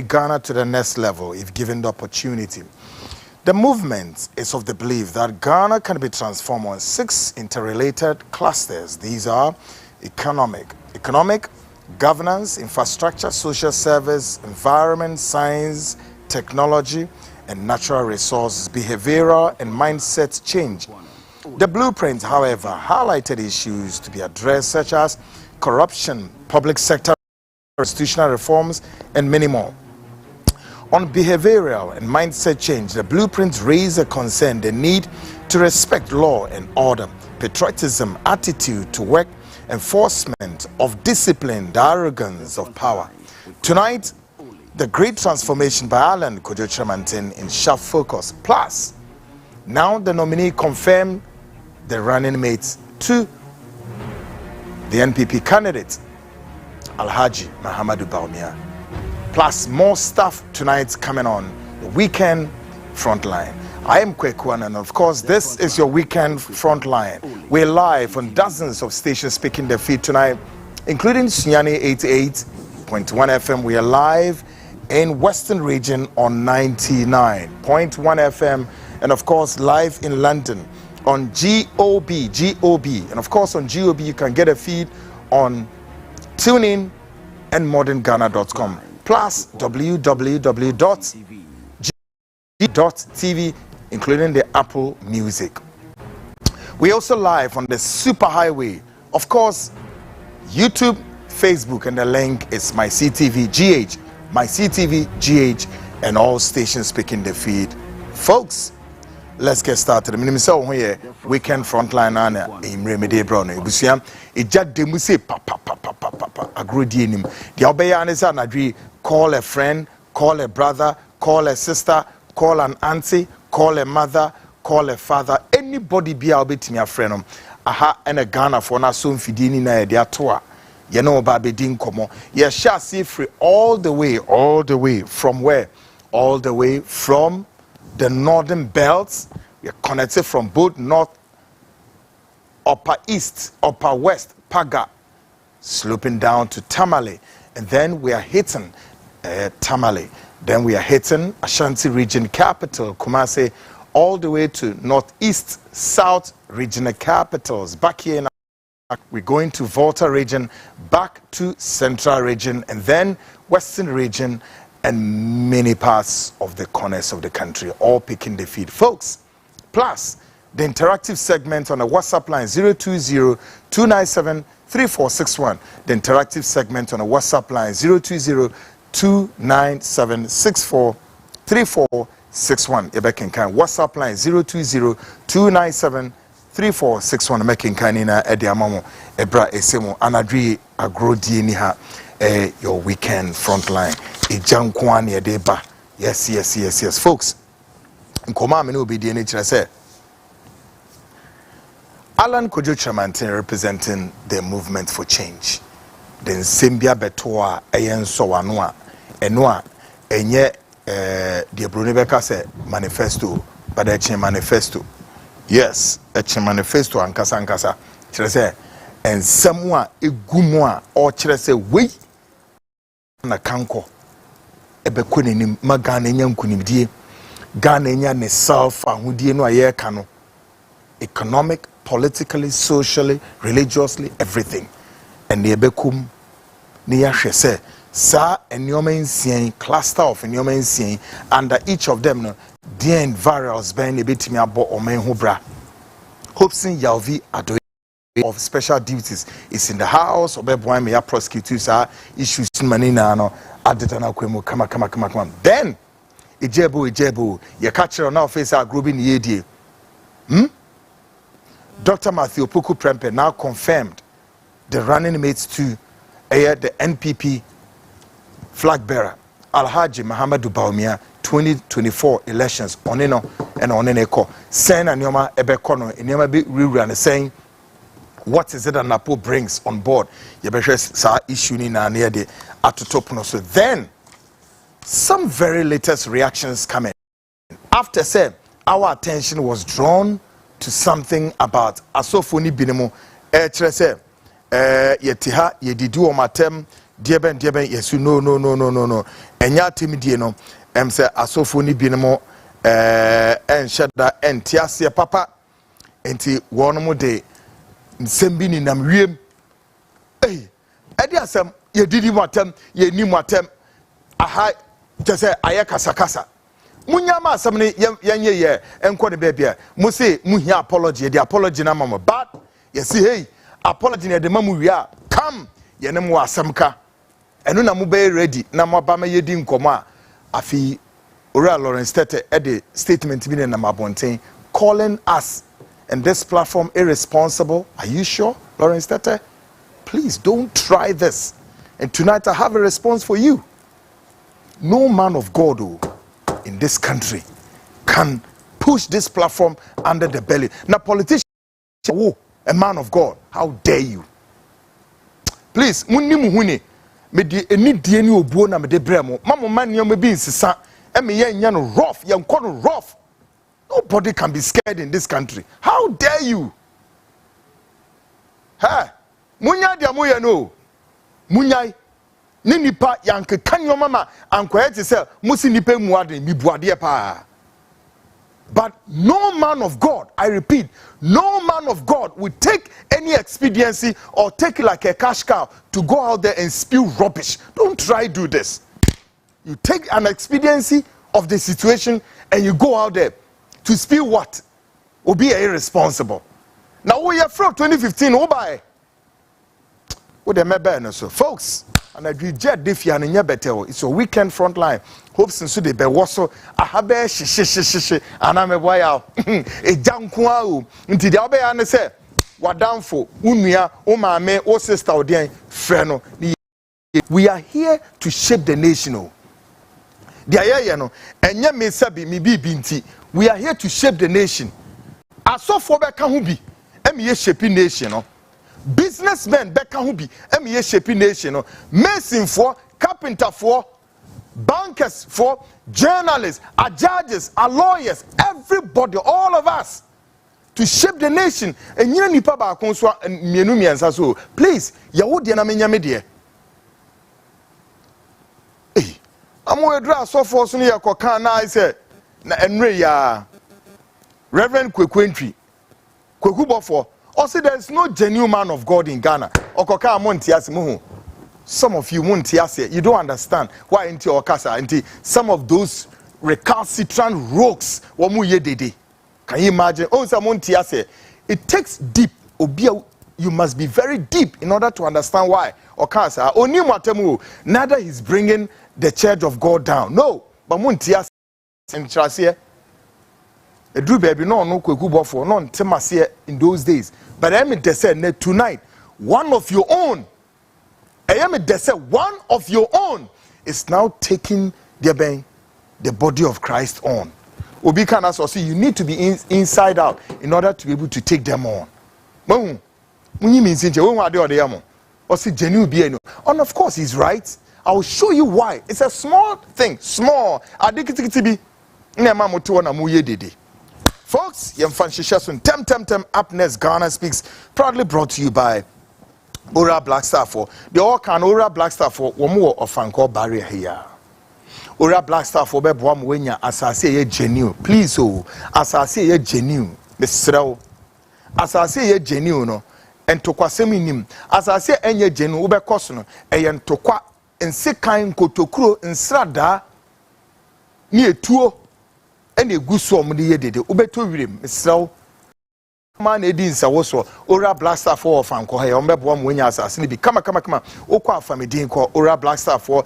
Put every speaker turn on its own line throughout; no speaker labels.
Ghana to the next level if given the opportunity. The movement is of the belief that Ghana can be transformed on 6 interrelated clusters. These are economic, governance, infrastructure, social service, environment, science, technology, and natural resources, behavioral and mindset change. The blueprint, however, highlighted issues to be addressed such as corruption, public sector institutional reforms, and many more. On behavioral and mindset change, the blueprint raised a concern, the need to respect law and order, patriotism, attitude to work, enforcement of discipline, the arrogance of power. Tonight, the great transformation by Alan Kojo Tremantin in sharp focus. Plus, now the nominee confirmed the running mates to the NPP candidate, Alhaji Mahamudu Bawumia. Plus more stuff tonight coming on the weekend Frontline. I am Kwekwan, and of course this is your weekend Frontline. We're live on dozens of stations speaking the feed tonight, including Sunyani 88.1 FM. We are live in Western Region on 99.1 FM, and of course live in London on GOB, and of course on GOB you can get a feed on TuneIn and modernghana.com, plus www.g.tv, including the Apple Music. We also live on the superhighway, of course, YouTube, Facebook, and the link is MyCTV GH, and all stations speaking the feed. Folks, let's get started. I mean, so here weekend Frontline ana imremede brown ebusia ejade mu say pa agrodi enim the obeya ne say anadwi call a friend, call a brother, call a sister, call an auntie, call a mother, call a father, anybody be a obetimi afre no aha and a Ghana for na so mfidi ni na e de atoa ye no ba be din komo ye sha see free all the way from where? All the way from the northern belts. We are connected from both north, upper east, upper west, Paga, sloping down to Tamale, and then we are hitting Tamale. Then we are hitting Ashanti region capital, Kumasi, all the way to northeast, south regional capitals. Back here in we're going to Volta region, back to central region, and then western region, and many parts of the corners of the country, all picking the feed. Folks, plus the interactive segment on the WhatsApp line 020-297-3461. The interactive segment on the WhatsApp line 020-297-643461. Ebekin kan WhatsApp line 020-297-3461. Ebekin kanina edi amamo ebra esemo anadri agrodi ni ha your weekend Frontline. Ejankwan ye deba. Yes. Folks, nkoma me no be di nature say Alan Kojo Tremantin representing the movement for change. Then Sembia Betoa Eyenso Wanua Enua Enye the Brunebeka say manifesto, but a manifesto. Yes, a manifesto ankasa. Chere say and someone egumwa or chere say we na kanko ebekone nim magana nya nkunimdie Ghana nya ne self ahudie no aye ka no economic, politically, socially, religiously, everything. And the ebekum ni yahwe se sa enyoma nsien cluster of enyoma nsien under each of them no the variables ben ebetimi abo omen ho bra. Hopeson Adorye of special duties is in the house. Obeboy me ya prosecutors are issues manina no adetana kwemu kama. Then Ijebu ye catch her now face our group in yedie. Dr. Matthew Puku Prempe now confirmed the running mates to the NPP flag bearer Alhaji Mahamudu Bawumia 2024 elections oneno and oneneko sen anyoma ebekono enyoma be rerun saying what is it that Napo brings on board yebehwe sa issue ni na near the atotopuno. So then some very latest reactions come in after say our attention was drawn to something about asofoni binemu chere say yetiha yedidu omatem dear ben yes no enya timidie no say asofo ni bi no mo enhyeda entiase papa enti wono mo de nsem bi ni nam wiem edi asem ye didi motem ye ni motem aha te say aye kasa munyama asem ni yenye ye enko ne bebia mo say muhia apology the apology na mama but you see hey apology na de mamu wi a come ye ne mo asem ka eno na mo be ready na mo ba ma yedi nkomo a afi Ora Lawrence Tete at the statement being in Mabontain calling us and this platform irresponsible. Are you sure, Lawrence Tete? Please don't try this. And tonight I have a response for you. No man of God in this country can push this platform under the belly. Now politicians, a man of God, how dare you? Please, me di eni die ni obuo na me de bremo. Mama man yo me bi nsisa. Rough, rough. Nobody can be scared in this country. How dare you? Ha! Munya dia moye no. Munyai. Ni nipa yanke kanyo mama ankoye te se musi nipa muade mi buade pa. But no man of God, I repeat, no man of God will take any expediency or take it like a cash cow to go out there and spew rubbish. Don't try do this. You take an expediency of the situation and you go out there to spew what? Will be irresponsible. Now we are from 2015, who buy? What the so folks, and I reject Diffia and better. It's a weekend frontline. Hopeson so they be waso ahabe shi and I'm a boy out. A jankwa until the obe and say wadamfo unua o maame o sister odian freno. We are here to shape the nation. The aye no enye me sabi mi binti. We are here to shape the nation. Asofo be ka ho bi emi ye shape nation no. Businessmen be ka ho bi emi ye shape nation no. Mason for, carpenter for, bankers for, journalists, our judges, our lawyers, everybody, all of us to shape the nation. And you nipa ba kon so mienu miensa so. Please, yawo de na menya me de. Amo edra so for so ne yakoka na I say na enre ya Reverend Kwekwentwi Kweku Bofo or say there is no genuine man of God in Ghana. Okoka amonti asimu. Some of you won't say you don't understand why into okasa into some of those recalcitrant rogues womu ye dede. Can you imagine? Oh, someone say it takes deep obia. You must be very deep in order to understand why okasa oni mwatemu neither he's bringing the church of God down. No, but muntia in a drew baby no Kweku Bofo no ntemase in those days. But I mean they said tonight one of your own. One of your own is now taking the body of Christ on. Obi can also see you need to be inside out in order to be able to take them on. And of course he's right. I will show you why. It's a small thing, small. Folks, Tem up next. Ghana Speaks, proudly brought to you by Ora Black Star for the all can Ora Black Star for one more of Franco barrier here. Ora Black Star for Bebwam Wenya as I say genuine. Please, as I say genuine, Mr. As I say genuine, and to Quaseminim, as I say any genuine Uber Cosno, and to qua and Sekain Kotokro and Strada near two and a good swam the year did Uber to him, Mr. Man edin sa woso Ora Blaster for Franco he ombebo mo nya asase bi kama okwa famidin ko Ora Blaster for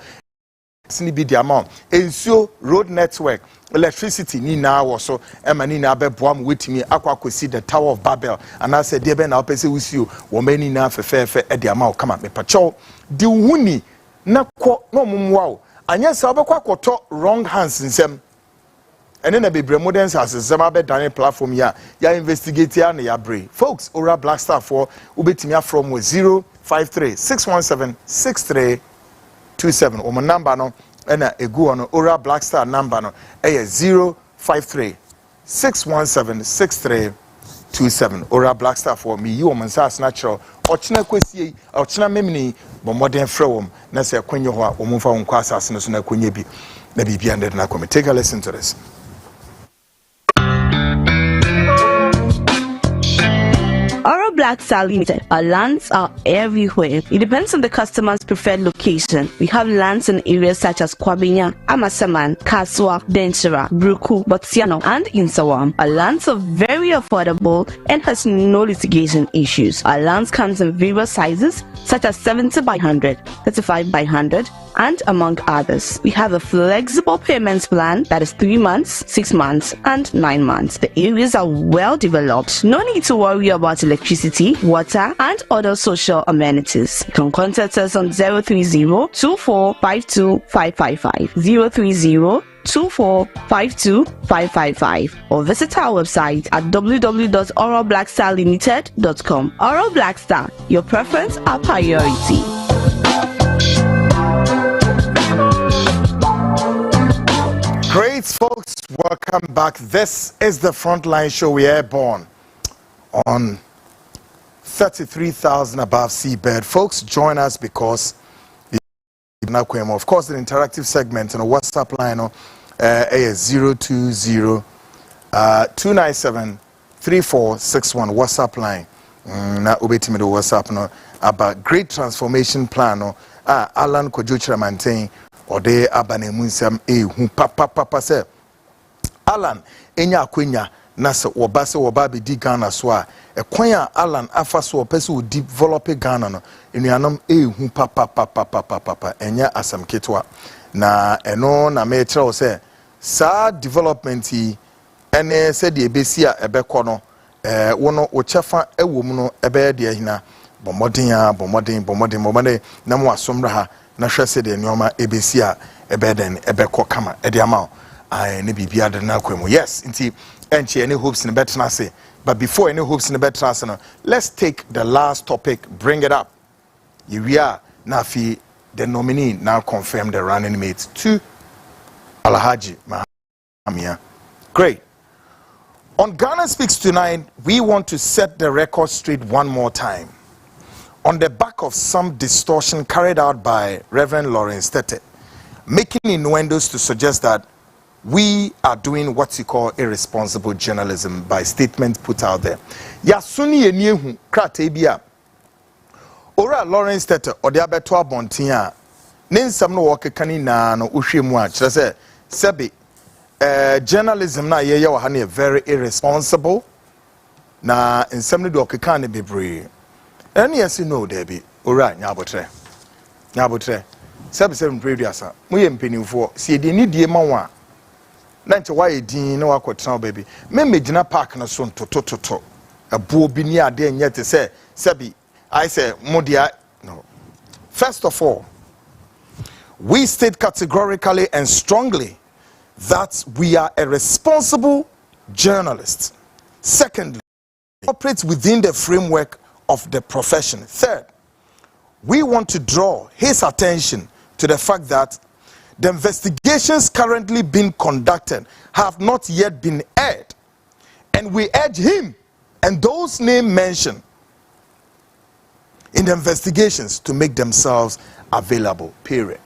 sini bi the amount ensuo road network electricity ni na wo so emani na abebo am wetimi akwakosi the Tower of Babel and I said de be na opese wusio wo mani na fefefe e the amount kama me pacho di huni na ko no momwa o anya sa obekwa akoto wrong hands nsem. And then a be modern as a Zamabe Daniel platform ya investigate ya na ya brain. Folks, Ora Black Star for ubetimia from 053 617 6327. My number no and a go on Ora Black Star number no 053 617 6327. 27 Ora Black Star for me you on sas natural ochina kwesi ochina memni bo modern from na se kwenye ho a omfa wonko asase no so na kwenye bi na bibia nded na come. Take a listen to this.
Oro Black Star Limited. Our lands are everywhere. It depends on the customer's preferred location. We have lands in areas such as Kwabinya, Amasaman, Kaswa, Denchira, Bruku, Botsiano, and Insawam. Our lands are very affordable and has no litigation issues. Our lands comes in various sizes such as 70 by 100, 35 by 100, and among others. We have a flexible payments plan that is 3 months, 6 months, and 9 months. The areas are well developed. No need to worry about electricity, water, and other social amenities. You can contact us on 030-2452-555, 030-2452-555, or visit our website at www.oroblackstarlimited.com. Oro Black Star, your preference, our priority.
Great folks, welcome back. This is the Frontline show. We are born on 33,000 above seabed. Folks, join us because of course the interactive segment on a WhatsApp line is 020-297-3461 WhatsApp line. Na ubetimi do WhatsApp no about great transformation plan Alan Kojochira maintain or de abane munsam hu papa se Alan enya akwenya na se woba be di Ghana so a ekwan Alan afa so opese wo develop Ghana no enuanom hu papa enya asam ketwa na eno na me kire wo se sa development yi ene se de ebesi a ebekọ no wono wo chefa ewom no ebe de ahina bomodin na mo asomra ha na hwese de nyoma ebesi a ebeden ebekọ kama ede ama ne bibia de na kwemu. Yes, nti enche any hopes in better say, but before any hopes in better say, let's take the last topic, bring it up. We are Nafi, the nominee now confirmed the running mate to Alhaji Mahamia. Great. On Ghana Speaks Tonight, we want to set the record straight one more time. On the back of some distortion carried out by Reverend Lawrence Tete, making innuendos to suggest that we are doing what you call irresponsible journalism by statements put out there. Yasuni yeniehu kratebia. Ora Lawrence Tete odiabeto abontia. Ninsam no wokekani na no uhwemu a kire se sebi journalism na yeye wa ha na very irresponsible na nsam no de okekani bebre. And yes, you know, Debbie. All right, Nyabotre. Sebi previous. We mpanyimfo. See, they need the man. Nanti why din no akotena baby. Me megina park no so toto. Abuo bi ni ade nye te say sebi. I say modia no. First of all, we state categorically and strongly that we are a responsible journalist. Secondly, operates within the framework of the profession. Third, we want to draw his attention to the fact that the investigations currently being conducted have not yet been aired, and we urge him and those names mentioned in the investigations to make themselves available, period.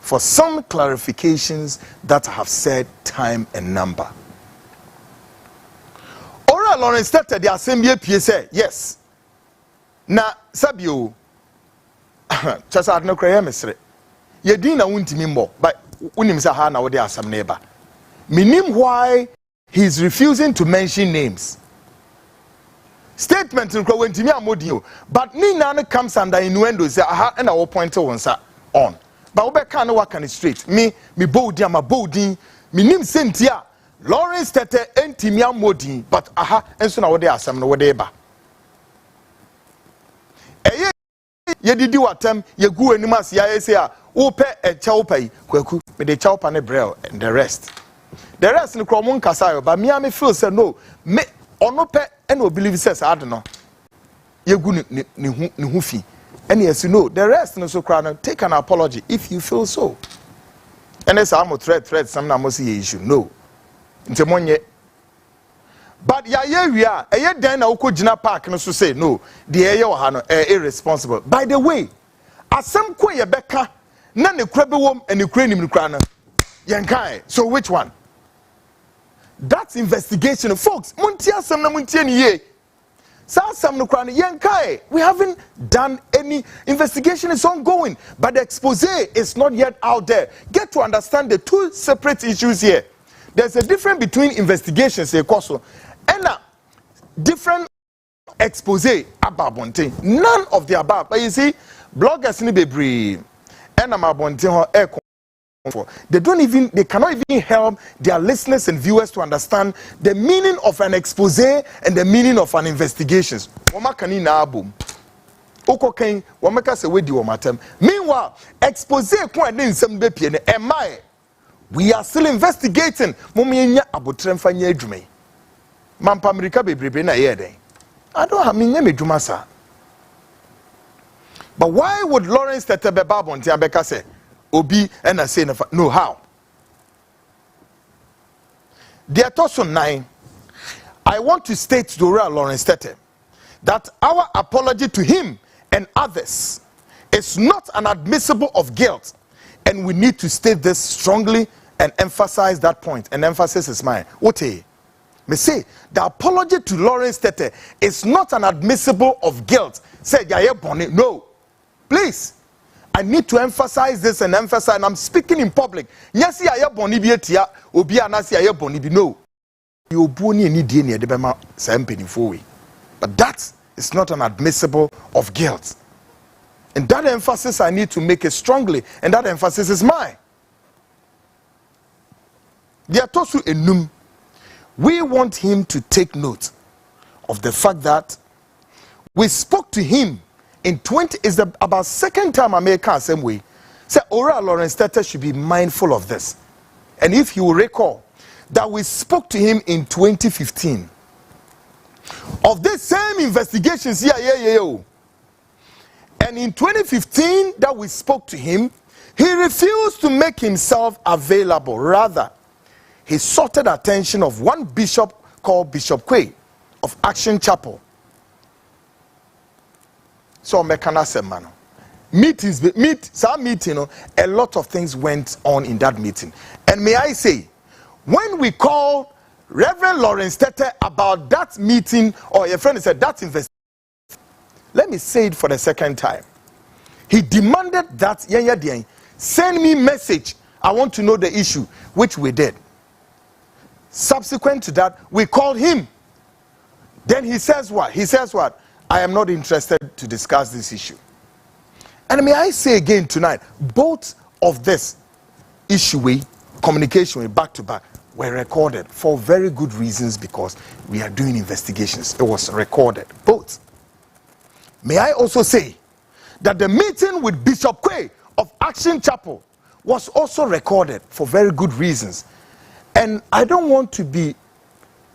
For some clarifications that I have said time and number. Ora Lawrence Tete the assembly PSA, yes. Na sabio chasa no kraya mesre ye din na wuntimi mbo but unim sa ha na wo de asam na eba minim why he's refusing to mention names. Statement nkro wuntimi amodi but ni na comes under innuendo say aha na wo point wonsa on but wo be kan na waka straight me bold am boldin minim sentia Lawrence Tete entimi amodi but aha enso na wo de asam na wo de eba ye didi watem ye gu anim ase ya say a wo pe e chawpai kwaku me de chawpa ne brel and the rest ni kromo nkasa yo ba me am feel say no me ono pe e no believe says ade no ye gu ni hu fi and yes you know the rest no so cry no take an apology if you feel so and it's am threat some na mo say issue no ntemonye But ya we are den na uko jina park no so say no the eye ha no irresponsible. By the way, asem ko ye beka na ne kura be wom and ne kura nim ne kura no yenkai. So which one? That's investigation, folks. Munti asem na munti ni ye. Sa asem no kura no yenkai. We haven't done any investigation, is ongoing, but the expose is not yet out there. Get to understand the two separate issues here. There's a difference between investigations, and a different expose about one thing. None of the above. But you see, bloggers ni bebree, and they cannot even help their listeners and viewers to understand the meaning of an expose and the meaning of an investigation. Meanwhile, expose we are still investigating. Mumienya abotrem fanya adwuma. Mampa America bebrebe na yeden. I don't have me adwuma sa. But why would Lawrence Tetebe Babonti Abeka say obi and I say no how? Dear Tosun 9, I want to state to Lawrence Tete that our apology to him and others is not an admissible of guilt. And we need to state this strongly and emphasize that point. And emphasis is mine. Ote, me say the apology to Lawrence Tete is not an admissible of guilt. Say no, please. I need to emphasize this and emphasize. And I'm speaking in public. Yes, obi anasi no. You boni ni DNA de bema sempeni fowi. But that is not an admissible of guilt. And that emphasis I need to make it strongly, and that emphasis is mine. We want him to take note of the fact that we spoke to him in 20 is the about second time I make the same way. Say Ora Lawrence Tete should be mindful of this. And if you will recall that we spoke to him in 2015 of this same investigations, and in 2015 that we spoke to him, he refused to make himself available. Rather, he sought attention of one bishop called Bishop Quay of Action Chapel. So mechanism, meeting, a lot of things went on in that meeting. And may I say, when we called Reverend Lawrence Tete about that meeting, or your friend said that investigation, let me say it for the second time. He demanded that send me message. I want to know the issue, which we did. Subsequent to that, we called him. Then he says what? He says what? I am not interested to discuss this issue. And may I say again tonight, both of this issue, communication back to back, were recorded for very good reasons, because we are doing investigations. It was recorded, both. May I also say that the meeting with Bishop Quay of Action Chapel was also recorded for very good reasons. And I don't want to be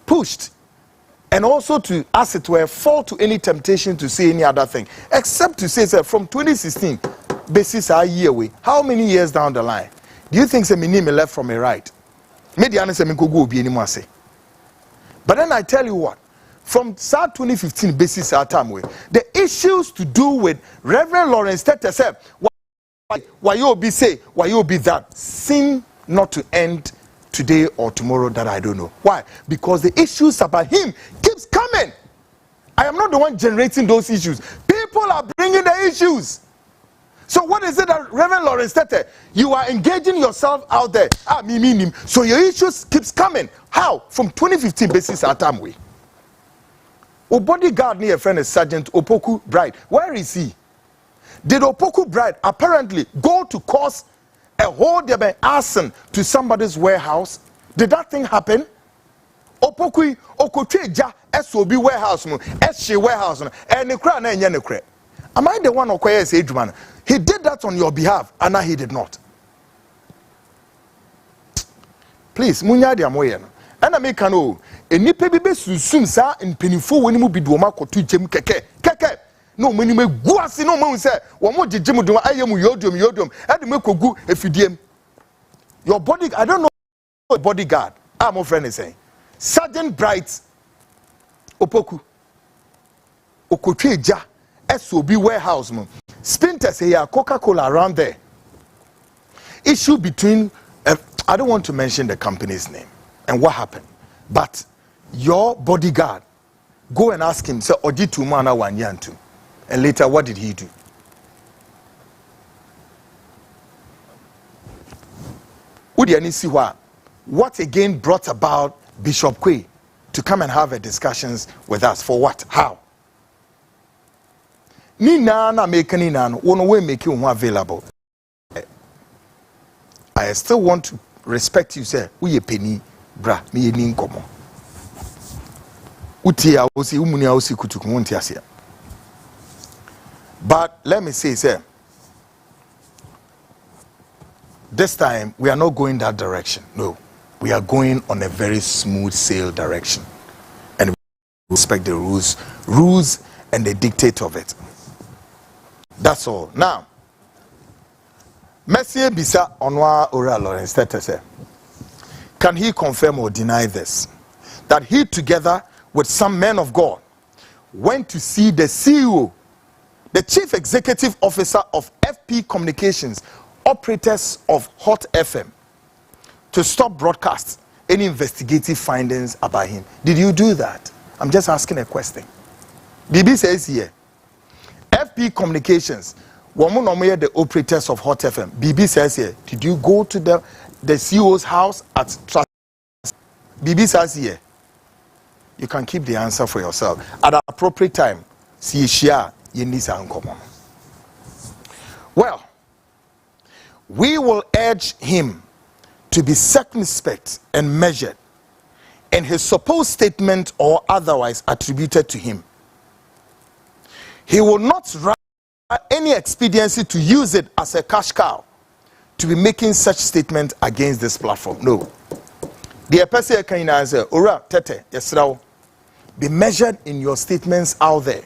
pushed and also to, as it were, fall to any temptation to say any other thing, except to say, sir, from 2016, basis a year away, how many years down the line do you think me left from a right? Maybe answer me go be anymore say. But then I tell you what, from 2015 basis our time way, the issues to do with Reverend Lawrence Tete said, why you be say, why you be that, seem not to end today or tomorrow, that I don't know. Why? Because the issues about him keeps coming. I am not the one generating those issues. People are bringing the issues. So what is it that Reverend Lawrence Tete, you are engaging yourself out there? So your issues keeps coming. How? From 2015 basis our time way. O bodyguard near friend is Sergeant Opoku Bride. Where is he? Did Opoku Bride apparently go to cause a whole arson to somebody's warehouse? Did that thing happen? Opoku Okotweja SOB warehouse no, SC warehouse no, and nekra na enye nekra. Am I the one okoye say adwuma? He did that on your behalf, and now he did not. Please, munya dia moye no. And I make no. Enipa bi be susum sa mpenifo woni mu biduoma kotu jem keke. No mani me guase no man say wo mo jejem do ayem yodom ade me kogu efidiem. Your body, I don't know what bodyguard. My friend is saying Sergeant Bright opoku okotweja SOB warehouse mo Spinters here Coca-Cola around there. Issue between I don't want to mention the company's name and what happened, but your bodyguard go and ask him say Ojitu mana wanyantu, and later what did he do? What again brought about Bishop Kwe to come and have a discussions with us? For what? How? Nina na make nina one way make you available. I still want to respect you, sir. We a penny, bra, me a ninkomo. Utia osi umunia osi kutukumunti asia. But let me say, sir, this time we are not going that direction. No, we are going on a very smooth sail direction, and we respect the rules and the dictate of it. That's all. Now, Messier Bisa Onwa Ora Lawrence Tetese, can he confirm or deny this? That he, together with some men of God, went to see the CEO, the Chief Executive Officer of FP Communications, operators of Hot FM, to stop broadcasts, any investigative findings about him. Did you do that? I'm just asking a question. BB says here, FP Communications, the operators of Hot FM. BB says here, did you go to the CEO's house at Trust? BB says here, you can keep the answer for yourself. At the appropriate time, see share you need to uncommon. Well, we will urge him to be circumspect and measured in his supposed statement or otherwise attributed to him. He will not write any expediency to use it as a cash cow to be making such statement against this platform. No. The person can answer, Ora Tete, yes, be measured in your statements out there.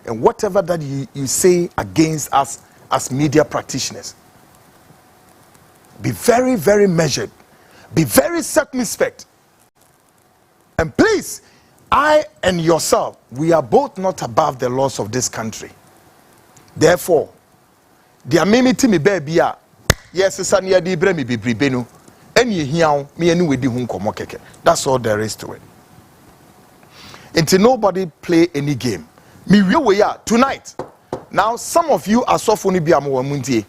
And whatever that you say against us as media practitioners, be very, very measured. Be very circumspect. And please, I and yourself, we are both not above the laws of this country. Therefore, the amimiti me baby, yes, sanya di bre mi bibribenu, and ye hiao me anu wedi hun komo keke. That's all there is to it. Until nobody play any game. Me we are tonight. Now, some of you are so funny be amuntie.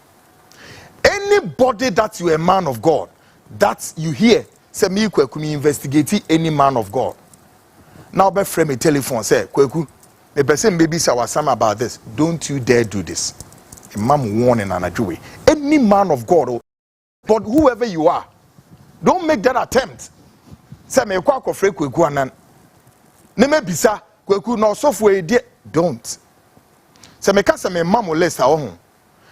Anybody that you a man of God, that you hear, say me kweku investigate any man of God. Now be frame a telephone, say kweku, the person maybe say some about this. Don't you dare do this. A man warning and a any man of God, but whoever you are, don't make that attempt. Say me kwa kofre kweku anan. Neme bisa kweku no software de don't. Say me kasa me mamo lesa ohun.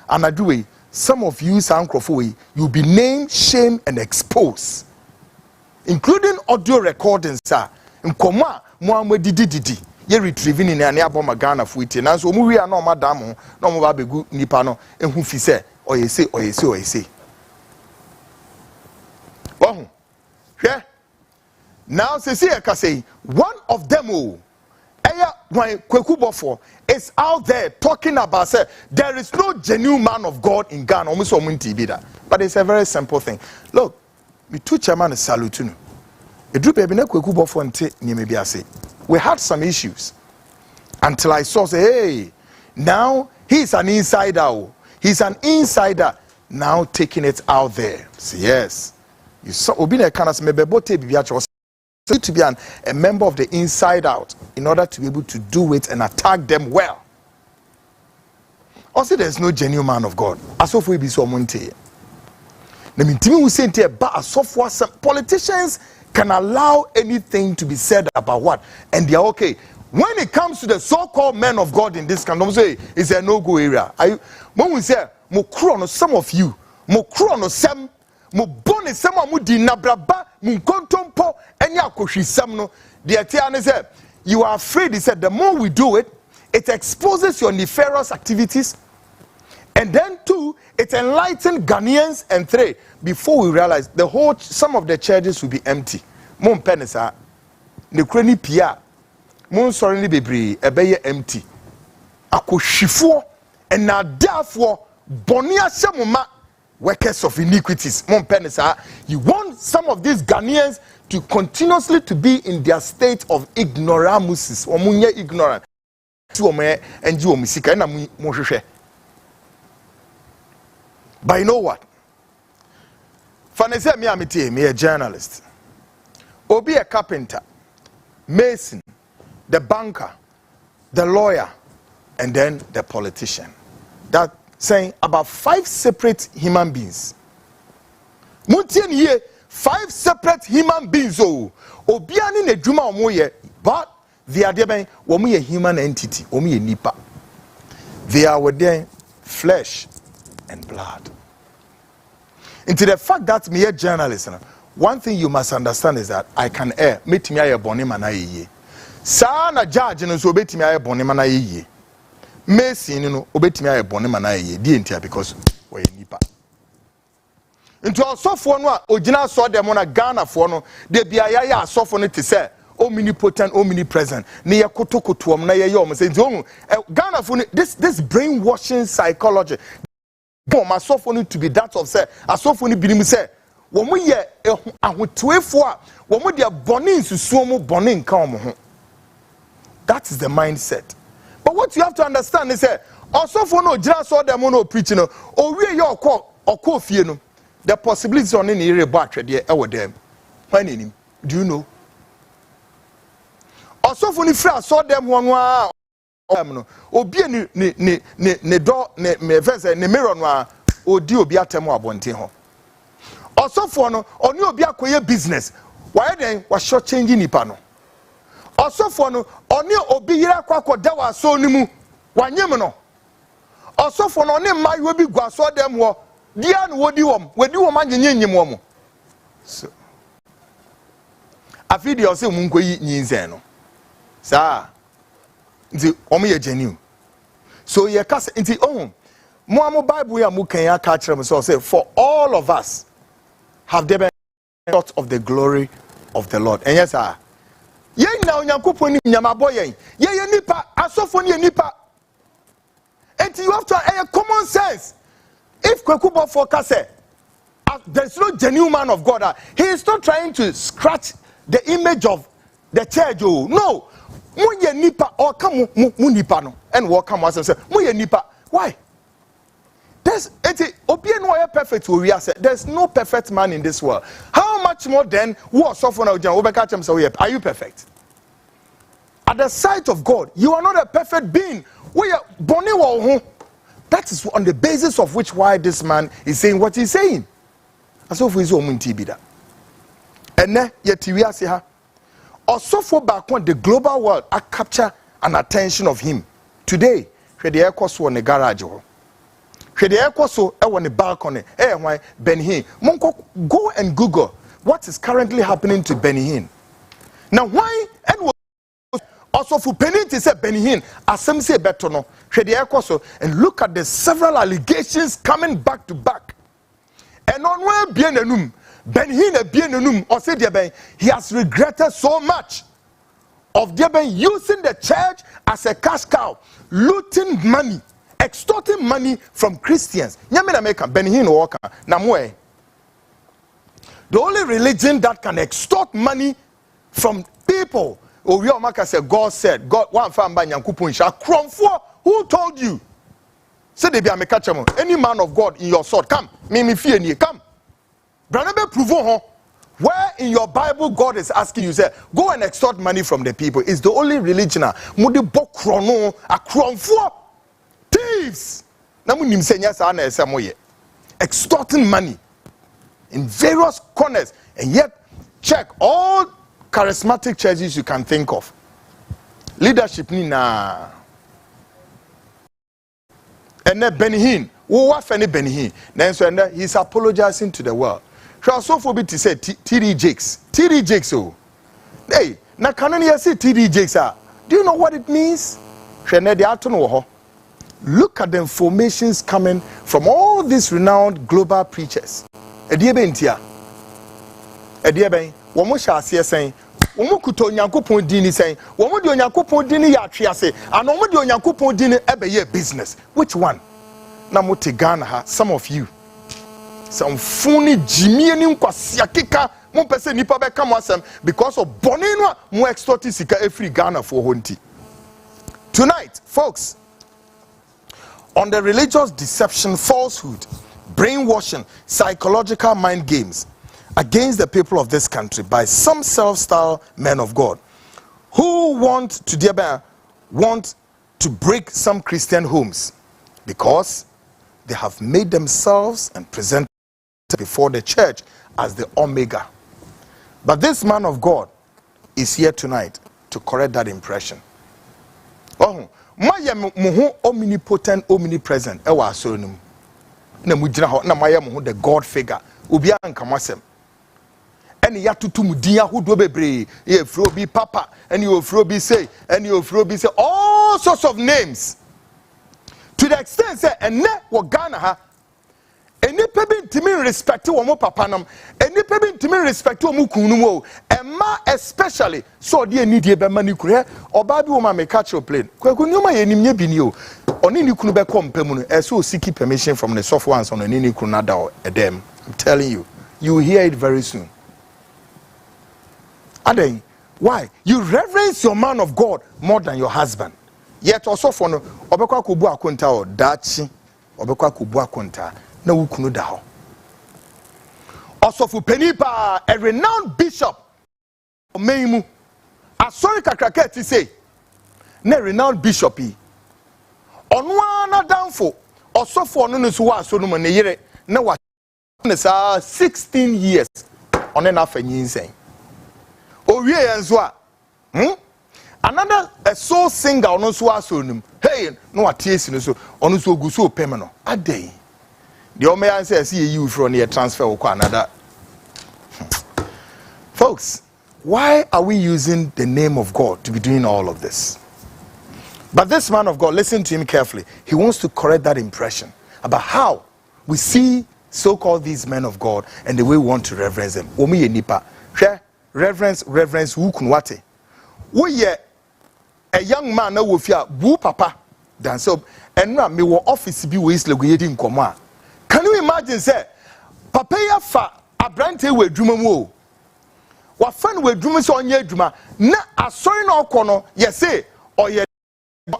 Anadwe, some of you sankrofo you'll be named, shamed, and exposed, including audio recordings. Sir, nkoma mo didi ye retrieving in ane aboma Ghana fuite. Na so mu wi ana o madam no mo ba begu nipa no ehu fi se oyese. Oh, yeah. Now say I can say one of them is out there talking about say there is no genuine man of God in Ghana. But it's a very simple thing. Look, me two chairman is salute. We had some issues until I saw say, hey, now he's an insider. He's an insider now taking it out there. So yes, you saw Obina Kanas Mebebote to be a member of the inside out in order to be able to do it and attack them well. Also, there's no genuine man of God. As of we be so monte. Politicians can allow anything to be said about what, and they are okay. When it comes to the so-called men of God in this country, say it's a no-go area. When we say some of you, mo boni sama mu di nabraba mu kontompo enya akohwisam no de atia ne say you are afraid. He said the more we do it, it exposes your nefarious activities, and then two, it enlightens Ghanaians, and three, before we realize some of the churches will be empty. Mon penisa ne kroni pia Mon sorry bebree ebeye empty. Akohwifo enadafo boni ahyemoma workers of iniquities. Mon penisa, you want some of these Ghanaians to continuously to be in their state of ignoramuses. Omunye ignorant. And you musika na mohwehwe. But you know what? Fanese me a journalist. Obi a carpenter, mason, the banker, the lawyer, and then the politician. That saying about 5 separate human beings. Muntien here 5 separate human beings. Oh, obiani ne juma omoye, but they are there. Omo a human entity. Omo a nipa. They are within flesh and blood. Into the fact that me a journalist, one thing you must understand is that I can err. Meet me a boni manaye. Sa na judge no so beti me a boni manaye. Messi no obeti me a boni manaye. Di entia because we nipa. Into asofo no a ogina so dem na Ghana fo no de bia ya asofo no te say omnipotent omnipresent ne ye kotokotom na ye om say Ghana fo this brainwashing psychology asofo no to be that of say asofo no binim say wo mo ye ahotoefo a wo mo de boni nsusuo mo boni nka omo ho. That is the mindset. But what you have to understand is say asofo no gira so dem no preach no owie ye okọ fie no the possibilities on any area bo atwede e wo dem when him do you know asofo ni free so dem ho no a no obi ne do ne me verse ne mirror no a odi obi atemu abonten ho osofo no oni obi akoye business why then was short changing nipa no osofo no oni obi yire akwakoda wa so ni mu wanyem no osofo no oni mayo bi gwa so dem ho dia no wodi wom anyenye nyem wom so afidi o se mu nkoyi nyinzen no sa nti omo ye genuine so ye kase nti mo Bible ya mo kan ya ka kire me so say for all of us have they been short of the glory of the Lord. And yes ye na onyankopon ni nyamabo ye nipa asofo ni nipa nti you have to have common sense. If Kwekubo focus there's no genuine man of God, he is not trying to scratch the image of the church. Oh no, muye nipa or come mu nipa no and walk come once and say muye nipa. Why? There's perfect. There's no perfect man in this world. How much more then are you perfect? At the sight of God, you are not a perfect being. That is on the basis of which why this man is saying what he's saying. So for his own tibida. And then yet we are saying also for back on the global world, I capture an attention of him. Today, where the air course on the garage. Where the air course on the balcony. Why Benny Hinn? Monko, go and Google what is currently happening to Benny Hinn. Now why and also for Penny to say Benny Hinn, as some say better no, and look at the several allegations coming back to back. And on where bien enum, Benny Hinn bien enum, or say he has regretted so much of using the church as a cash cow, looting money, extorting money from Christians. Benny Hinn walker, namwe. The only religion that can extort money from people. God said, God one fan by Nyankopon sha kromfo. Who told you? Say they be amekachamo. Any man of God in your sword, come. Me fear ni come. Branabe prove where in your Bible God is asking you, say, go and extort money from the people. It's the only religion. Mudi bokrono a kromfo thieves. Namu nimsenya sa na esamoye. Extorting money in various corners, and yet check all charismatic churches you can think of. Leadership ni na. And then Benny Hinn, Benny Hinn. Then he's apologizing to the world. She also forbid to say TD Jakes. Oh, hey, na canoni say TD Jakes. Do you know what it means? Look at the informations coming from all these renowned global preachers. Ediebe ntia. Ediebe, womo sha asie sen, Omukuto Onyankopon dini saying, Womu de Onyankopon dini ya atwiase, and Omu de Onyankopon dini ebe business. Which one? Na mote Ghana ha, some of you. Some funny Jimmy and Kwasiakika, mon pese nipa be come wasem because of bonino mo extorti sika every Ghana for honti. Tonight, folks, on the religious deception, falsehood, brainwashing, psychological mind games against the people of this country by some self-styled men of God who want to break some Christian homes because they have made themselves and presented before the church as the Omega. But this man of God is here tonight to correct that impression. Oh, maya muhu omnipotent, omnipresent. Ewa asonum. Na mujina ho na maya muhu the God figure. Ubia nkamasem. Eni yatutu mudia hudo bebre. Ye frobi papa. Eni yo frobi say. Eni yo frobi say. All sorts of names. To the extent say ene wo Ghana ha. Eni pebi ntimi respect wo mo papa nam. Eni pebi ntimi respect wo mo kunu mo. Emma especially so de eni de be mani kure. Oba bi wo ma me catch your plane. Kwaku nyoma ye nimye bi ni o. Oni ni kunu be kom pemu no. E so seek permission from the soft ones on any kunu na da edem. I'm telling you, you will hear it very soon. Aden, why? You reverence your man of God more than your husband. Yet also for no obekwa kubu akonta o dachi. Obekwa kubu akonta na wukunu da ho. Osofu penipa, a renowned bishop Meimu. Asori kakraka ti say na renowned bishop yi. Onwa na danfo osofu onu no so wa so no ma ne yire na wa 16 years on na fanyin sen. Owie yanzo a another a soul singer ono so asonum. Hey, no atiesi no so ono so oguso pem no. Adey. The Omeyan says see you from here transfer or another. Folks, why are we using the name of God to be doing all of this? But this man of God, listen to him carefully. He wants to correct that impression about how we see so-called these men of God and the way we want to reverence them. Omi ye nipa. Reverence wukunwate. We a young man na wofia bu papa dan so enra me wo office bi we isle goyedi nkomo a. Can you imagine say papa ya fa abrante we adwuma mu o. Wa fa no adwuma so onye adwuma na asori na okono ye say oye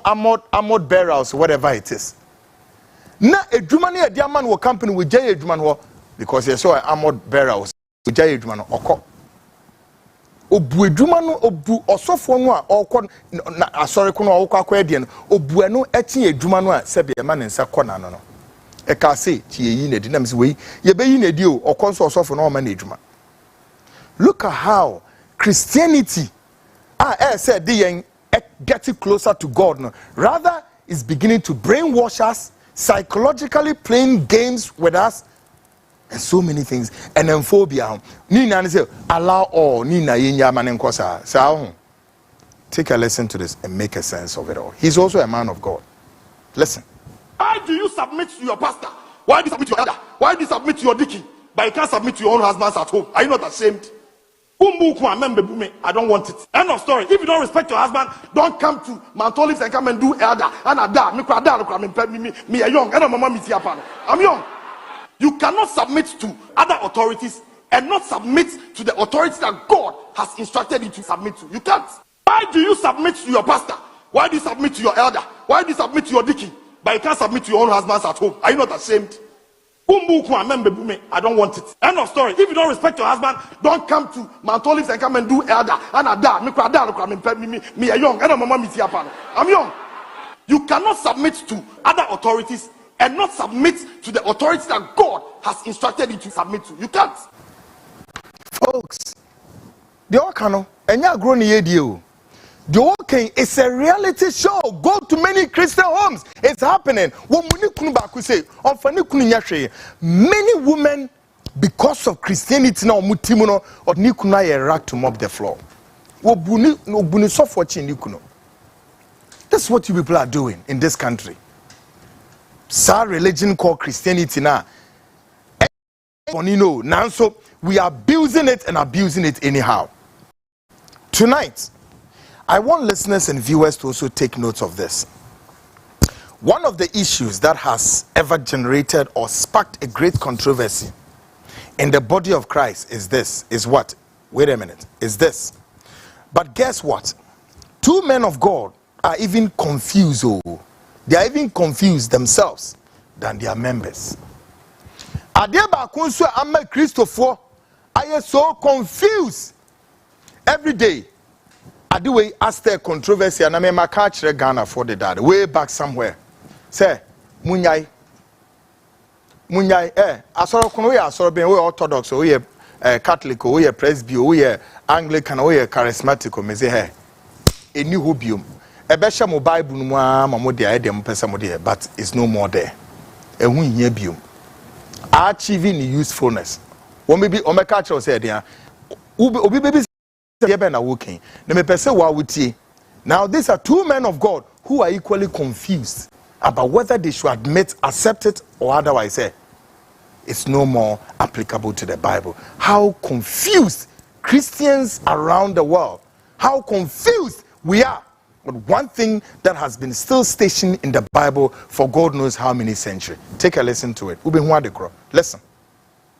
armored barrels whatever it is. Na adwuma na ye man wo company we jay adwuma no because ye saw armored barrels we jay adwuma no okọ. Obu adwuma no obu osofo no a okọ na asori ko no okọ akọ ade no obu eno eti adwuma no a sebe ye man nsa kọ na no no. E ka say ti yi na di na mse we ye be yi na di o okọ nso osofo no o ma na adwuma. Look at how Christianity said they getting closer to God no. Rather is beginning to brainwash us, psychologically playing games with us and so many things. And then phobia Nina say allow all Nina yinya manenkosa. So take a listen to this and make a sense of it all. He's also a man of God. Listen.
Why do you submit to your pastor? Why do you submit to your elder? Why do you submit to your deacon? But you can't submit to your own husbands at home. Are you not ashamed? I don't want it. End of story. If you don't respect your husband, don't come to Mount Olives and come and do elder. And me a young. I'm young. You cannot submit to other authorities and not submit to the authorities that God has instructed you to submit to. You can't. Why do you submit to your pastor? Why do you submit to your elder? Why do you submit to your deacon? But you can't submit to your own husbands at home. Are you not ashamed? I don't want it. End of story. If you don't respect your husband, don't come to Mount Olives and come and do elder. Me a young. I'm young. You cannot submit to other authorities and not submit to the authorities that God has instructed you to submit to. You can't.
Folks, the Okano, and you're growing here, deal. The okay, it's a reality show. Go to many Christian homes. It's happening. Many women, because of Christianity now, or nikuna rack to mop the floor. That's what you people are doing in this country. Sa religion called Christianity now. So we are abusing it and abusing it anyhow. Tonight, I want listeners and viewers to also take note of this. One of the issues that has ever generated or sparked a great controversy in the body of Christ is this. Is what? Wait a minute. Is this. But guess what? Two men of God are even confused. Oh, they are even confused themselves than their members. Adeba Kunsu Ame Christopher, I am so confused every day. I do way ask a controversy and I may catch Ghana for the dad way back somewhere. Say, Munyai, asoro kono we asoro ben we Orthodox we Catholic we Presby we Anglican we charismatic me say hey eni hobium e be hye mo Bible no mo de ayedem pesa mo de but it's no more there ehun hia bium achieving usefulness won be o me catch us say dia obi baby ye be na working na me pese wa wutie. Now these are two men of God who are equally confused about whether they should admit, accept it, or otherwise say it's no more applicable to the Bible. How confused Christians around the world, how confused we are. But one thing that has been still stationed in the Bible for God knows how many centuries. Take a listen to it. Listen.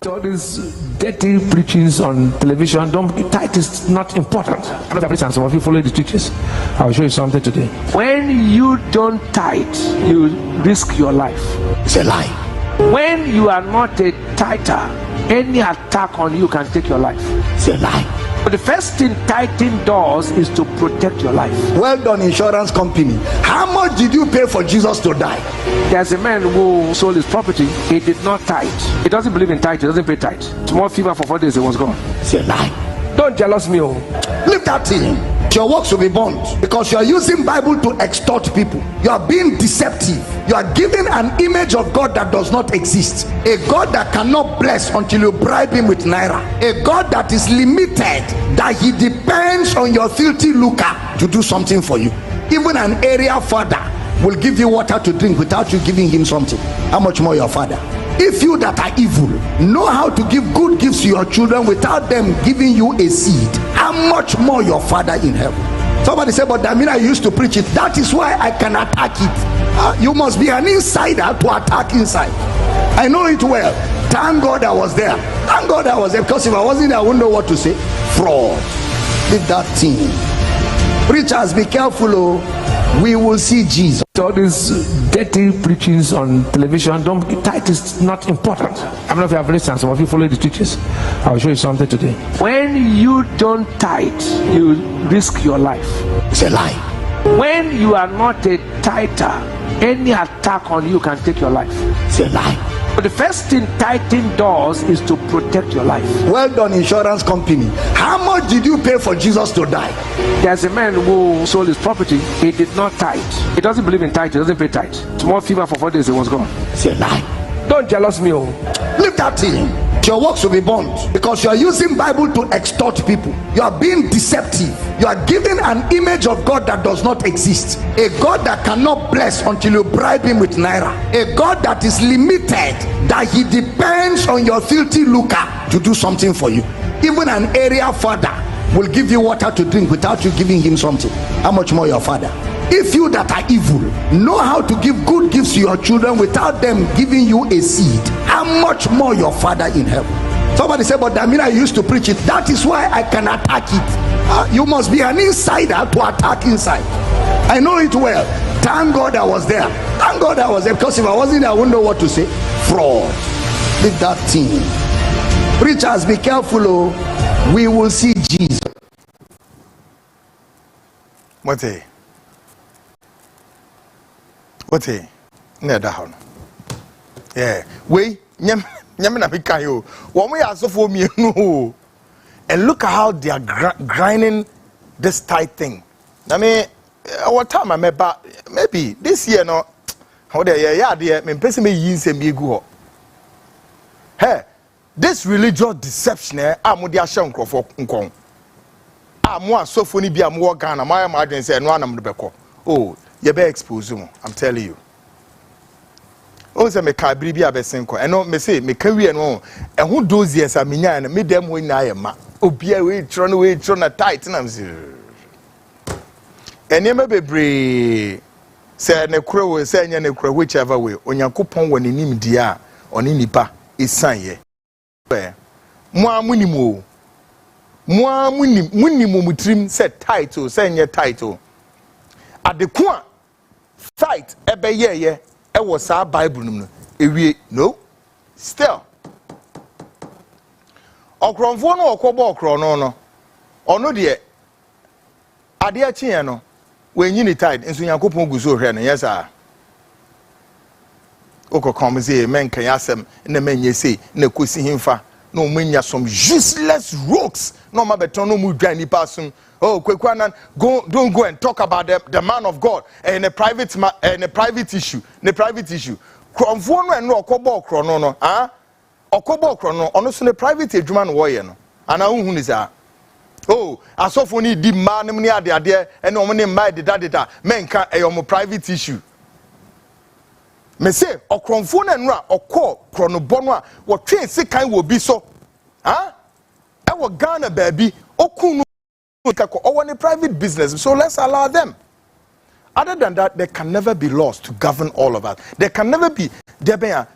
All these dirty preachings on television, tithe is not important. I don't have some of you follow the teachers. I'll show you something today. When you don't tithe, you risk your life.
It's a lie.
When you are not a tither, any attack on you can take your life.
It's a lie.
But the first thing tithing does is to protect your life.
Well done, insurance company. How much did you pay for Jesus to die?
There's a man who sold his property. He did not tithe. He doesn't believe in tithe. He doesn't pay tithe. Small fever for 4 days, he was gone.
It's a lie.
Don't jealous me, oh.
Leave that thing. Your works will be burnt because you are using Bible to extort people. You are being deceptive. You are giving an image of God that does not exist. A God that cannot bless until you bribe him with naira. A God that is limited, that he depends on your filthy lucre to do something for you. Even an area father will give you water to drink without you giving him something. How much more your father? If you that are evil know how to give good gifts to your children without them giving you a seed, how much more your father in heaven? Somebody said, but Damina used to preach it. That is why I can attack it. You must be an insider to attack inside. I know it well. Thank God I was there. Thank God I was there, because if I wasn't there, I wouldn't know what to say. Fraud. Leave that thing. Preachers, be careful. Oh. We will see Jesus.
All these dirty preachings on television, tithe is not important. I don't know if you have listened, some of you follow the teachers. I'll show you something today. When you don't tithe, you risk your life.
It's a lie.
When you are not a tither, any attack on you can take your life.
It's a lie.
But the first thing tithing does is to protect your life.
Well done, insurance company. How much did you pay for Jesus to die?
There's a man who sold his property. He did not tithe. He doesn't believe in tithe. He doesn't pay tithe. Small fever for 4 days, he was gone.
It's a lie.
Don't jealous me, oh.
Leave that thing. Your works will be burnt because you are using Bible to extort people. You are being deceptive. You are giving an image of God that does not exist. A God that cannot bless until you bribe him with naira. A God that is limited, that he depends on your filthy lucre to do something for you. Even an area father will give you water to drink without you giving him something. How much more your father? If you that are evil know how to give good gifts to your children without them giving you a seed, how much more your father in heaven? Somebody said, but Damina used to preach it. That is why I can attack it. You must be an insider to attack inside. I know it well. Thank God I was there. Thank God I was there, because if I wasn't there, I wouldn't know what to say. Fraud. Leave that thing. Preachers, be careful. Oh. We will see Jesus.
What's he? Near down. Yeah. We, Yamina Pikayo. One way I saw for me, no. And look at how they are grinding this tight thing. I mean, what time I met back? Maybe this year, no. How they, yeah, dear, me person me use and be go. Hey, this religious deception, I'm with the Ashanko for Nkong. I'm more so funny be a more Ghana. My imagine say, no, I'm the Beko. Oh. You be expose you, I'm telling you. Oh, say me ka biribi abesenko. Eno me say me ka wi eno. Ehun those years a menya na me dem ho na ye ma. obia we tro na tight na mzi enema bebre say ne kro we say nya ne kro whichever way onyankopon woni nimdi a oni nipa isanye mo amunimo munimo mutrim say title say nya title adeko a fight ebeye e wo sa bible num no ewie no still okronfo no okobo okro no ono de ade a chie no wenyi ni tide enso yakopon guso hwe no yes ah okokom say men kan yasem na menye say na kosi himfa no manya some useless rogues no ma beton no mu dwan ni pasum oh kwekwana don't go and talk about the man of God in a private issue kromfo no eno okobo okro no ah okobo okro no ono so ne private adwuma no wo ye no ana hu ni sa oh asofo ni di ma nem ni ade ene omo ne ma deda menka eyomo private issue me say okromfo no eno a okọ kronobo no a wo twe sikan wo bi so ah e wo Ghana baby okunu or a private business, so let's allow them. Other than that, there can never be laws to govern all of us. There can never be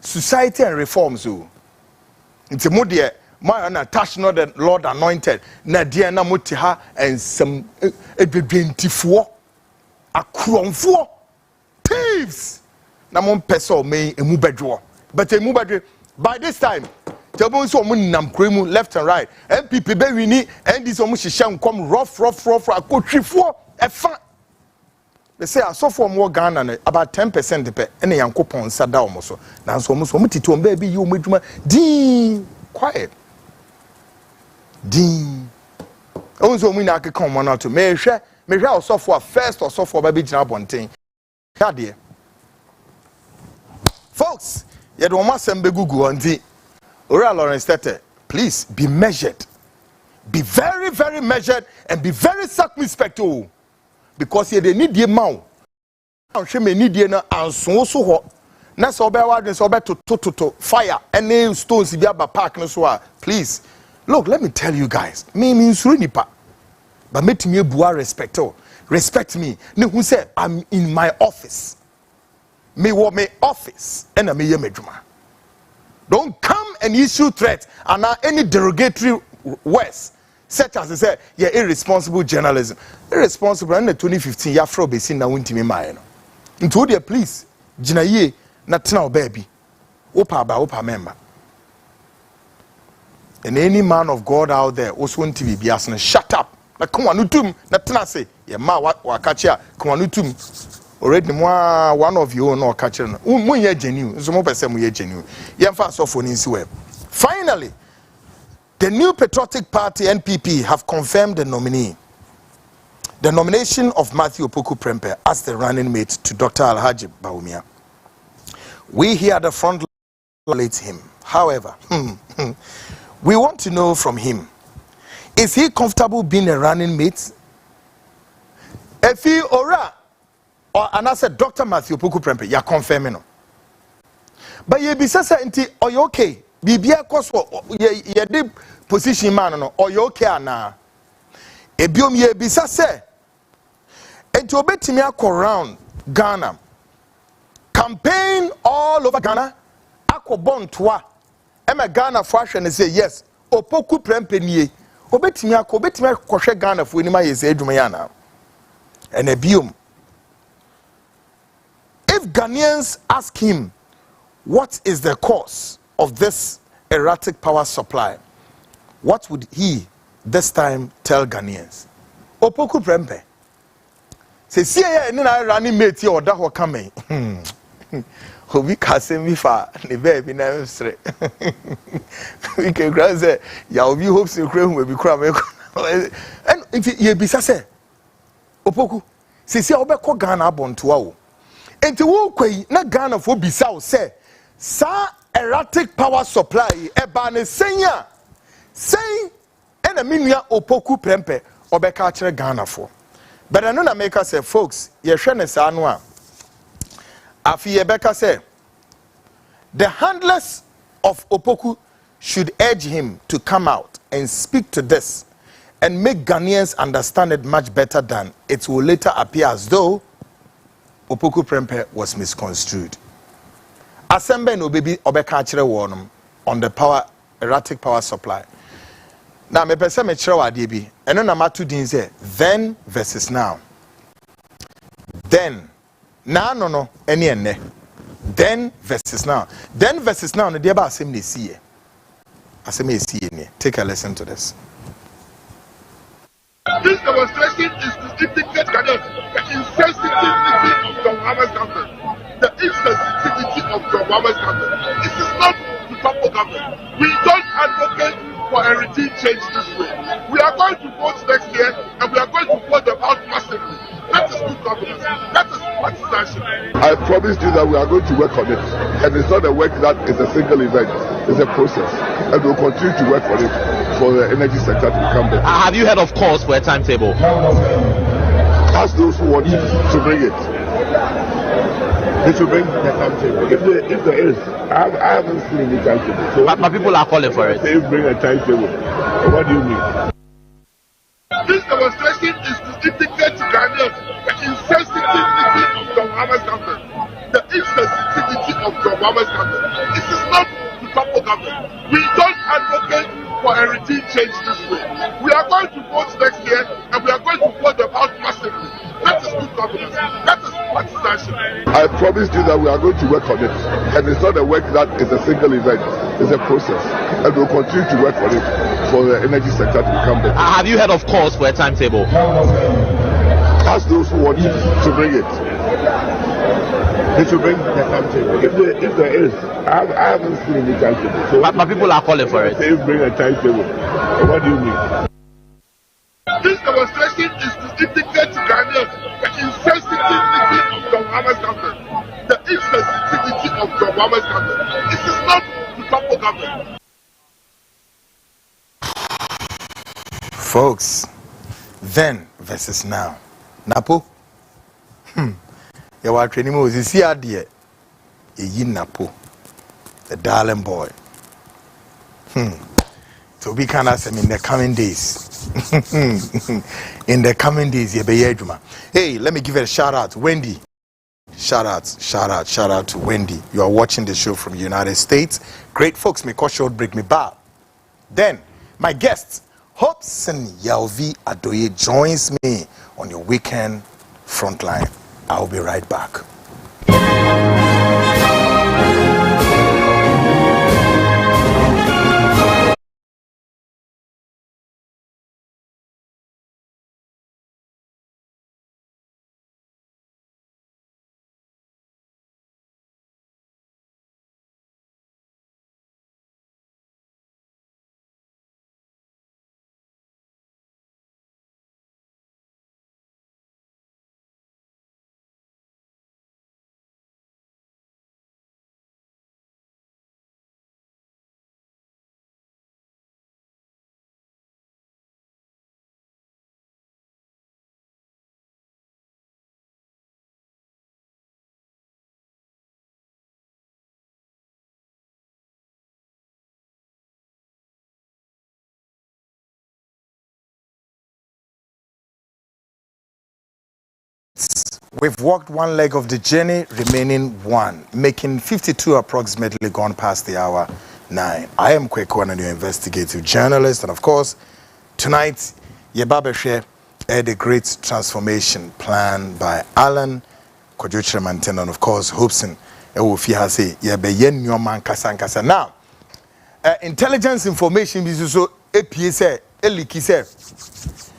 society and reforms. It's a modia, my touch not the Lord anointed, Nadiana Mutiha and some a 24 a cromfo thieves. Namon peso may a mubedro, but a mubedro by this time. Tell so nam kremu left and right. MPP be we ni and this omo hihya come rough akotwifo efa. They say so for more Ghana about 10% depe ene yankopon sada omo so. Na so omo so omo titi omba bi yi omo adwuma din quiet. Din. Omo so omo na akeka omo na to me hwe osofo first osofo ba bi gina bonten. Kade. Folks, ye do omo asem be gugu onti. Ora Lawrence Tete, please be measured. Be very, very measured and be very circumspect. Because you need the amount. You need the and so na so be ward so be to fire any stones be aba park no so. Please. Look, let me tell you guys. Me means nipa. But make me bua respect. Respect me. Ne who say I'm in my office. Me wo me office and I me ye medjuma. Don't come and issue threats and any derogatory words, such as they say, yeah, irresponsible journalism. Irresponsible, and the 2015, ya fro besin na winti me maeno. Into the please, jina ye, not now, baby. Opa member. And any man of God out there also want to be asking, shut up. Na come on, utum, na tena say, yeah, ma wakachia, come on, utum. Already one of you no catcher no mo ye genuine so mo pese mo ye genuine yemfa so for ninsi web. Finally, the new patriotic party NPP have confirmed the nomination of Matthew Opoku Prempeh as the running mate to Dr. Alhaji Bawumia. We here at the front relate him. However, we want to know from him, is he comfortable being a running mate? If he ora or and I said Dr. Matthew Opoku Prempeh, you are confirming. But you be say inti or you okay? Bibia koso ye deep position man no or you okay na? Ebiom ye be say enti obetimi akọ round Ghana. Campaign all over Ghana. Akọ bontoa. Ema Ghana for ahwe say yes. Opoku Prempeh nie. Obetimi akọ Ghana for anima ye say adwuma ya na. And ebiom, if Ghanaians ask him, what is the cause of this erratic power supply, what would he this time tell Ghanaians? Opoku Prempeh. Say, see, I running mate here or that will come in. We can say me for the baby now. We can grant say, ya we hope so will be crying. And if you be say, Opoku, say, Obeko Ghana bontoa. And to walk away, na Ghana for Bissau say, sa erratic power supply, ebane senya, say, and a minya Opoku Prempeh, Obeka Ghana for. But I know na make us say, folks, ye shene sa anwa. Afi Yebeka say, the handlers of Opoku should urge him to come out and speak to this and make Ghanaians understand it much better than it will later appear as though Opoku Prempeh was misconstrued. Assemble no baby obeka kire wonum on the erratic power supply. Now me pese me kire wade bi eno na matu din say then versus now. Then na no ene ene. Then versus now. Then versus now no dey ba asem na siye. Asem e siye ni. Take a listen to this.
This demonstration is to indicate the insensitivity of the Muhammad's government. The insensitivity of the Muhammad's government. This is not the proper government. We don't advocate for a regime change this way. We are going to vote next year and we are going to vote them out massively. That is good governance. That is partisanship.
I promised you that we are going to work on it. And it's not a work that is a single event. It's a process. And we'll continue to work on it for the energy sector to become better.
Have you heard of calls for a timetable?
Ask those who want to bring it. They should bring the timetable. If there is, I haven't seen any timetable. So
but people are calling for it.
Say bring a timetable. What do you mean?
This demonstration is to indicate to Ghanaians the insensitivity of the Muhammad's government. The insensitivity of the Muhammad's government. This is not the proper government. We don't advocate for a regime change this way. We are going to vote next year and we are going to vote them out massively. That is good governance. That is partisanship.
I promised you that we are going to work on it. And it's not a work that is a single event. It's a process. And we'll continue to work on it for the energy sector to become better.
Have you heard of calls for a timetable?
Ask those who want to bring it. They should bring the timetable. If there is, I haven't seen any timetable. So
but people are calling for it.
Say bring a timetable. What do you mean?
This demonstration is to indicate to Ghanaians the insensitivity of the Muhammad's government. The insensitivity of the Muhammad's government. This is not the proper government.
Folks, then versus now. Napo? You are training me. You see, dear, Napo, the darling boy. So we can ask him in the coming days. In the coming days, hey, let me give a shout out, Wendy. Shout out to Wendy. You are watching the show from the United States. Great folks, me call short break me bar. Then my guest, Hopeson Adorye, joins me on your weekend Frontline. I'll be right back. We've walked one leg of the journey, remaining one, making 52 approximately gone past the hour 9. I am Kweko, and your investigative journalist, and of course, tonight, Yebabe share the great transformation planned by Alan Kojochremanten, and of course, Hopeson Adorye. Yebe Nyoman Kasankasa. Now, intelligence information is also APS, Elikise,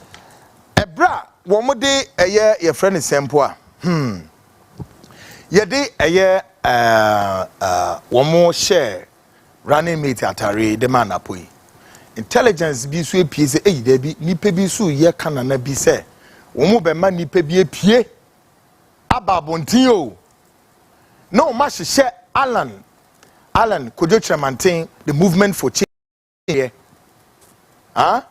Ebra. One day a year, your friend is Sempoa. Yede a year, one more share running mate atari the man apoi. Intelligence be so piece, there be nipe be so ye canana be say. One be man nipe be a pie. Ababontio. No much share Alan Kojochremanten, the movement for change. Huh?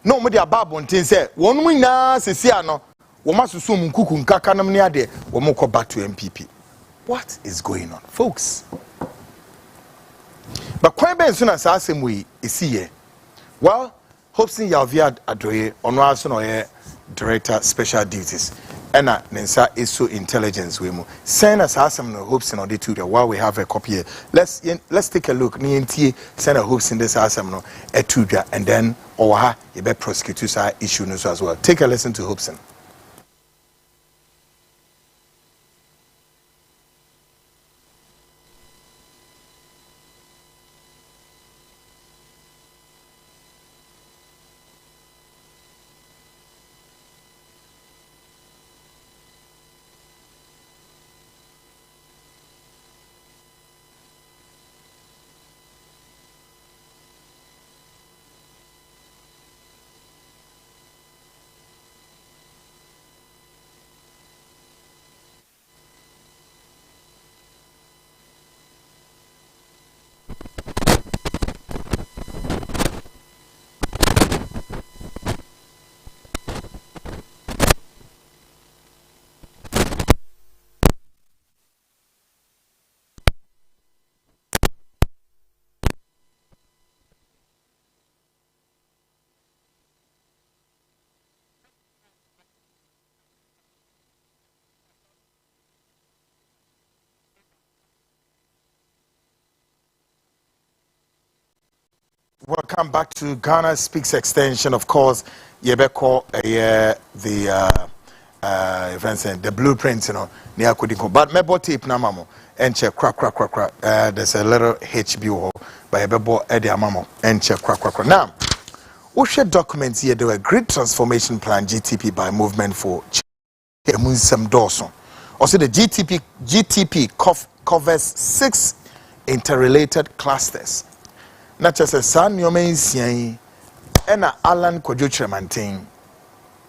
No me dia babontin say wonu nyina sesia no wo masusu munkuku nkaka nam ne ade wo mokọ back to MPP. What is going on, folks? But quite ben soon as asem we is here. Well, Hopeson Adorye on also no director special duties. Ena nensa iso intelligence we mu. Send us asem no Hopeson on the tutor while we have a copy here. Let's take a look. Ni ntie send a Hopeson this asem no a tutor and then oha you be prosecute sa issue no as well. Take a listen to Hopeson. Welcome back to Ghana Speaks Extension. Of course, Yebeko, the blueprint, you know, near Kudiko. But mebo tape na mamo, and check crack. There's a little HBO by Bebo Eddie Amamo, and check crack. Now, Osha documents here, there were great transformation plan GTP by Movement for Munsam Dawson. Also, the GTP covers 6 interrelated clusters. Not just a son, your main seeing, and Alan Kojutra maintain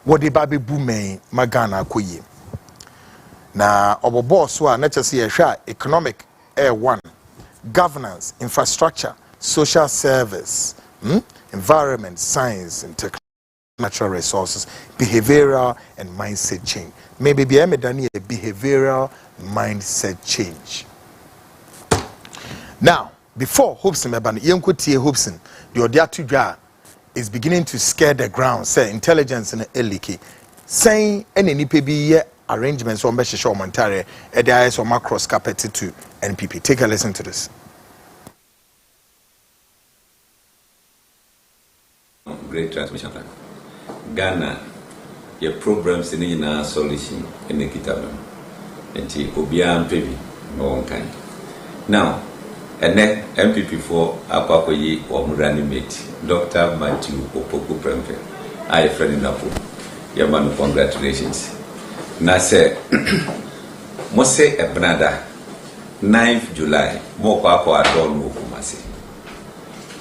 what the baby boomay Magana Kuyi. Now, our boss were not just a share economic air one, governance, infrastructure, social service, environment, science, and natural resources, behavioral and mindset change. Maybe be a behavioral mindset change. Now, before Hopeson Meban, Yankuti Hopeson, the Odiatu is beginning to scare the ground, say intelligence in Eliki, saying any PB arrangements on Beshisho Montare, ADIS or macros carpet to NPP. Take a listen to this.
Great transmission plan. Ghana, your programs in a solution in the Kitabam, and Obian Pebi, no one kind. Now, and then MPP for Apakoyi or Murani mate, Dr. Matthew Opoku Prempe. I friend in Apo. Your man, congratulations. Nase Mose Ebnada 9th July, Moko Adon Mokumasi.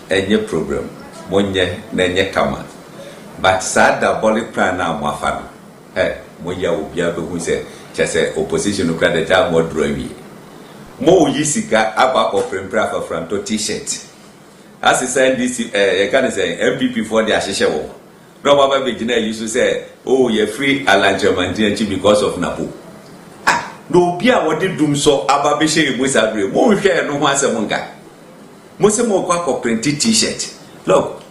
Enye program, Monye Nenye Kama. But sad diabolic plan now, Mafano. Moya Ubiabu who said, just opposition to credit more drawing. Mo yisika aba ofrempra for franto t-shirt. As he said this can say MPP for the asheshe wo. No baba be gina used to say, oh you free alanjamanti because of Napo. Ah, no bia what did doom so aba be share mo sabre. Mo hwe no ho asem nka. Mo se mo kwa print t-shirt. Look,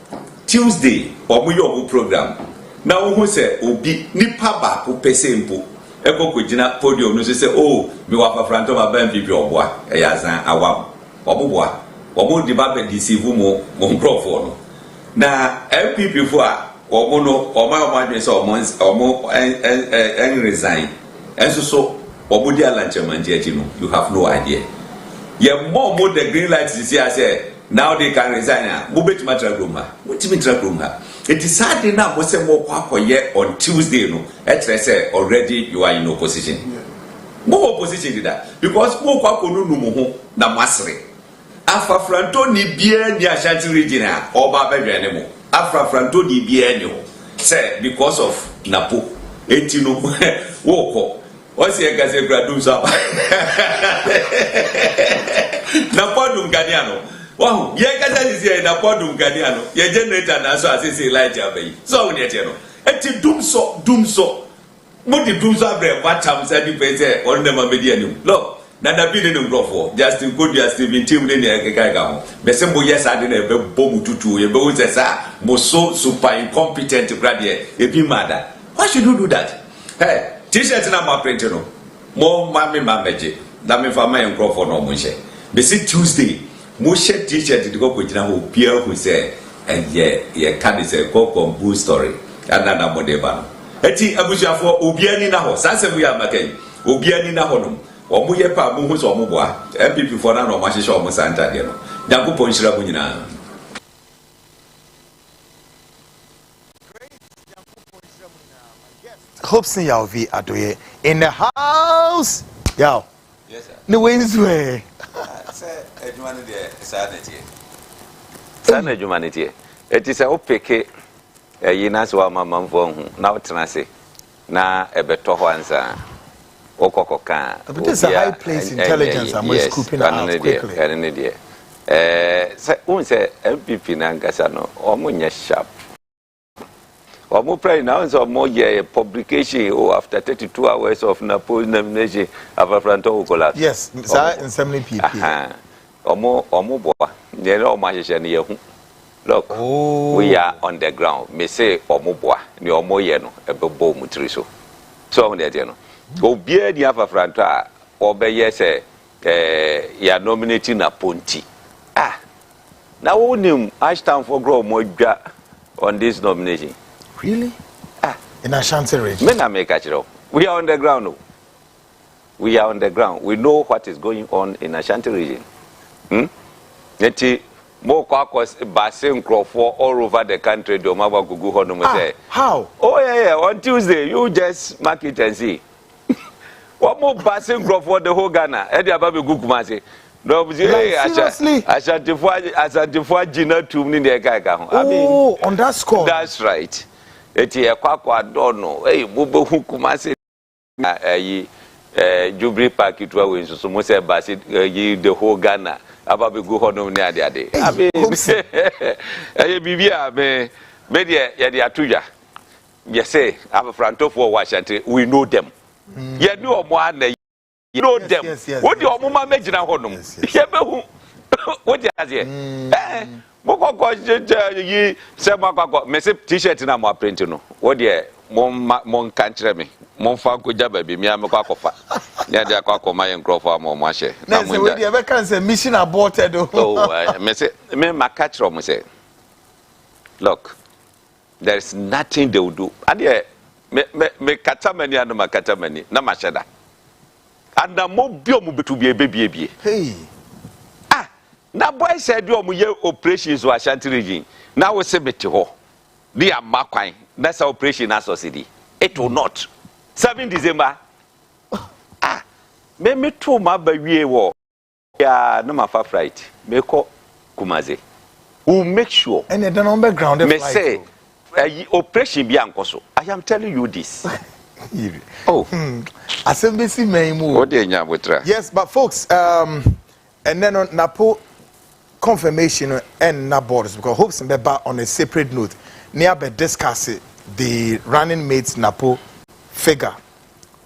Tuesday omo program. Na wo say obi nipa ba ko pese mpo. Eko kujina podium no say oh me wa fafranto ba MPP oboa eyazan awam oboboa obo di ba be deceive mo nkrofo no na MPP fo a omo no omo adwen say omo en resign enso so obo di alanchamanji achi no you have no idea ye mo the green light is here say now they can resign mo betima tragroma mo timi tragroma. It is sad enough we say more kwakoye on Tuesday no. Say already you are in opposition. More opposition did that because more kwako no ho na masre. Afa franto ni bie ni Ashanti region oba bedwane mo. Afa franto ni bie ni ho. Say because of Napo. Enti no woko. What's your gaze gradu so. Napo dum Ganiano. Wow, ye kasa is here na podum Ganiano. Ye generator na so asese Elijah bay. So we dey no. Eti dum so. Mo di dum so abre watam say di pese on dem media ni. Look, Nana bi ne nkrofo Justin Kodu Justin team ne ekeka ho be se mo yes ade na be bom tutu ye be wo se sa mo so super incompetent grade e bi mada. Why should you do that? Hey, t-shirt na ma print no mo ma me ma meje na me fa ma nkrofo no mo hye be se Tuesday mo hye t-shirt de ko gina ho bia hu se ye can say go boost story na mo de ba eti abusuafo obia ni na ho sanse bu ya makai obia ni na ho no omu ye pa mu hu so omu boa MPP for na no ma hye omu santa de no Nyankopon hyira bu nyina.
Hopeson Adorye in the house. Yo.
Yes sir.
No Wednesday.
Say edwuma de sanity. Sana humanity. It is a opeke yinas wa mamamfo hu na otena se na ebeto ho ansa okokoka.
But this is a high place intelligence and we're scooping out quickly. Say unse MPP na ngasa no omunya sharp. Omu pray now so more publication after 32 hours of Napoleon nomination after collapse. Yes, sir, in 70 people. Omu boa. Nyere omu ahyehyɛ ne yehu. Look, we are on the ground. Me say omu boa. Ni omu ye no ebebo mu tiri so. So on the dey no. Obia di afafranto a obeye say ya nominating na Ponti. Now wonim Ashton for grow mo dwa on this nomination. Really? In Ashanti region. Men make actually. We are on the ground. No. We are on the ground. We know what is going on in Ashanti region. Neti mo kwa basin for all over the country do mawa gugu hono mo say. How? Oh yeah, on Tuesday you just mark it and see. What more basin for the whole Ghana? Edi ababe gugu ma say. No, seriously? Ashanti Gina to me the guy. I mean, on that score. That's right. Eti ekwakwa dono bubu hukumase Jubilee Park itwa we so mo say basi the whole Ghana ababe go hono ni ade abi bibia me de ye atuja ye say abafranto for Washington we know them ye ni omo ana you know them what the omo ma megina hono ye behu what the azie Moko yi se makwa me se t-shirt na mo print no wo de mon kantre me mon fa ko jaba bi mi amekwa akofa ya de akwa ma yen crofo am mo ahye na mo de be kan say mission aborted
me say me makachro mo say look there is nothing they will do and me katamani and makatamani na masheda and mo bio mo betu bie hey. Na boy said you ye operations wa Ashanti region. Now we say beti ho. They are makwan. That's our operation associate. It will not. 7 December. Me to ma ba wie wo. Ya no ma fa flight. Me ko Kumaze. We'll make sure. And the number grounded me say operation bi ankoso. I am telling you this. Oh.
Assembly may move. Yes, but folks and then on Napo confirmation and not borders because Hopeson be back on a separate note. Near be discuss the running mates Napo figure.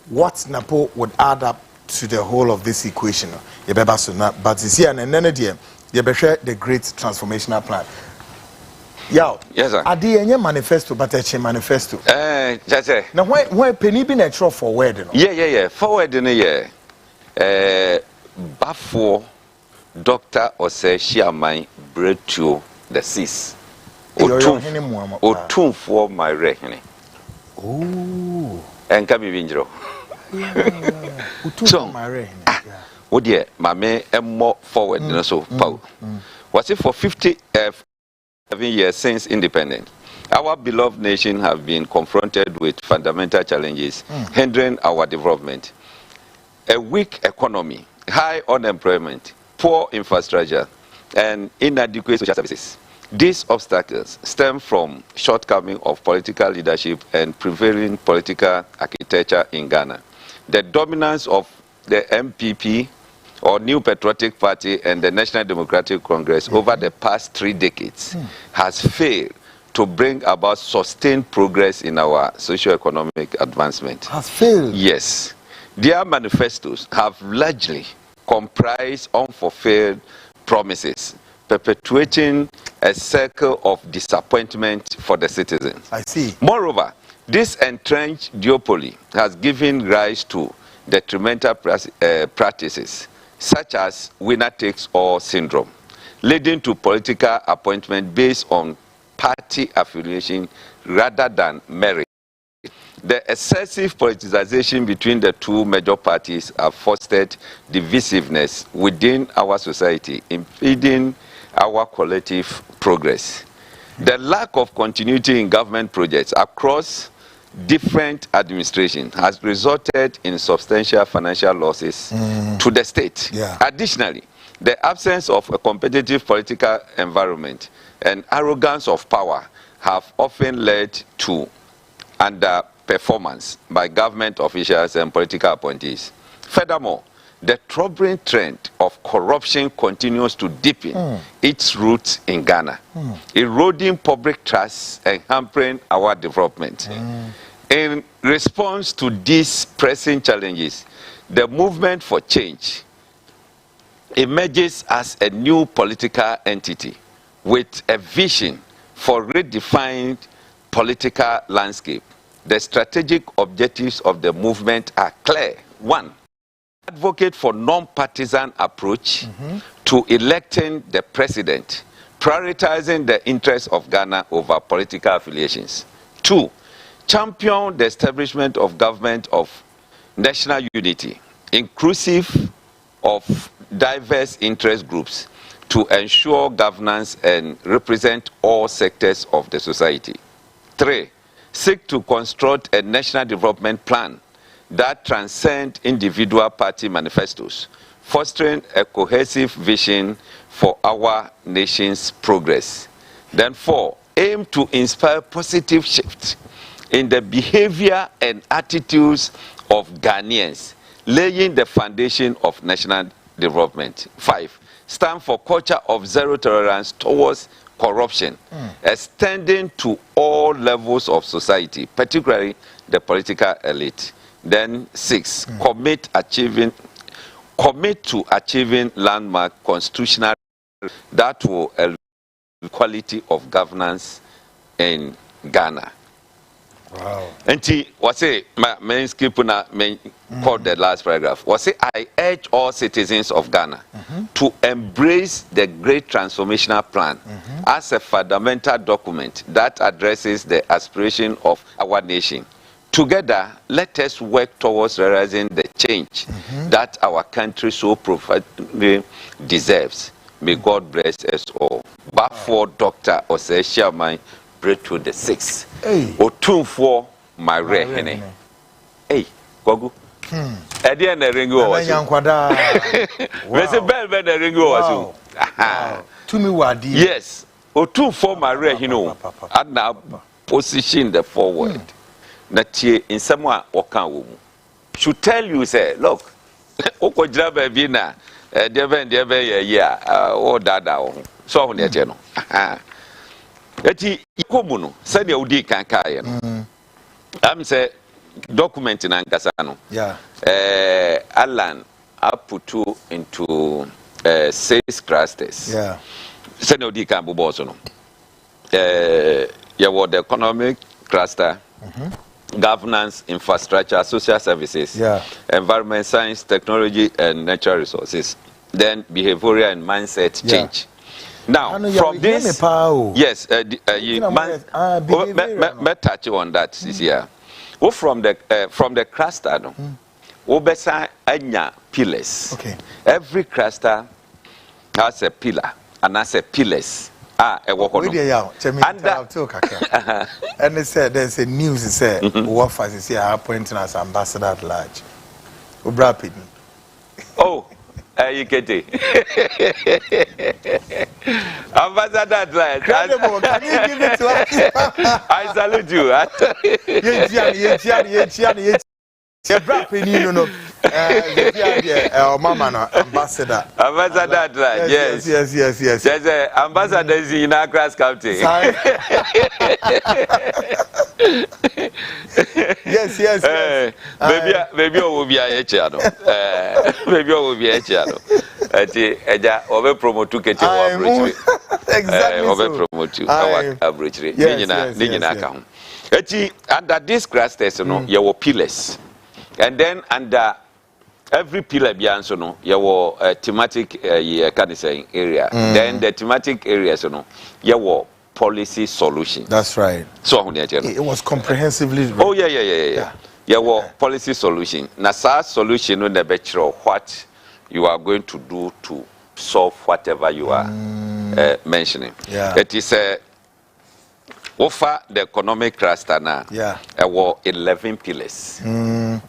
What Napo would add up to the whole of this equation. You be back so but this year and then again you be share the great transformational plan. Yo, yes sir. Adi enye manifesto but a manifesto.
Chache.
Now why penny be natural forward no?
Yeah. Forward no yeah. Bafo Doctor Ose Shiamai Bretu the Sis. Otum for my rehene. Oh. And can be vinjro. So, my rehene. Oh dear, my man, and more forward than so. Paul. Was it for 57 years since independence? Our beloved nation have been confronted with fundamental challenges hindering our development. A weak economy, high unemployment, poor infrastructure, and inadequate social services. These obstacles stem from shortcoming of political leadership and prevailing political architecture in Ghana. The dominance of the MPP, or New Patriotic Party, and the National Democratic Congress over the past 3 decades has failed to bring about sustained progress in our socio-economic advancement.
Has failed?
Yes. Their manifestos have largely
comprise unfulfilled promises, perpetuating a circle of disappointment for the citizens.
I see.
Moreover, this entrenched duopoly has given rise to detrimental practices such as winner-takes-all syndrome, leading to political appointment based on party affiliation rather than merit. The excessive politicization between the two major parties have fostered divisiveness within our society, impeding our collective progress. The lack of continuity in government projects across different administrations has resulted in substantial financial losses to the state.
Yeah.
Additionally, the absence of a competitive political environment and arrogance of power have often led to underperformance by government officials and political appointees. Furthermore, the troubling trend of corruption continues to deepen its roots in Ghana, eroding public trust and hampering our development. In response to these pressing challenges, the movement for change emerges as a new political entity with a vision for redefined political landscape. The strategic objectives of the movement are clear. 1, advocate for non-partisan approach to electing the president, prioritizing the interests of Ghana over political affiliations. 2, champion the establishment of government of national unity, inclusive of diverse interest groups, to ensure governance and represent all sectors of the society. 3, seek to construct a national development plan that transcends individual party manifestos, fostering a cohesive vision for our nation's progress. Then 4, aim to inspire positive shifts in the behavior and attitudes of Ghanaians, laying the foundation of national development. 5, stand for culture of zero tolerance towards corruption, extending to all levels of society, particularly the political elite. Then 6, commit to achieving landmark constitutional that will elevate the quality of governance in Ghana.
Wow.
And what's it? My skip na quote the last paragraph. Was it? I urge all citizens of Ghana to embrace the Great Transformational Plan as a fundamental document that addresses the aspiration of our nation. Together, let us work towards realizing the change that our country so profoundly deserves. May God bless us all. But for Dr. Osei Shaman, to the 6th. O 2 for my rehene. Hey, Gogu. Eddie and the ring was a bell when the ring was.
To me, what?
Yes. O 2 for my rehino. And now position the forward. Natie in someone or can should tell you, say, look, Oko Jabba Vina, Devon, yeah, or Dada, so on the channel. Eti ikomuno said the udi kankaye no am say document in ankasa
yeah
Alan up to into 6 clusters
yeah
said the udi kan bobo so no the economic cluster, governance, infrastructure, social services, environment, science, technology and natural resources, then behavioral and mindset change. Now, from this, yes, you touch on that this year. From the cluster, no, obesa anya pillars.
Okay.
Every cluster has a pillar and has a pillars. And
they said there's a news. It said what fast is here appointing as ambassador at large.
Oh. You get it. Ambassador at large.
Incredible. Can you give it to us?
I salute you.
Mama, no, ambassador.
Ambassador, yes.
Yes.
There's an ambassador in our class captain.
Yes.
Maybe I will be a channel. Maybe I will be a channel. Eja over promote to get you
exactly
over promote you our average rate nina account eti under this grass test no you were pillars and then under every pillar bianso no you were thematic can say area then the thematic areas no you were policy solution.
That's right.
So
it was comprehensively
oh yeah you were policy solution na sa solution no the better what you are going to do to solve whatever you are mentioning. It is offer the economic cluster now. There were 11 pillars. And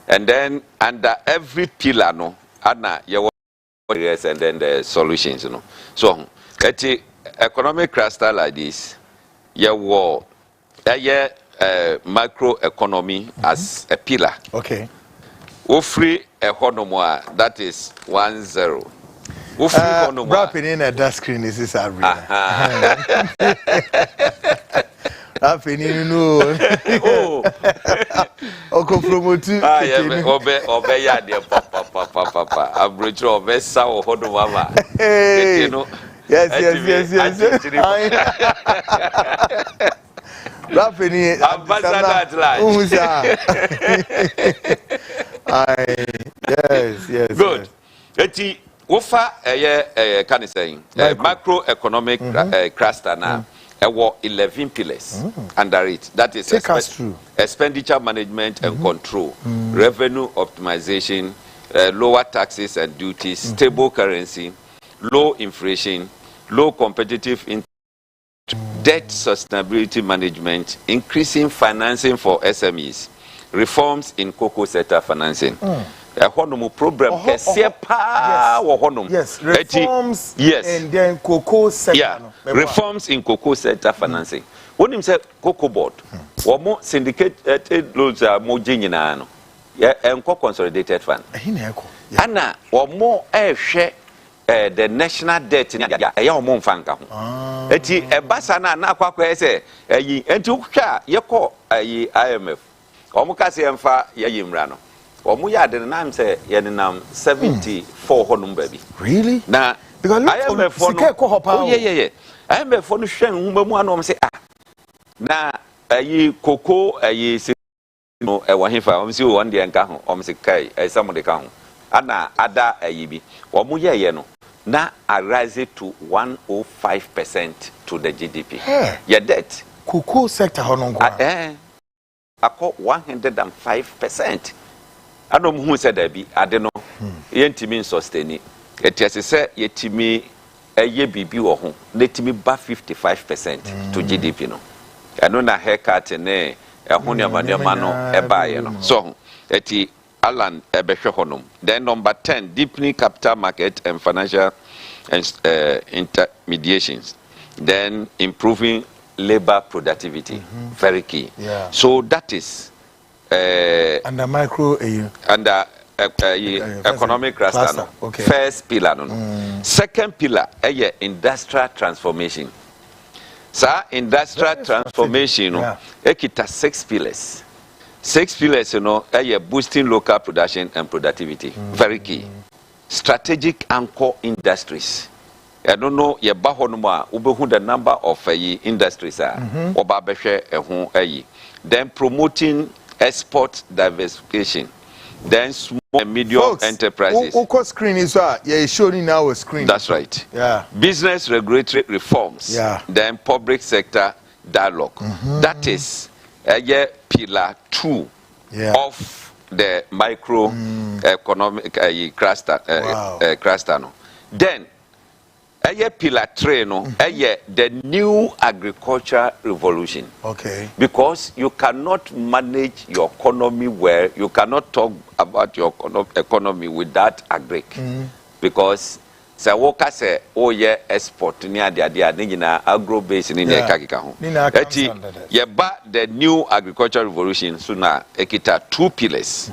then under every pillar no, Anna you areas and then the solutions, you know. So it is economic cluster like this. You were microeconomy as a pillar.
Okay.
Free economy that is 10.
Wrapping in a desk screen is this area. Wrapping in no. Oko promote.
Obe ya de papa. Abrocho obe sa ohodo mama.
Yes. Wrapping in
ambassador
yes.
Good. Eti wofa can saying macroeconomic cluster now. There were 11 pillars under it. That is expenditure management and control, revenue optimization, lower taxes and duties, stable currency, low inflation, low competitive debt sustainability management, increasing financing for SMEs, reforms in cocoa sector financing. Program
yes, reforms and then cocoa sector.
Reforms in cocoa sector financing. When him say cocoa board, more syndicated loans are more genuine. And consolidated fund. Anna or more share the national debt in a young month. Eti a basana na kwa say enti ukwa yeko IMF omukase emfa yimrano omuya de nam say yenam 74 honum baby
really
na
because
IMF for no yeah IMF for no hwen humamu anom say na koko no e wahifa omsi won de nka ho omsi kai some de ka ho ana ada bi omuya ye no na arise to 105% to the GDP. Your debt.
Cocoa sector
I call 105%. I don't know who said that be. I don't know. Yentimi sustain it. It is say yetimi a ye bibi or home. Let me ba 55% to GDP no. I know na haircut and a hunya mano e buy no. So eti Alan Ebeshehonum. Then number 10, deepening capital market and financial intermediations. Then improving labor productivity. Very key. So that is
under micro
under economic cluster.
Okay.
First pillar. No. Second pillar, industrial transformation. So industrial transformation, ekita 6 pillars. 6 pillars, boosting local production and productivity. Very key. Strategic anchor industries. I don't know, ye bahonuma, ubehu the number of industries are. Then promoting export diversification. Then small and medium enterprises.
Screen is showing now a screen.
That's right.
Yeah.
Business regulatory reforms.
Yeah.
Then public sector dialogue. That is pillar 2 of the micro economic cluster. No. Then pillar 3 no the new agriculture revolution.
Okay.
Because you cannot manage your economy well, you cannot talk about your economy without agric. Because say worker say export near the agro base in the new agriculture revolution so now ekita 2 pillars.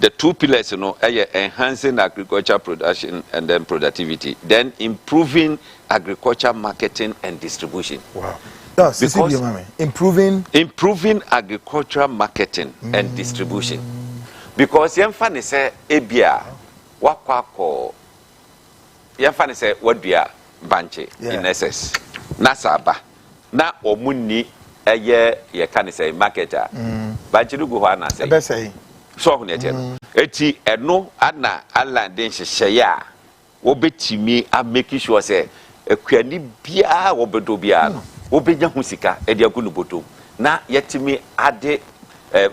the two pillars, enhancing agriculture production and then productivity, then improving agriculture marketing and distribution.
Wow.
Because
improving
agriculture marketing and distribution. Because yemfa say ebia wakwako yemfa say wadua banche in SS na saba na omunni eye ye kan say marketer banche no go ho na say so ho nete no eti eno ana alandin hyehye a wo betimi a make sure say akuani bia wo bedo bia no wo benya ho sika e de akunu botom na yetimi ade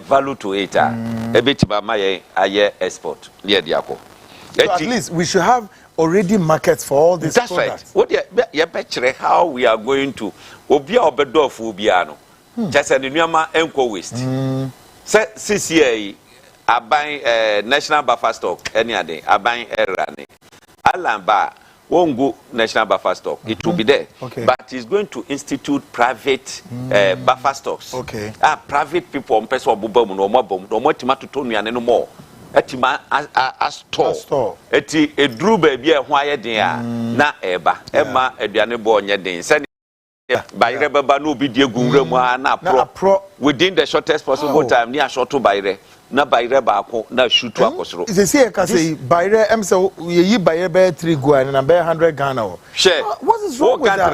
value to it ebetima maye aye export near diako.
So at least we should have already markets for all these
that's
products.
Right. What you bet how we are going to obia obedo fu bia no just an nuama enko waste CCA aban national buffer stock any ade aban erane alamba won't go national buffer stock. It will be there.
Okay.
But he's going to institute private buffer stocks.
Okay.
Private people on person bubum no more bum no more tomato tonu and no more. Etima a store. Eti edru baby e ho ayeden a na eba. Ema aduane bo onye den. Send bayre baba no obi die gunwura mu na pro within the shortest possible time near short to bayre. Na bayre baako na shoot akosoro
is say you can say bayre em say you bayre be 3 go and na be 100 Ghana.
Share
what is wrong with that?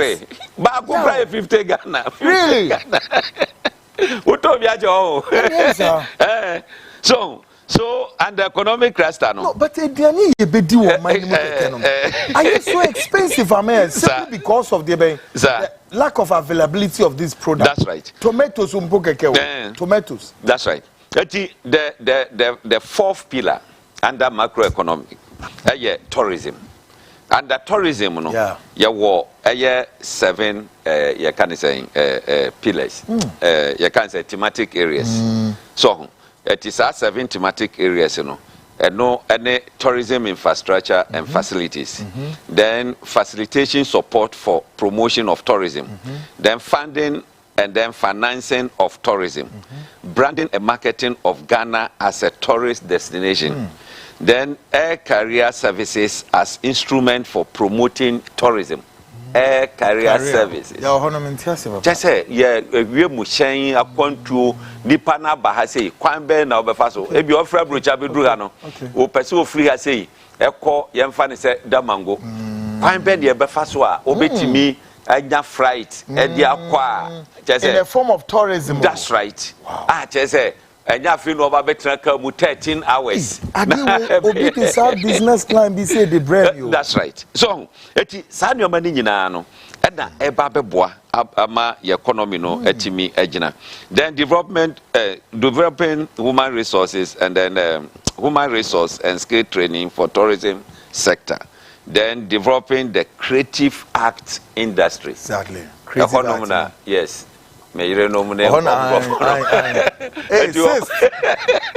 Baako buy 50 Ghana.
Really?
Utobi ajo.
Yes sir.
So and the economic cluster
no but ediani ye bedi wo man mu keke no are you so expensive amen simply because of the lack of availability of this product.
That's right.
Tomatoes umpo keke tomatoes.
That's right. The fourth pillar under macroeconomic tourism. Under tourism no you 7 you can say pillars. You can say thematic areas. So it is 7 thematic areas any tourism infrastructure and facilities. Then facilitation support for promotion of tourism. Then funding and then financing of tourism, branding and marketing of Ghana as a tourist destination, then air carrier services as instrument for promoting tourism. Air carrier services. Just say, we mushen a contour, Nipana Bahase, Quambe na Obefaso, if you offer Brucha Bedruano, or pursue free as say, Echo Yamfani said Damango, Quambe the Obefasoa, obey me. Fright, in
a form of tourism.
That's right. Wow. Just say, and you feel over better 13 hours.
Business plan be say the brand.
That's right. So, eti sanyo mani nyina no. Eda eba beboa ama economy no etimi agina. Then developing human resources and then human resource and skill training for tourism sector. Then developing the creative art industry.
Exactly. Creative art.
Yes. Hey,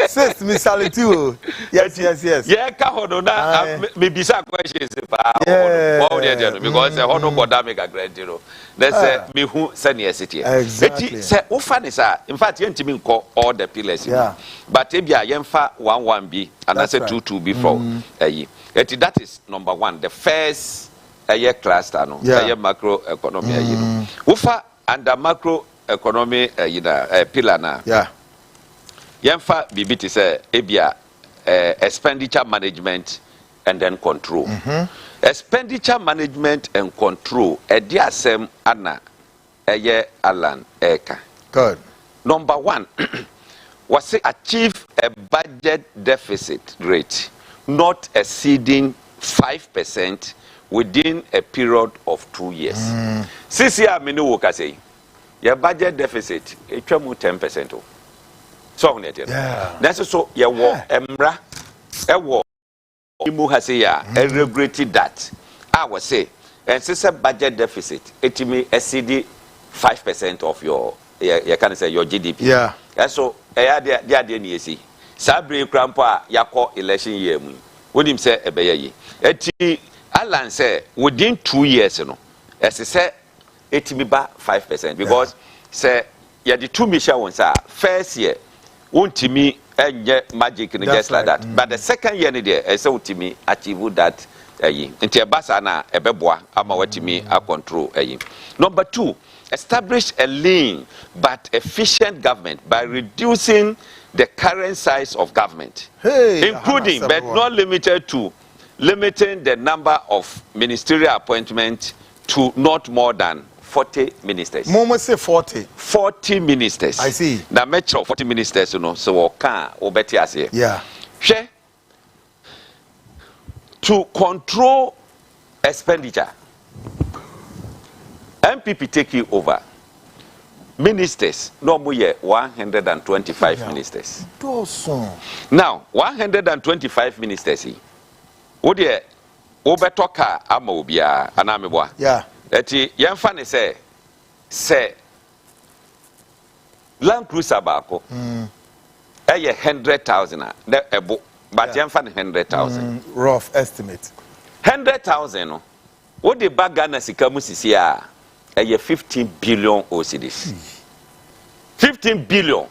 sis, misalitu. Yes.
Yeah, kahono na me bisa questions because hono boda make a great deal. Let's me who senior city.
Exactly.
Say ofani sa. In fact, yentimi nko all the pillars. But ebia yemfa 11B and I said 22B for that is number 1. The first cluster no. Macro economy Ufa under macro economy pillar na. Yemfa bibiti say ebia expenditure management and then control. Expenditure management and control asem ana Alan Eka.
Good.
Number 1 was to achieve a budget deficit rate not exceeding 5% within a period of 2 years. This year, many workers say, your budget deficit is 10%. So, that's so your war, Emra, a war. Imu has regretted that. I will say, and since a budget deficit, it may exceed 5% of your GDP. And so, Sabri Crampa Yako election year. When him say ebeye eti Alan say within 2 years as he say it ba 5% because say ya the 2 mission one say first year wontimi magic just like that. But the second year there, I saw to me achieve that. Into a basana, a beboa, ama watimi a control. Number 2, establish a lean but efficient government by reducing the current size of government, including but not limited to limiting the number of ministerial appointments to not more than 40 ministers.
Momo say 40.
40 ministers.
I see.
Now, metro 40 ministers, you know, so can obeti as here.
Yeah.
Share to control expenditure. MPP taking over. Ministers, no more 125 ministers. Now, 125 ministers. What the Obetoka Amobia Anameboa?
Yeah.
Eti yemfa say Land Cruiser bako. 100,000 ebo but yemfa 100,000.
Rough estimate.
100,000 what the bag Ghana sika mu sisi a 15 billion OCDs. 15 billion.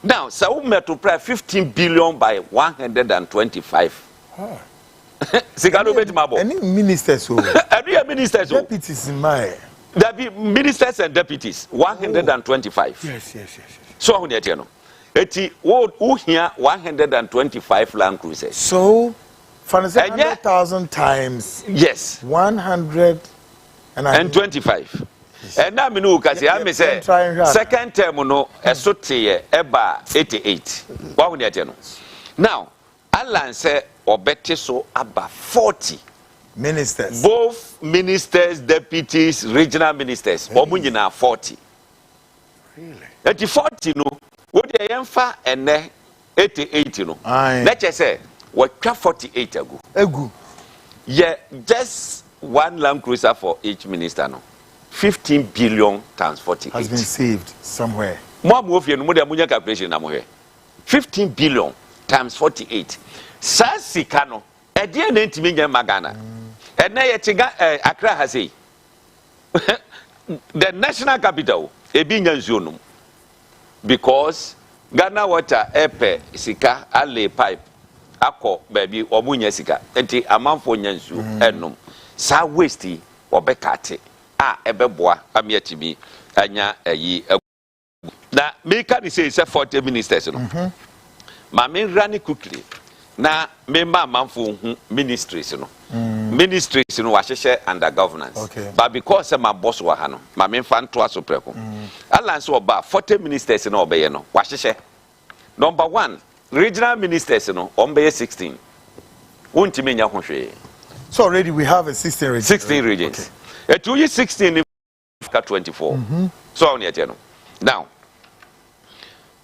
Now, so we multiply 15 billion by 125.
Any ministers who
ministers
deputies in my
there be ministers and deputies 125.
Yes.
So how you know? Eti who here 125 Land Cruisers.
So 100,000 times
yes
125.
And now me know kasi I me say second term no esote eba 88. What we know? Now Alan say obete so about 40
ministers.
Both ministers, deputies, regional ministers. Omunyina 40.
Really?
At 40 no, what the yemfa ene 88 no. Let's just say what 48 ago. Yeah, just one Land Cruiser for each minister no. 15 billion times 48
has been saved somewhere.
More move you no more calculation na mo here. 15 billion times 48. Sasika no e dey na ntimi nya magana. E na ye tiga Accra ha say. The national capital e bi nya nzuonum. Because Ghana water epe sika ale pipe akọ baby omunya sika. Enti amanfo nya nzu enum. Sa waste obekate ebeboa amiatimi anya ayi na me can say 40 ministers no. Ma me run quickly. Na me manfo ministries no. Ministries no wahye under governance.
Okay.
But because my boss wa ha no, ma me fa nto aso preko. Alliance oba 40 ministers no obeye no wahye. Number 1, regional ministers no ombeye 16. Wontimi nya ho hwe.
So already we have a 16 regions.
16 regions. Okay. 2 years 16 24. So on yet no. Now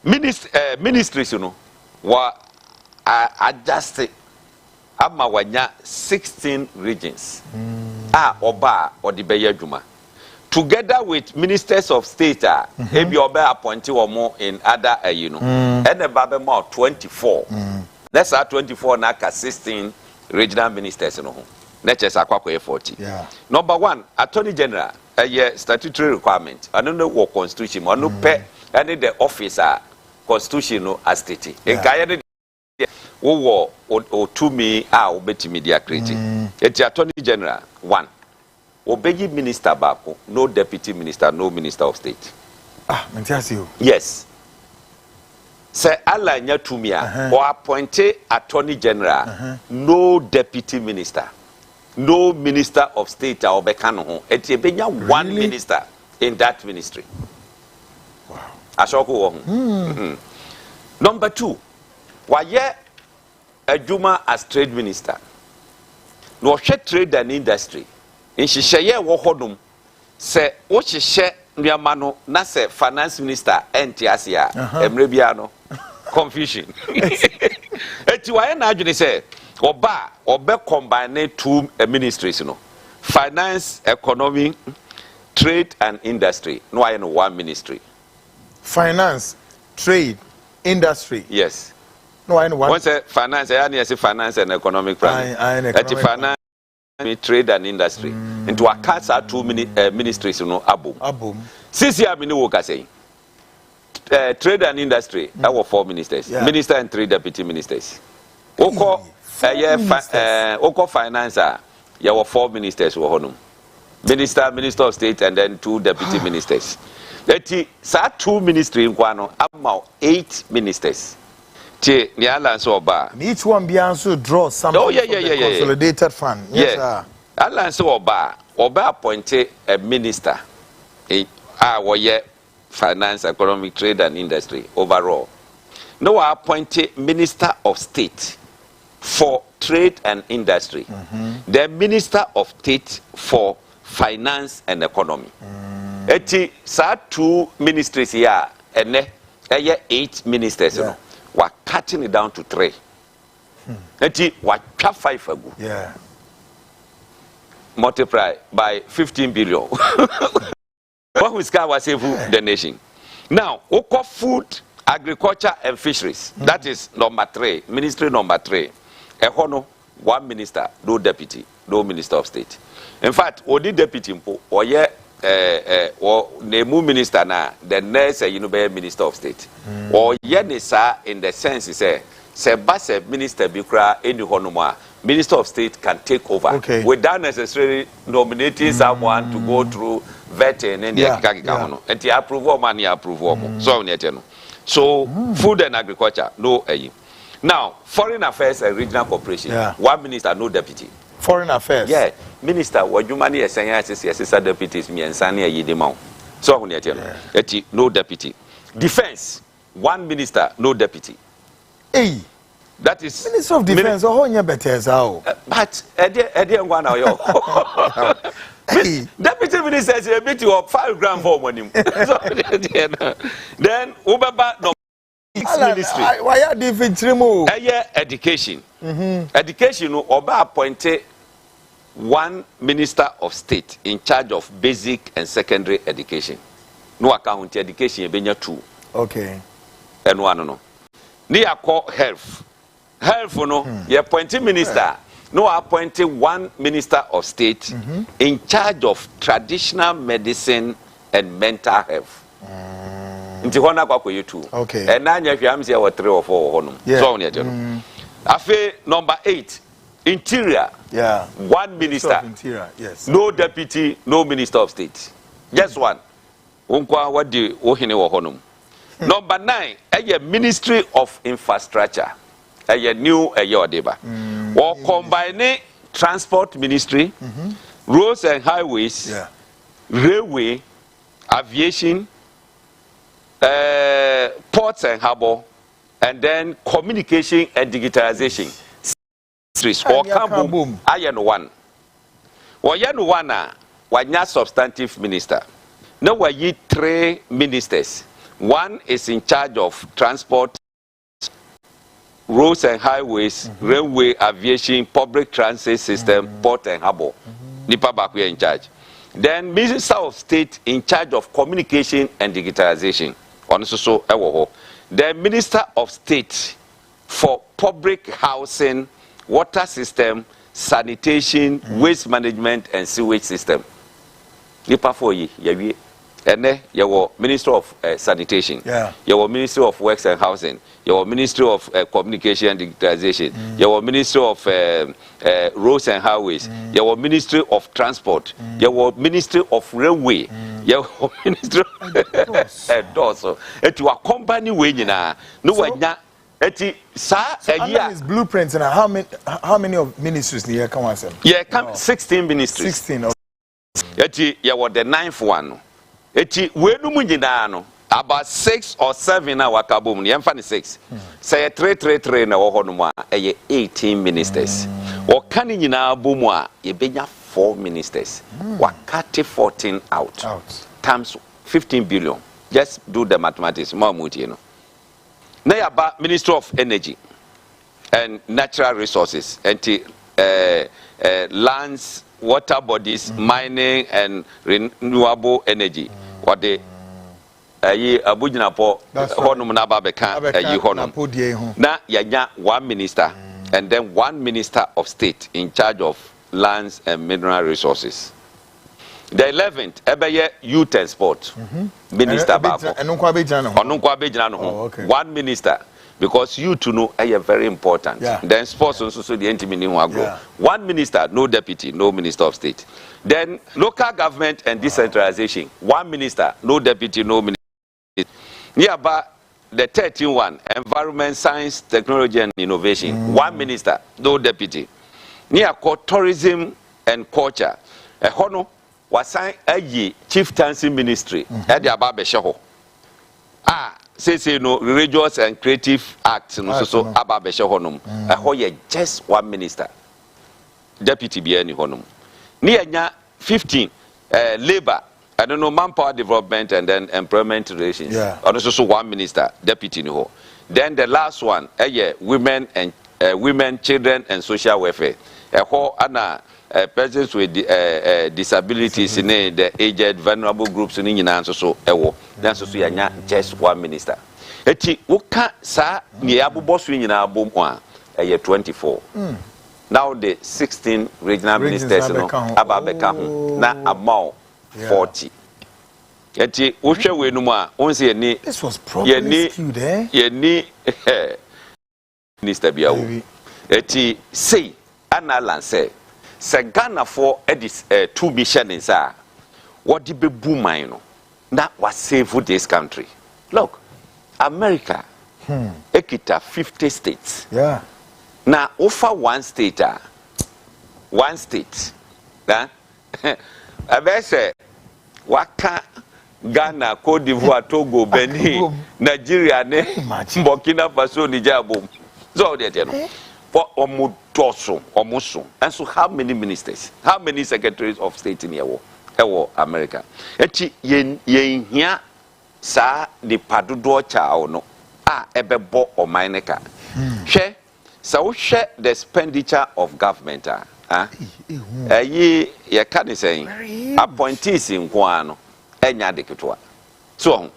ministries you know wa adjust ama wanya 16 regions oba odibeye adwuma together with ministers of state ebi oba appoint omo in other you know and eba more 24 let's say 24 na ka 16 regional ministers no ho na chese akwakwa 40.
Yeah.
Number 1, Attorney General statutory requirement I don't know what constitution or no pe any the officer constitution no as state in wo to me obeti media creating it's Attorney General 1 obegi minister bako no deputy minister no minister of state
Mentiasio.
yes say alla nya to me or appointed Attorney General no deputy minister no minister of state or bekano ho etibenya one minister in that ministry.
Wow.
Ashoko Number 2, waye adwuma as trade minister. No trade and industry. In shisheye wo hodum se wo hihye nneama no na se finance minister enti asia emre bia no confusion. Eti waye na adwene se obe combine 2 ministries no. Finance, economy, trade and industry. No waye no one ministry. Finance,
trade, industry.
Yes.
No, I know one.
Once finance, I say finance and economic planning. Finance, trade and industry. Into a cats are 2 ministries, you know, abum.
Abum.
Since you have been working, say, trade and industry, there were 4 ministers.
Yeah.
Minister and 3 deputy ministers. Oko finance, there were 4 ministers. Minister of state, and then 2 deputy ministers. That 2 ministry in Kwano, about 8 ministers.
Each one be also draw something from the consolidated fund. Yes, sir.
Alliance Oba appointed a minister. Finance, economic, trade and industry overall. No, I appointed Minister of State for trade and industry. The Minister of State for finance and economy. Eti sa 2 ministries here, and 8 ministers. Yeah. We're cutting it down to 3. Eti we're 5 ago.
Yeah.
Multiply by 15 billion. What was the nation? Now, Oko food, agriculture and fisheries. That is number 3, ministry number 3. Ehono, 1 minister, no deputy, no minister of state. In fact, only deputy or nemu minister na the next minister of state. Or yenisa in the sense is se minister bikra eni honoma. Minister of State can take over without necessarily nominating someone to go through vetting and and the approval money approval. So food and agriculture, no. Now, foreign affairs and regional cooperation, 1 minister, no deputy.
Foreign affairs.
Yeah, minister, what you money is saying as deputies, me and Sani Yidimau. So no deputy. Defense, 1 minister, no deputy.
Hey.
That is
Minister of Defense.
But one Deputy Minister is a bit of 5 grand for money. Then Ubaba no ministry.
Why are different remove?
Education. Education Oba appointed 1 Minister of State in charge of basic and secondary education. No account education benya 2.
Okay.
And one no. Ni call health. Health, you appointed minister. No, appointed 1 minister of state in charge of traditional medicine and mental health.
Okay.
And now you have 3 or 4. So, number 8, interior.
Yeah.
1 minister.
Interior. Yes.
No deputy, no minister of state. Just 1. What do you Number 9, a Ministry of Infrastructure. A new Odeba. Or combining transport ministry, roads and highways, railway, aviation, ports and harbor, and then communication and digitalization. Or Kaboom, Iron 1. Or Yan 1 substantive minister. Now we 3 ministers. 1 is in charge of transport, roads and highways, railway, aviation, public transit system, port and harbor. Nipa Bakwe in charge. Then Minister of State in charge of communication and digitalization. The Minister of State for public housing, water system, sanitation, waste management and sewage system. Nipa for ye. And then you were Minister of Sanitation, you were Minister of Works and Housing, you were Minister of Communication and Digitalization, you were Minister of Roads and Highways, you were Ministry of Transport, you were Ministry of Railway, you were Minister of Doors. It was a company way now. No one.
His blueprints and how many of ministries here come on?
Yeah, come 16 ministries.
16.
You were the 9th one. Eti wenu munjina no about 6 or 7 na wakabom ni emfa ni 6 say 3 na wo hono mu a 18 ministers o kan nyina bomu a ye benya 4 ministers wakati 14 out times 15 billion. Just do the mathematics more muti no na ya ba Minister of Energy and Natural Resources and lands, water bodies, mining and renewable energy. What the Abujinapo honum na babeka honum. Na yanya 1 minister and then 1 minister of state in charge of lands and mineral resources. The 11th, ebeye youth and sport. Minister Bako. One minister. Because you to know are very important. Then sports also the anti-minimum. One minister, no deputy, no minister of state. Then local government and decentralization. One minister, no deputy, no minister. Nearby the 13th one, environment, science, technology and innovation. One minister, no deputy. Near tourism and culture. A hono was signed a chieftaincy ministry. At the Ababe Shaho. Say no religious and creative acts no so Ababe Shaho. A hoye just one minister. Deputy Bieni Honum. Near 15 labor. I don't know, manpower development and then employment relations. Also one minister, deputy Niho. Then the last one, women and women, children and social welfare. Persons with disabilities in the aged, vulnerable groups in India so that's also just one minister. Eti uka sa ni abu boss in abu 24. Now the 16 regional ministers no ababeka na amount 40. Eti uhwe we no a onse ye
this was probably skewed
ye minister biawo. Eti say analan say Ghana for edis 2 mission inside. What the be boom no na was save this country. Look, America ekita 50 states. Now offer one state I say waka Ghana, Cote d'Ivoire, Togo, Benin, Nigeria, Burkina Faso, Niger, boom. So they know. For almost. And so how many ministers? How many secretaries of state in here? America. Eti yen here sa the padudo cha no ebebo o maineka. Share so share the expenditure of government ye can saying appointees in kwano enya de ketwa. So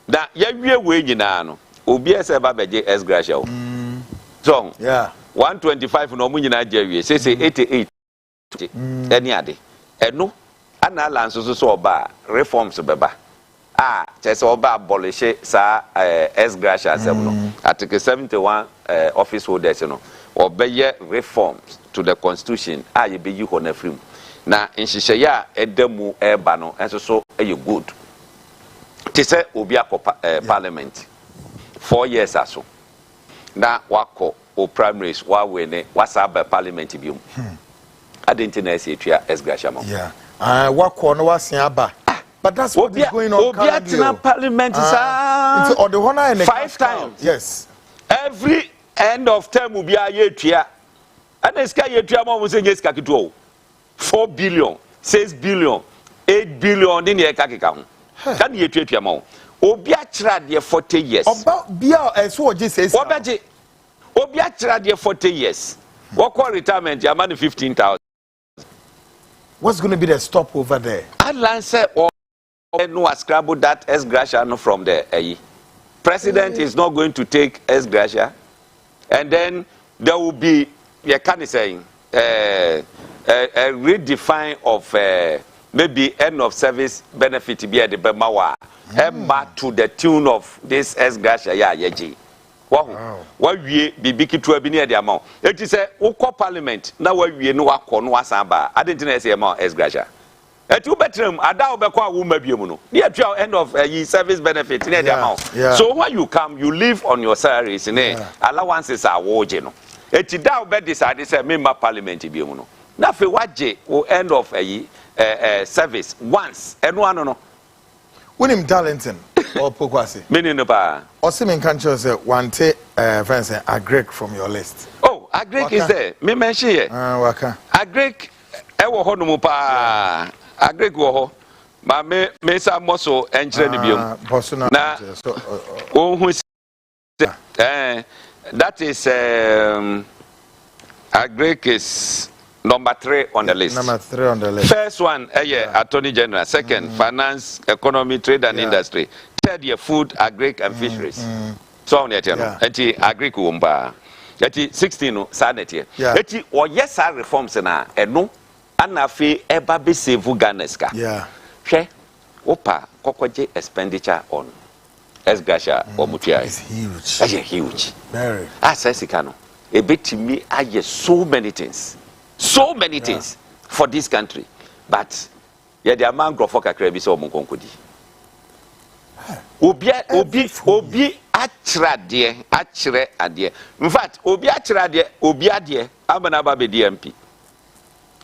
that ye we nyina no obi ese ba beje S gracia. So 125 no mu nyina je say 88 any ade eno ana lan so oba reforms beba chese oba abolish sa S gracia asem no article 71 office holders no obeye reforms to the constitution ye be yi ho na free na nhihye ya edemu eba no enso so good te say obi akopa parliament 4 years aso na wako o primaries wa wene wasaba parliament biom adentina esetwa S gracia mo
wako no wasen aba. But that's what is going on currently.
Parliament is
or the honor and
5 times.
Yes.
Every end of term will be a year tria. And the sky year tria mo say yes kakito. 4 billion, 6 billion, 8 billion in year kakika. Can year tria mo. Obi atra de 40 years.
About bia so what says.
Obi atra de 40 years. What call retirement ya man 15,000.
What's going to be the stop over there?
I'll say no scrabble that S gracia from the president is not going to take S gracia, and then there will be saying a redefine of maybe end of service benefit be at the Bemawa to the tune of this S gracia yeji. Wow. What we be big to be near the amount. It is a parliament now where we know what corn was amba. I didn't say amount S gracia. A 2 bedroom, a down back woman be near end of service benefit near the amount. So when you come, you live on your salaries in allowances are waging. It's down bed decided say member parliament be uno. Nothing what J will end of service once and one no.
William Darlington or Pokwasi.
Meaning no ba.
Osimen Kancho say one take friends agrek from your list.
Oh, agrek is there. Me mention here.
Waka.
Agrek ewo ho no mu pa. Agrek wo ho. Ma me sa moso enchire ni biom. Na so ohun that is agrek is number 3 on the list.
Number 3 on the list.
First one, Attorney General. Second, finance, economy, trade and industry. Third, food, agric and fisheries. So on the eti agric umba. Eti 16 sanity. Eti or yes reforms na eno anafe eba be save Ghana ska.
Yeah.
Hwe opa kokoje expenditure on esgasha omutua.
It's huge.
That's huge.
Very.
Asesika no. Ebetimi aye so many things. So many things for this country. But yeah, the amount of kakra bi so omunkonkodi. Obi achire ade. In fact, obi achire ade, obi ade abanaba be DMP.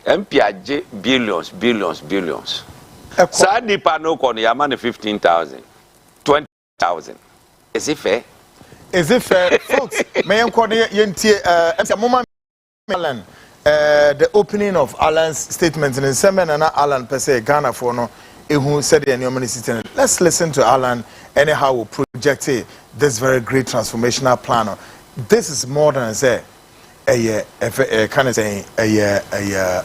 MP aje billions. Sa nipa no kono yama 15,000, 20,000. Is it fair?
Is it fair? Folks, may I call the opening of Alan's statement in the seminar and Alan per se Ghana for no who said the annual city. Let's listen to Alan anyhow we project this very great transformational plan. This is more than say a kind of saying a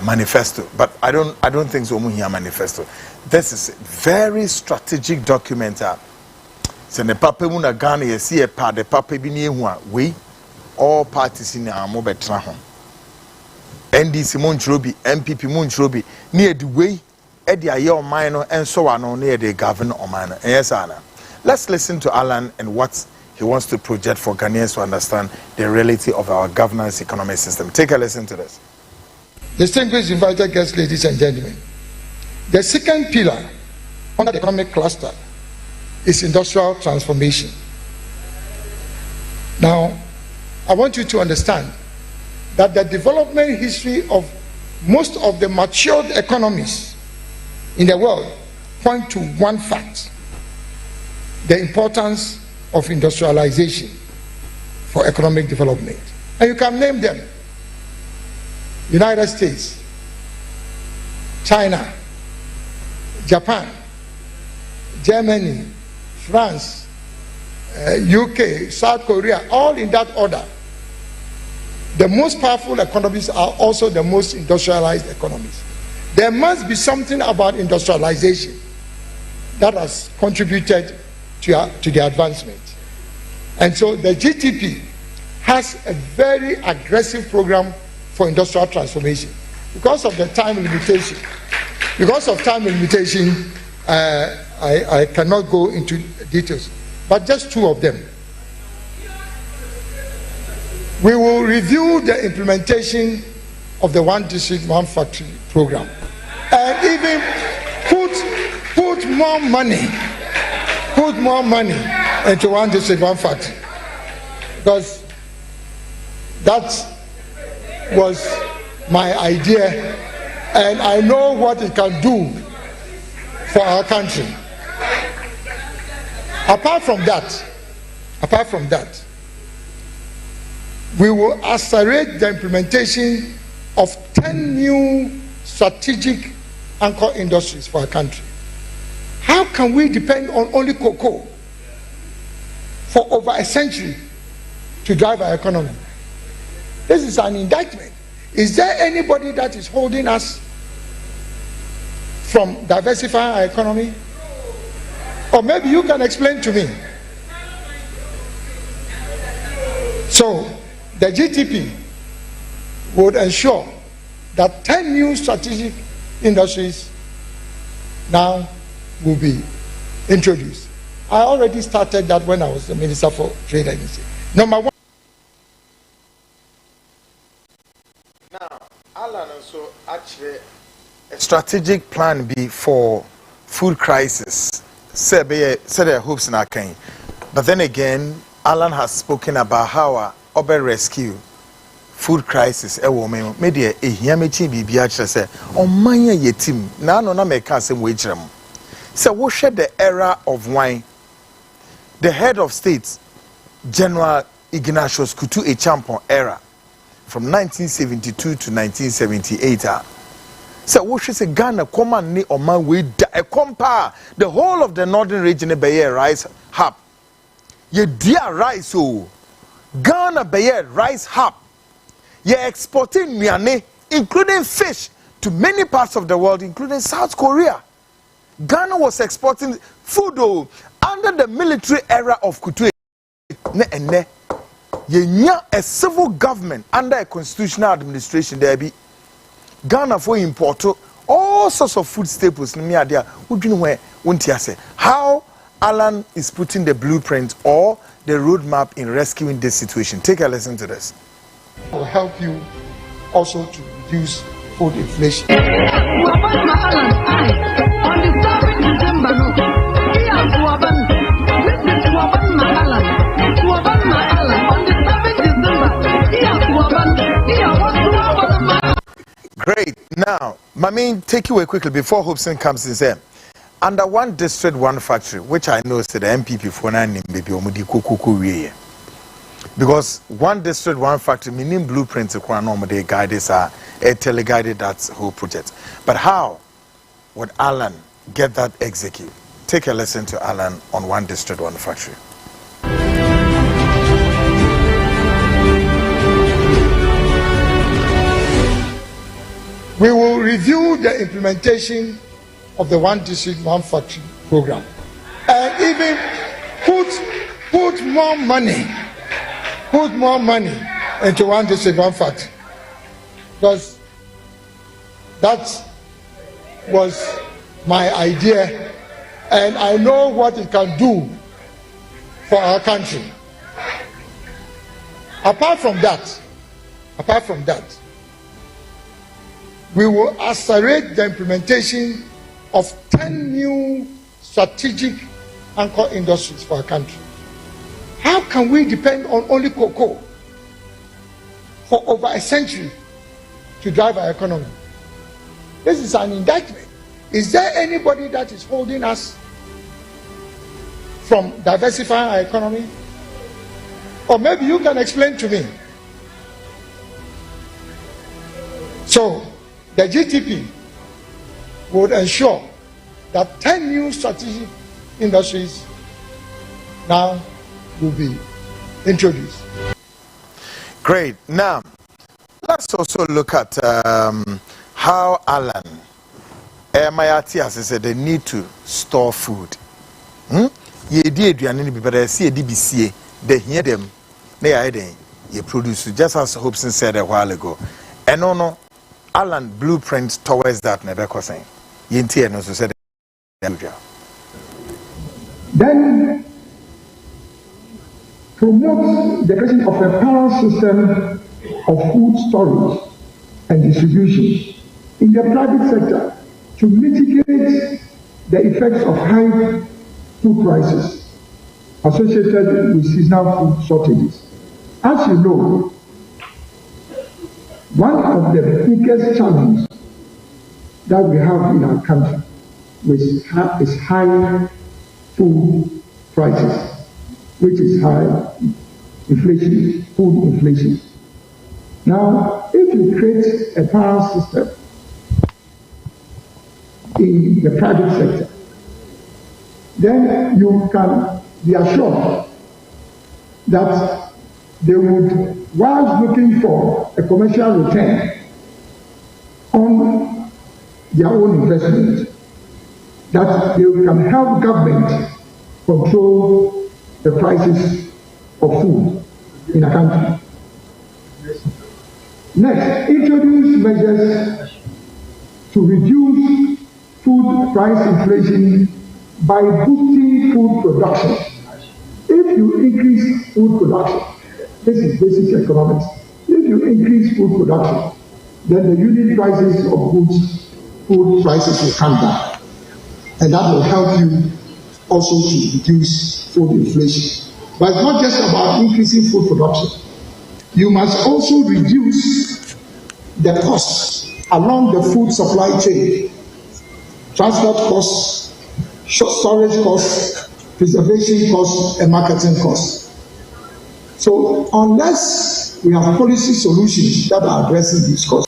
manifesto, but I don't think so here manifesto. This is a very strategic document. So the papa muna Ghana you see a part the papa bi ni we all parties in our mobile home. NDC Munchrobi, MPP Munchrobi, near the way, Eddie Ayo minor and so on near the governor or minor. Yes, Anna. Let's listen to Alan and what he wants to project for Ghanaians to understand the reality of our governance economic system. Take a listen to this.
Distinguished invited guests, ladies and gentlemen. The second pillar under the economic cluster is industrial transformation. Now, I want you to understand that the development history of most of the matured economies in the world point to one fact: the importance of industrialization for economic development. And you can name them: United States, China, Japan, Germany, France, UK, South Korea, all in that order. The most powerful economies are also the most industrialized economies. There must be something about industrialization that has contributed to the advancement. And so the GTP has a very aggressive program for industrial transformation. Because of the time limitation, I cannot go into details, but just two of them. We will review the implementation of the One District, One Factory program and even put more money into One District, One Factory, because that was my idea and I know what it can do for our country. Apart from that, we will accelerate the implementation of 10 new strategic anchor industries for our country. How can we depend on only cocoa for over a century to drive our economy? This is an indictment. Is there anybody that is holding us from diversifying our economy? Or maybe you can explain to me. So, the GTP would ensure that 10 new strategic industries now will be introduced. I already started that when I was the Minister for Trade and Industry. Number one.
Now, Alan also actually a strategic plan B for food crisis. Said Hopeson Adorye. But then again, Alan has spoken about how Ober rescue food crisis woman media ehiamechi bibia kire say omanya yetim na no na meka asem we kire mo say wo hwe the era of wine. The head of state General Ignatius Kutu Echampon era from 1972 to 1978 so wo hwe say Ghana command ni oma we da e compare the whole of the northern region be rice hub ye dia rice o Ghana be rice hub. You're exporting miane, including fish, to many parts of the world, including South Korea. Ghana was exporting food under the military era of Kutu. You a civil government under a constitutional administration there be. Ghana for import all sorts of food staples. How Alan is putting the blueprint or the roadmap in rescuing this situation. Take a listen to this.
Will help you also to reduce food inflation.
Great. Now, Mami, take you away quickly before Hopeson comes in. Say, under one district, one factory, which I know is the MPP for maybe because one district, one factory, meaning blueprints, they guide us, teleguided that whole project. But how would Alan get that executed? Take a listen to Alan on one district, one factory.
We will review the implementation of the one district, one factory program and even put more money into one district, one factory, because that was my idea and I know what it can do for our country. Apart from that, we will accelerate the implementation of 10 new strategic anchor industries for our country. How can we depend on only cocoa for over a century to drive our economy? This is an indictment. Is there anybody that is holding us from diversifying our economy? Or maybe you can explain to me. So, the GTP would ensure that 10 new strategic industries now will be introduced.
Great. Now, let's also look at how Alan, Mayati has said, they need to store food. They hear them, they are you produce, just as Hopeson said a while ago. And no. Alan blueprint towards that never causing. Yinti and also said.
Then promote the creation of a parallel system of food storage and distribution in the private sector to mitigate the effects of high food prices associated with seasonal food shortages. As you know, one of the biggest challenges that we have in our country is high food prices, which is high inflation, food inflation. Now, if you create a parallel system in the private sector, then you can be assured that they would, whilst looking for a commercial return on their own investment, that they can help government control the prices of food in a country. Next, introduce measures to reduce food price inflation by boosting food production. If you increase food production, this is basic economics. If you increase food production, then the unit prices of goods, food prices will come down. And that will help you also to reduce food inflation. But it's not just about increasing food production. You must also reduce the costs along the food supply chain. Transport costs, storage costs, preservation costs, and marketing costs. So unless we have policy solutions that are addressing these costs.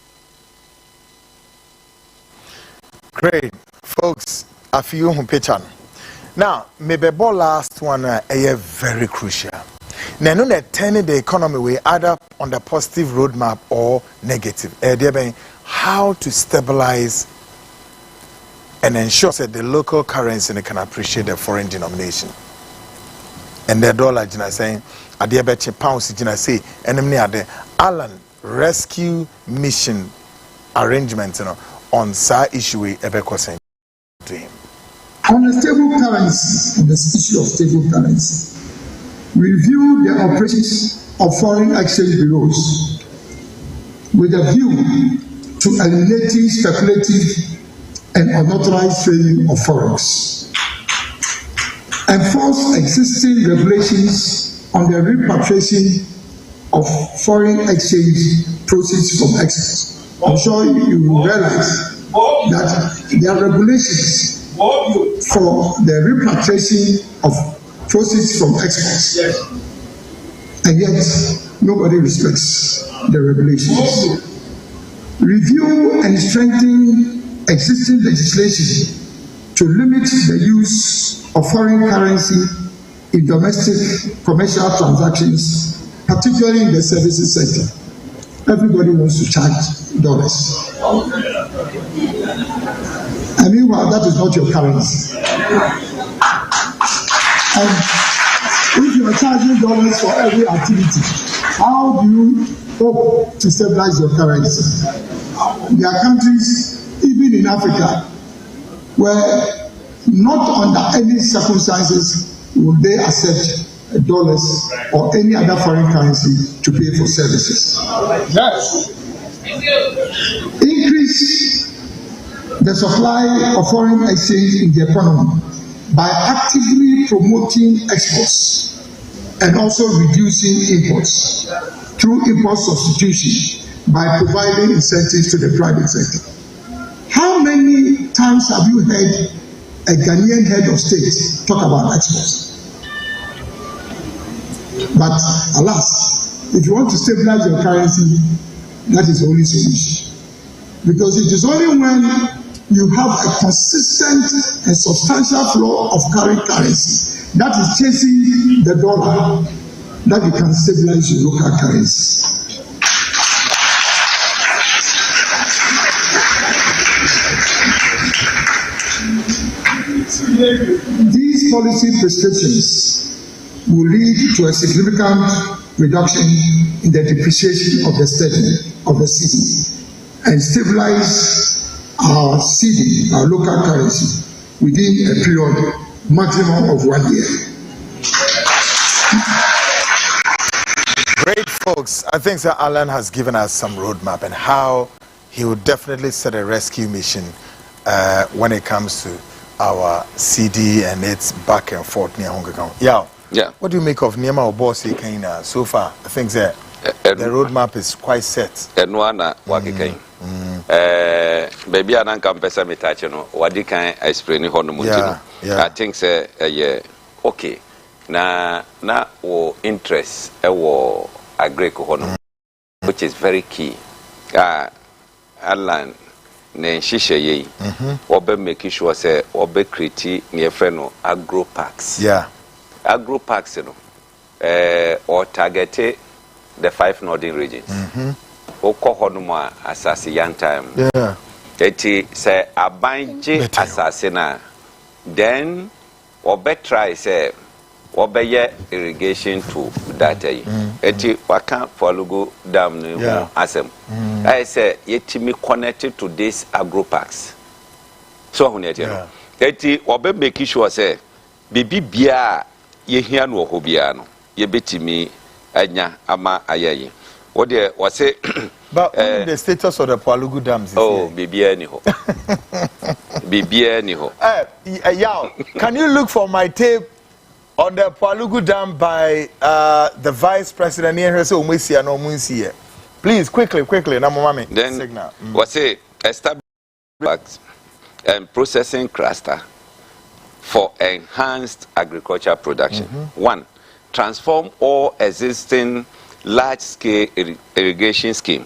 Great. Folks, a few picture. Now, maybe the last one is very crucial. Now, no, turning the economy way either on the positive roadmap or negative. How to stabilize and ensure that the local currency can appreciate the foreign denomination. And the dollar, saying, I dear bet pounds, say, and the Alan rescue mission arrangement, on sa issue ebekosen to him.
On a stable currency, on this issue of stable currency, review the operations of foreign exchange bureaus with a view to eliminating speculative and unauthorized trading of forex. Enforce existing regulations on the repatriation of foreign exchange proceeds from exports. I'm sure you realize that there are regulations for the repatriation of proceeds from exports. And yet, nobody respects the regulations. Review and strengthen existing legislation to limit the use of foreign currency in domestic commercial transactions, particularly in the services sector. Everybody wants to charge dollars. And meanwhile, that is not your currency. And if you are charging dollars for every activity, how do you hope to stabilize your currency? There are countries, even in Africa, where not under any circumstances will they accept dollars or any other foreign currency to pay for services. Yes. Increase the supply of foreign exchange in the economy by actively promoting exports and also reducing imports through import substitution by providing incentives to the private sector. How many times have you heard a Ghanaian head of state talk about exports? But alas, if you want to stabilize your currency, that is the only solution. Because it is only when you have a consistent and substantial flow of current currency that is chasing the dollar that you can stabilize your local currency. These policy prescriptions will lead to a significant reduction in the depreciation of the cedi and stabilize our cedi, our local currency, within a period maximum of 1 year.
Great, folks. I think Sir Alan has given us some roadmap and how he will definitely set a rescue mission when it comes to our CD and its back and forth near Hong Kong. Yeah. What do you make of Niema or Bossy Kaina so far? I think that the roadmap is quite set.
And one, baby, I don't come pesa me touch, what you can explain honeymoon. I think say okay. Na o interest wo agriko honeymoon, which is very key. Alan ne shisha ye obe make sure say obe create near friend agro parks. Agro parks, or target the 5 northern regions. Oko honuma asasi young time. Eti say abanje asasina. Then obe try say obe ye irrigation to that. Eti waka Folugu dam ni asem. I say yeti me connected to this agro parks. So huneti eti obe make sure say bibi bia ye hia no hobiano ye betimi anya ama ayayi what they was say
but the status of the Folugu dams is
bibia ni ho bibia ni ho
can you look for my tape on the Folugu dam by the vice president here so umisi no munsi please quickly na mama
then
signal
was say establish and processing cluster for enhanced agricultural production. 1, transform all existing large-scale irrigation scheme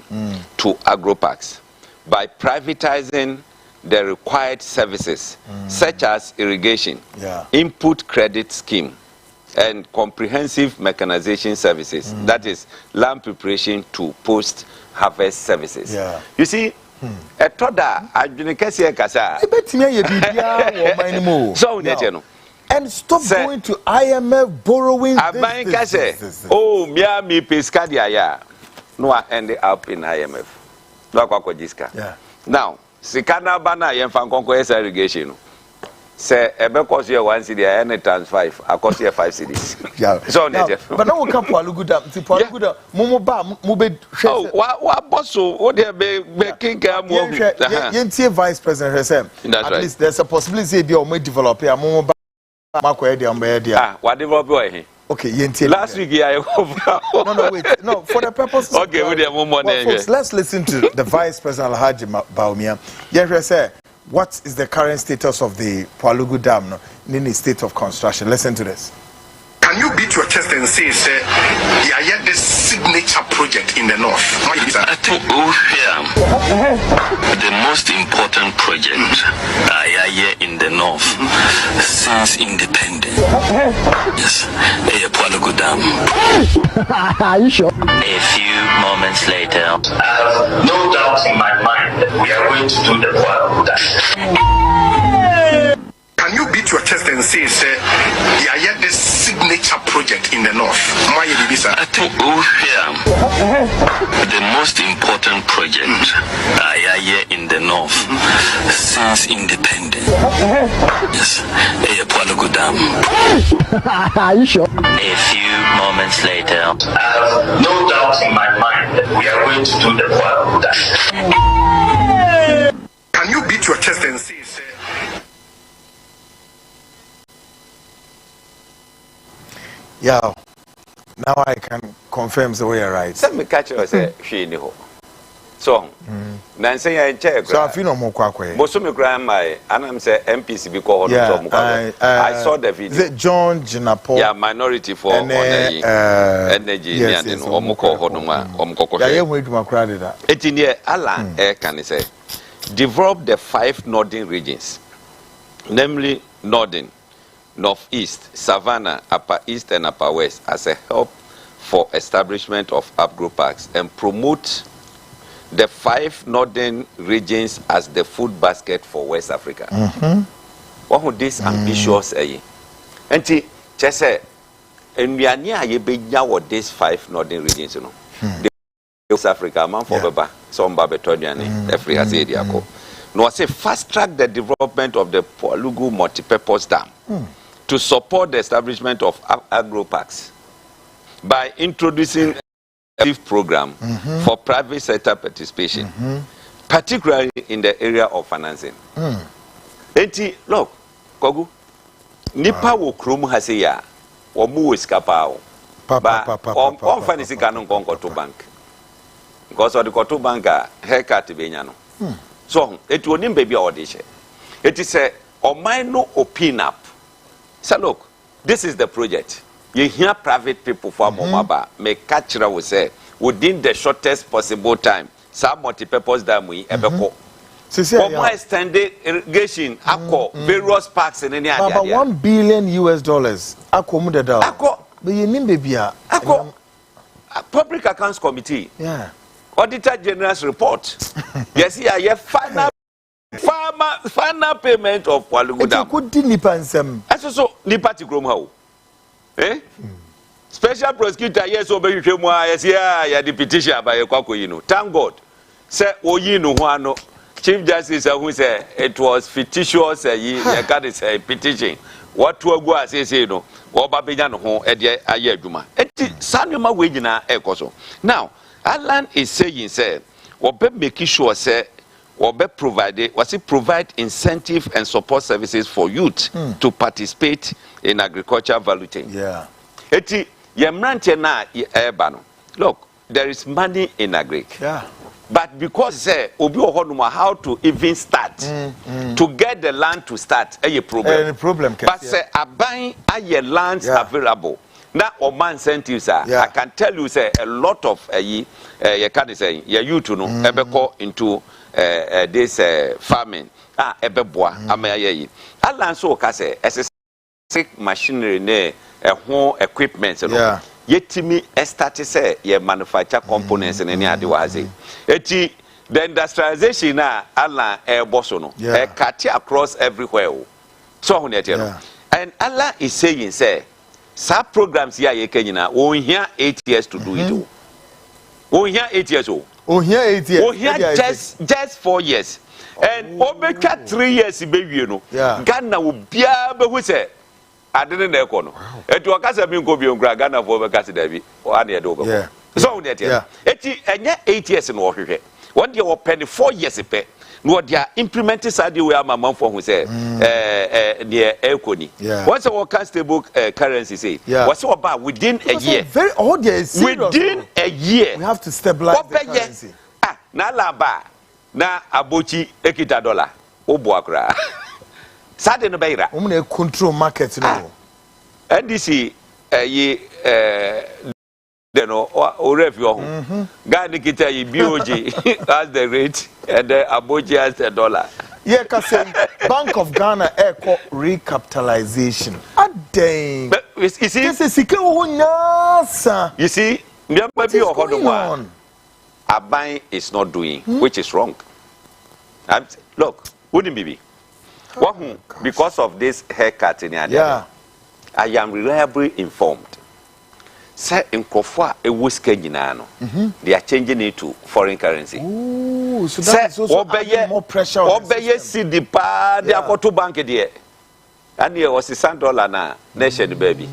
to agro-parks by privatizing the required services such as irrigation, input credit scheme, and comprehensive mechanization services. That is land preparation to post-harvest services. You see, Etoda adjunikasi kasa. So
and stop going to IMF borrowing.
This. Oh, Miami Pescadia, no, I ended up in IMF. No akwa jiska.
Yeah.
Now, sikana bana yen fan konko irrigation. Say ebe cost you 1 cedi and it times 5. I cost you 5 cedis.
Yeah.
So
but now we come Poalugu Dam. Poalugu Dam. Momo ba mube.
Oh, wa bosso. What they be kinka mo.
Yentie vice president say. At least there's a possibility they may develop here. Momo ba mako edi ambe edi.
Ah, what develop here?
Okay, yentie.
Last week I
No, wait. No, for the purposes.
Okay, we have more money.
Folks, let's listen to the vice president Alhaji Baumia. Yentie say. What is the current status of the Poalugu Dam in the state of construction? Listen to this.
Can you beat your chest and say, yeah, yet this signature project in the north?
I think the most important project here in the north since independence. Yes, Poalugu Dam.
Are you sure?
A few moments later,
I have no doubt in my mind that we are going to do the Poalugu Dam. Can you beat your chest and say, yeah, yet this signature project in the north?
I think the most important project here in the north since independence. Yes, Poalugu Dam.
Are you sure?
A few moments later,
I have no doubt in my mind that we are going to do the Poalugu Dam. Can you beat your chest and say,
Yeah, now I can confirm the way you're right.
Let me catch you say she ni ho. So, Nancy and check.
So I feel no more kwakwe.
Bosumi grandma, and I'm say MPC because I saw the video.
Is it John Jinapo?
Yeah, minority for energy.
Yes,
and Omoko Honoma, Omkoko.
Yeah, we do my credit.
18 year Alan can say develop the 5 northern regions, namely northern, northeast, savannah, upper east, and upper west as a help for establishment of agro parks and promote the 5 northern regions as the food basket for West Africa. What would this ambitious say? And just say, and we are near ye be now these 5 northern regions, you know. West Africa, man for Baba, some Babetonian, Africa, Zediaco. No, I say fast track the development of the Poalugu multi-purpose dam to support the establishment of agro parks by introducing program for private sector participation, particularly in the area of financing. Enti, look, Kogu, nipa wo krum hase ya, omu eskapa o. Ba, on fanisi kanon konko to bank. Because of the koto banka, haircut benyano. So, it will not be audition. It is a no open up. So look, this is the project. You hear private people from Momaba make catcher will say within the shortest possible time. Some multi-purpose dam we ever call. More extended irrigation, various parks in any
about $1 billion. Akko mudada. Akko. But you need baby. Akko.
Public Accounts Committee.
Yeah.
Auditor General's report. Yes, yeah, final payment of Poalugu Dam.
It could nipa nsem.
So nipa ti krom ha. Eh? Special prosecutor yes obe hwehwe mu yes yeah the petition abaye kwako yi no. Thank God. Say oyi no ho ano. Chief Justice who say it was fictitious you can say petition. What to go say no. Oba benya no ho e de aye adwuma. Enti sanema we nyina ekoso. Now, Alan is saying say obe make sure say provide incentive and support services for youth to participate in agriculture value chain.
Yeah.
Eti yemrante na ebano. Look, there is money in agric.
Yeah.
But because say obi ohonuma how to even start to get the land to start a problem. But say aban aye lands available. Now oman incentives are I can tell you say a lot of you can say youth no ebeko into this farming ebeboa amaye alan so ka say machinery ne ho equipment no yetimi start say ye manufacture components in any adewaze eti the industrialization na alan boso no cut across everywhere so ho ne and Allah is saying say some programs here ye kenyina we here 8 years to do it we here 8 years
Oh, here 8 years.
Oh, here just 4 years. And Obeka 3 years, baby, you know. Ghana will be able to say, I didn't know. And to a casa being go beyond Ghana for Obeka David or any other. So that, and yet 8 years in Washington. 1 year or penny 4 years a pay. No, they are implementing Saudi where my mom for who say near Elconi. What's our stable currency say? What's about within a year?
Very odd,
within a year.
We have to stabilize the currency.
Na laba na abochi ekita dollar. Obo akra. Sade no beira.
We control market no.
NDC no or review Ghana kita yi BOG has the rate and the abochi has the dollar.
Yeah, because Bank of Ghana echo recapitalization. Dang.
You see,
this is you
see, what is going on? Abai is not doing, which is wrong. And look, wouldn't be because of this haircut in I am reliably informed. Say in Kofa a whiskey they are changing it to foreign currency.
Ooh, so that is also adding more pressure on the system.
The pa they are to bank there. And here was $100 na nation baby.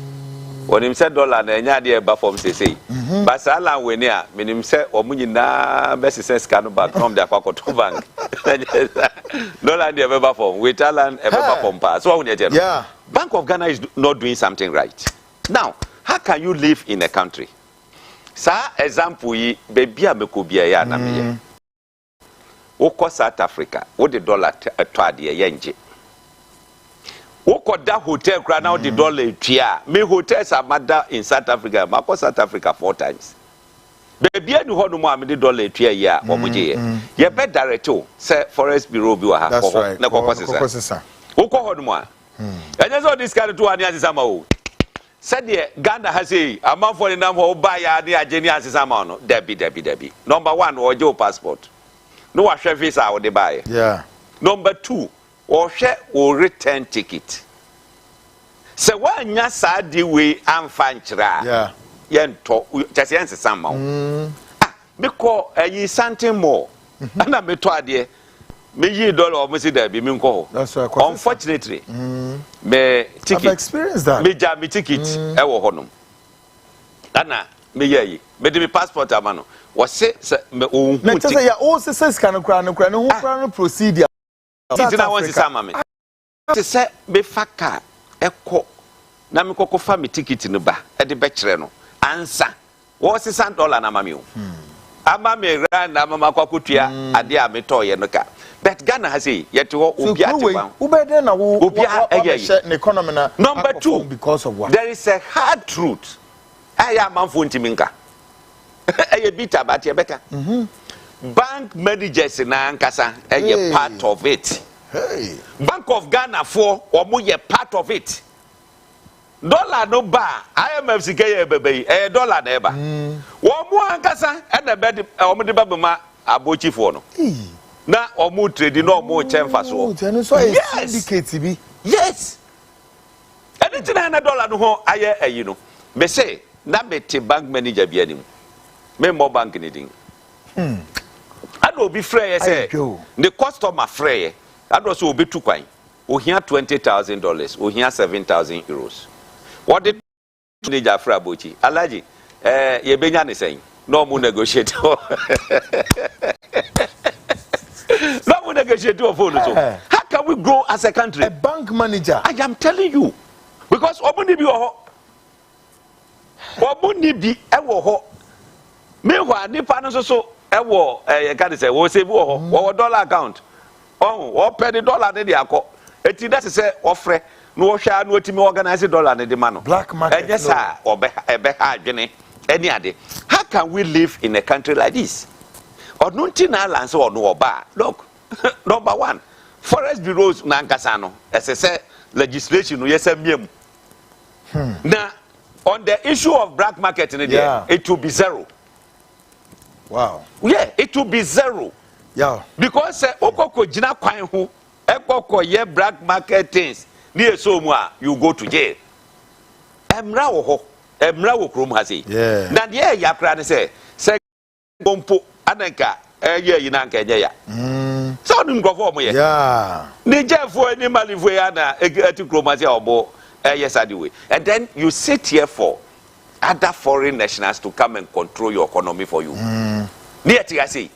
When him said dollar na nya dey ba form say. But sala we near minim say omunyi na best sense can back from the akwakoto bank. Dollar dey ba form with talent e ba form pa. So we dey Bank of Ghana is not doing something right. Now, how can you live in a country? Sa example yi baby amekobia ya na me. Woko South Africa, wo the dollar to ade yenje. Woko da hotel kra now the dollar tia. Me hotels are mother in South Africa. Ma South Africa 4 times. Baby anu ho no mo am the dollar tia ya omuje ye. Ye be direct o say Forest Bureau bi wa ha
na kokosesa.
Woko ho no mo a. Enye so this kind to ani asama o. Said the Ghana has a amount for the number of buy a ageni asama no. Debi. Number 1 or your passport. No wa share visa or the buy. Number 2 or share or return ticket. So one ya sadi we am fanchra. Yen to just answer some because a something more. And I me to adie me $1 or me there be me nko.
That's right.
Unfortunately, me ticket.
I've experienced that.
Me jam me ticket e wo honum. Dana me ye me de me passport amano. Was say me ohun ticket.
Me say ya o say scan no kra no procedure.
Titina won sama me. Te say me faka eko na me kokofa me ticket no ba e de be kire no. Ansa. Wo say $100 na mami o. Ama me ran na mama kwakotua ade a me toye no ka. But Ghana has a yet to Number 2,
because of what?
There is a hard truth. I am a phone timinka. A bit about your better. Bank managers in Ankasa, a part of it. Bank of Ghana for or more part of it. Dollar no bar. IMF CK baby, a dollar never. One more Ankasa and a bed or Babama abochi for no. Na omu trade no omu chemfa so.
Yes.
Yes. Anything $100 no ho aye you know. Me say na me te bank manager bi anim. Me mo bank ni din. And obi frey say the customer frey. And also obi tu kwan. O hia $20,000, o hia €7,000. What did manager fra bochi? Alaji ye benya ne say. No mu negotiate. No negotiate to a phone. How can we grow as a country?
A bank manager.
I am telling you. Because Obuni bi ewo ho. Meanwhile, nipa so ewo can say we save wo dollar account. Oh, pay the dollar ne dey akọ. Eti that say ofre no wo hwa no otimi organize dollar ne dey ma no.
Black market.
Yes sir, ebe ha adwene. Any ade. How can we live in a country like this? Odunti na lanse onu oba. Look, number 1, Forest Bureaus na nkasa no. Say legislation no yes miem. Now, on the issue of black market in there, it will be 0.
Wow.
Yeah, it will be 0.
Yeah.
Because okoko jina kwan ho, ekoko ye black market things. Ni so mu a you go to jail. Emra wo krom ha say.
Yeah.
Na de ya kra ne say bompo ananka ye yina nka enye ya so nim grofo mo ye
yeah
ni jefo ni malifo ya na etikromasi obo yes anyway and then you sit here for other foreign nationals to come and control your economy for you ni etia say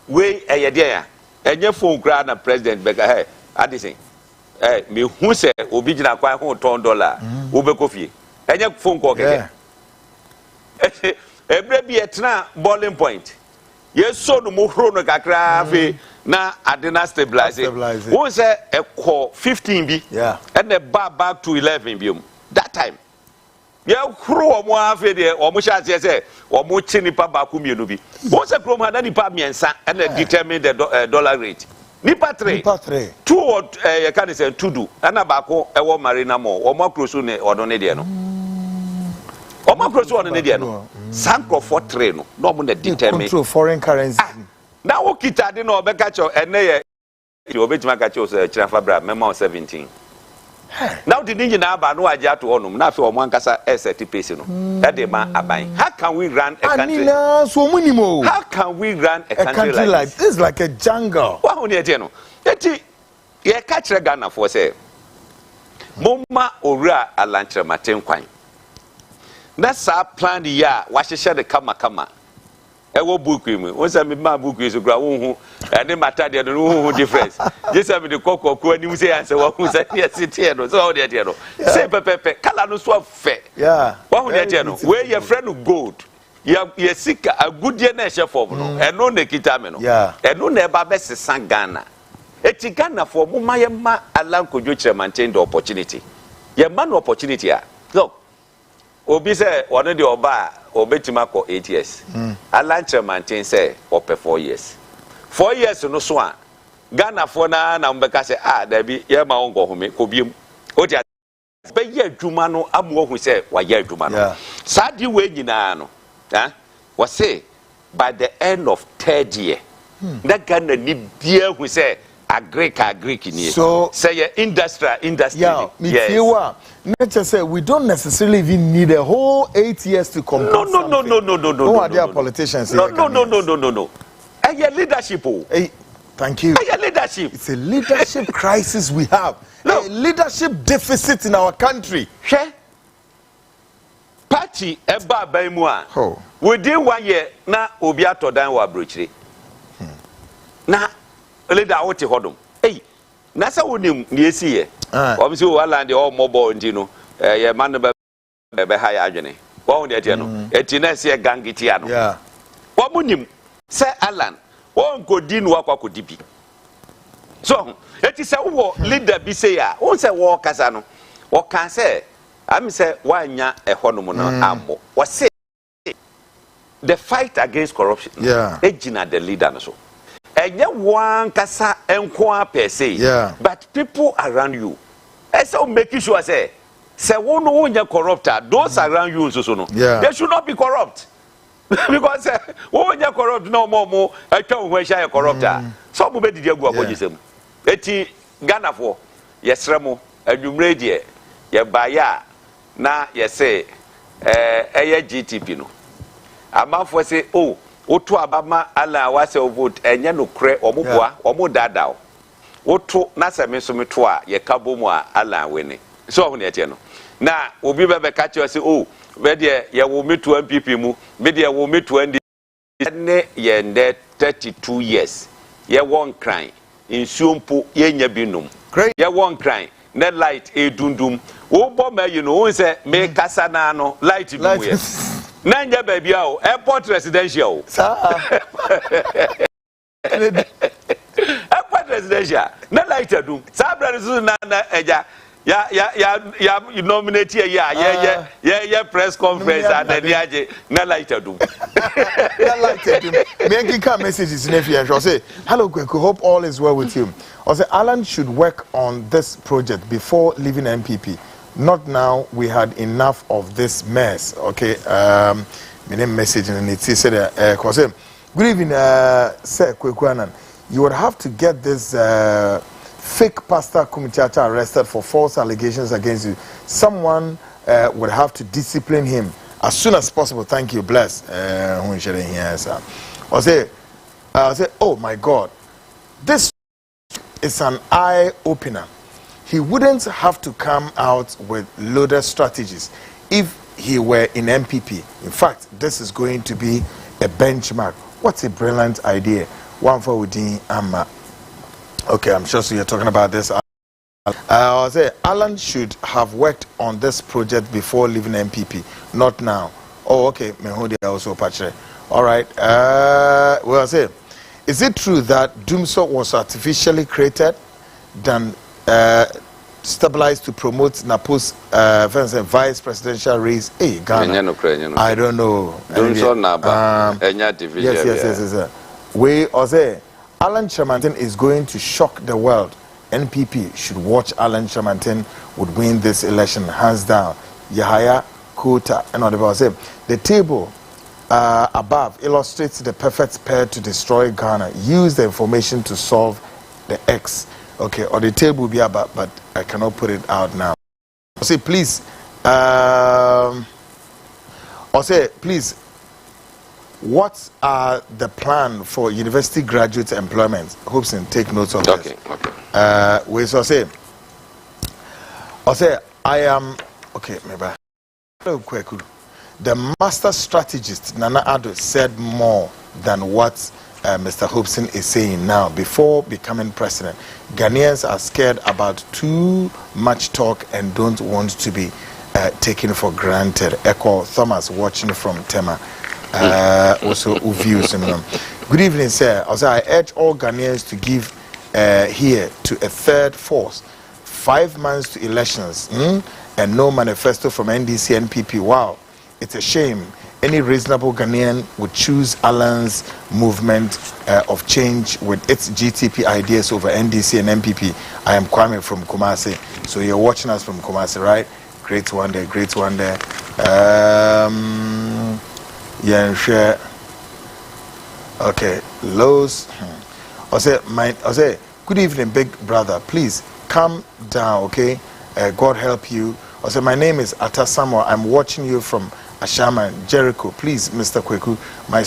we ye dia ya enye phone kra na president bega hey adisen me hu se obi gina kwan ho $10 wo be kofie enye phone call keke ebre bi etna boiling point yeso no mo hro no kakra fe na adena stabilize wo se ekọ 15 bi and the back to 11 bi that time ye hro omo afe de omo sha se se omo chi nipa ba ku mienu bi wo se krom ha na nipa miensa and determine the dollar rate nipa 3 two or you can say two do na ba ko ewo marina mo omo akroso ne odo ne de no omo akroso odo ne de no sanko for 3 no no mo na determine
control foreign currency
na wo kita de no obeka cho ene ye obetima ka cho se chirafa bra mema 17 now the ninja na aba no aja to onum na afi omo ankasa set pace no that dey man aban how can we run a country
so minimo
how can we run a country
like this like a jungle
wa honi ete no eti ye ka kire Ghana for say momma owura alantre maten kwan na sa plan ya wa hyehyɛ de kama ewo book mu won say me ma book is kura won hu ene matter de no hu difference je say me de kokoko anim say answer wa hu say yes tie no so de tie no say pepepe kala no so fe
yeah
wa hu de tie no we your friend gold ye sika agudie na ehye form no eno na kita me no eno na eba be sesa Ghana eti Ghana for mo ma ye ma alankodwo kire maintain the opportunity ye man opportunity a look obi say one de oba obetima ko 8 years alanche maintain say ope 4 years 4 years no so a Ghana for na mbeka say da bi ye ma ongo home ko biem o dia be ye adwuma no amwo hu say wa ye adwuma no sa di we nyina no we say by the end of 3rd year that Ghana ni bia hu say Greek ni
so
say your industry
yes nature say we don't necessarily even need a whole 8 years to complete no are there politicians
no your leadership
thank you
your leadership
it's a leadership crisis we have a leadership deficit in our country
party eba baimu a within 1 year na obi atodan wa brochire na leader wote hodom na sa wonim na esi ye obisi o wala de o mobo ndino ye man be ha ya adwene wo de tie no eti na se gangiti ano wo munim se Alan wo nkodi no akwakoddi bi so eti se wo leader bi se ya wo se wo kasa no wo kan se am se wanya ehonum no ambo wo se the fight against corruption ejina the leader no so enye one kasa enko per se but people around you so making sure say wo no wonya corrupter those around you so no they should not be corrupt because wonya corrupt no more atwa ho hia corrupter so mo be didi agu abojisem eti Ghana for yesremo adwumre de ye baya na yese eye GTP no amafo say otu abama ala wase vote enye no kre omoboa omodada otu na se me so meto a ye kabomu a ala wene so ho ne ete no na obi bebe ka che say be de ye wo metu MPP mu be de ye wo metu ndi ne ye nde 32 years ye won cry insuompo ye nya binum ye won cry ne light edundum wo bo ma yi no won se me kasa na no light bi ye nanja baby o airport residential airport residential na light adu sabra resu na eja ya nominate ya press conference and then na light adu
na light adu me can messages in if say hello Kweku, hope all is well with you. I say Alan should work on this project before leaving MPP. Not now, we had enough of this mess. Okay, my name message and it said, good evening, Sir Kwekwanan. You would have to get this fake pastor Kumichacha arrested for false allegations against you. Someone would have to discipline him as soon as possible. Thank you, bless. I say I say, oh my God, this is an eye opener. He wouldn't have to come out with loaded strategies if he were in MPP. In fact, this is going to be a benchmark. What a brilliant idea. One for within Amma. Okay, I'm sure so you're talking about this. I'll say Alan should have worked on this project before leaving MPP, not now. Oh, okay. Mehodi also patch. All right. Well, I say, is it true that Doomso was artificially created, then stabilized to promote Napo's vice presidential race? Hey, Ghana. I don't know.
Doomso Naba.
Yes. We say Alan Chamantin is going to shock the world. NPP should watch Alan Chamantin would win this election hands down. Yahaya, Kota, and whatever I say. The table above illustrates the perfect pair to destroy Ghana. Use the information to solve the X. Okay, or the table will be about, but I cannot put it out now. Say, please. Please. What are the plan for university graduate employment? Hopeson, take notes of this. Okay. We so say. I am okay. Maybe. The master strategist Nana Addo said more than what Mr. Hopeson is saying now. Before becoming president, Ghanaians are scared about too much talk and don't want to be taken for granted. Echo Thomas watching from Tema. Also views. Good evening, sir. I urge all Ghanaians to give here to a third force. 5 months to elections and no manifesto from NDC and NPP. Wow, it's a shame. Any reasonable Ghanaian would choose Alan's movement of change with its GTP ideas over NDC and NPP. I am Kwame from Kumasi. So you're watching us from Kumasi, right? Great one day, great one day. Yeah, share. Okay, Lowe's. I say, good evening, big brother. Please calm down, okay? God help you. I say, my name is Atta Samuel. I'm watching you from Ashama, Jericho. Please, Mr. Kweku, my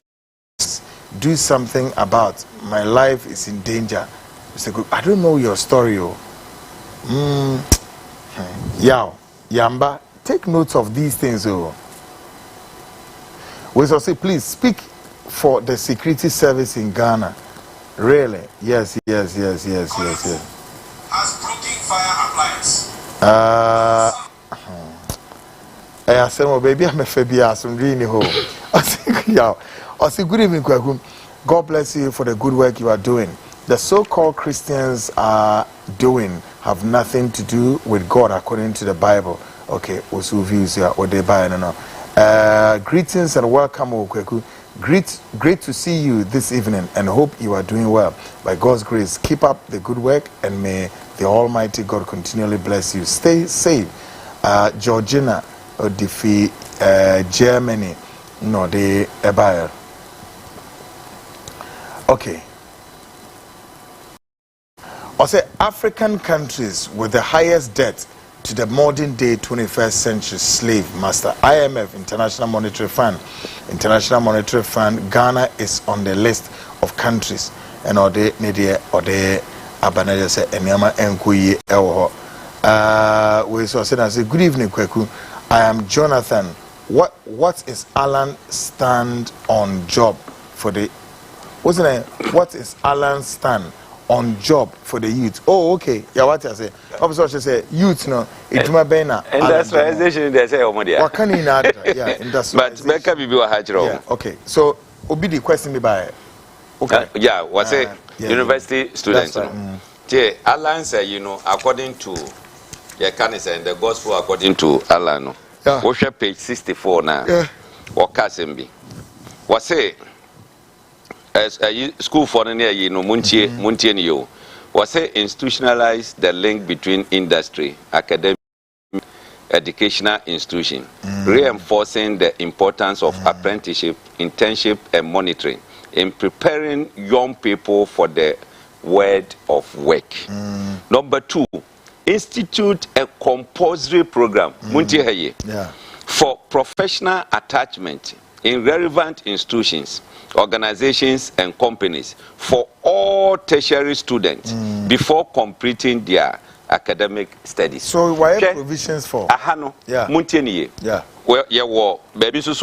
do something about my life is in danger. Mr. Kweku, I don't know your story. Yamba, take notes of these things. We shall say, please speak for the security service in Ghana. Really? Yes. As broken fire appliance. I said, baby, I'm a phobia. I'm really home. I say, good evening, Kwaku. God bless you for the good work you are doing. The so-called Christians are doing have nothing to do with God according to the Bible. Okay, also views here or they buy no. Greetings and welcome, Okweku. Great to see you this evening and hope you are doing well. By God's grace, keep up the good work and may the Almighty God continually bless you. Stay safe. Georgina Odifi, Germany. No, they buyer. Okay. I say African countries with the highest debt to the modern day 21st century slave master. IMF, International Monetary Fund, Ghana is on the list of countries. And we so say good evening, Kweku. I am Jonathan. What is Alan's stand on job for the what is Alan's stand on job for the youth? Oh, okay. Yeah, what I say. Officer say youth no. Ituma bena.
Industrialization they say omodia.
What can you add? Yeah, industrialization.
But Becca bibi wa hachiro.
Yeah, okay. So obi the question me by. Okay.
Yeah, was a university student. Right. Alan say, according to Yakanisa and the gospel according to Alan. Yeah. Worship page 64 now. Yeah. Wakasembi. Was say as a school for near Muntie you was say institutionalize the link between industry, academic, educational institution, reinforcing the importance of apprenticeship, internship, and monitoring in preparing young people for the world of work. Number 2, institute a compulsory program for professional attachment in relevant institutions, organizations, and companies for all tertiary students before completing their academic studies.
So why provisions for?
Ahano.
Yeah.
Muntini.
Yeah.
Well, yeah, well, baby, so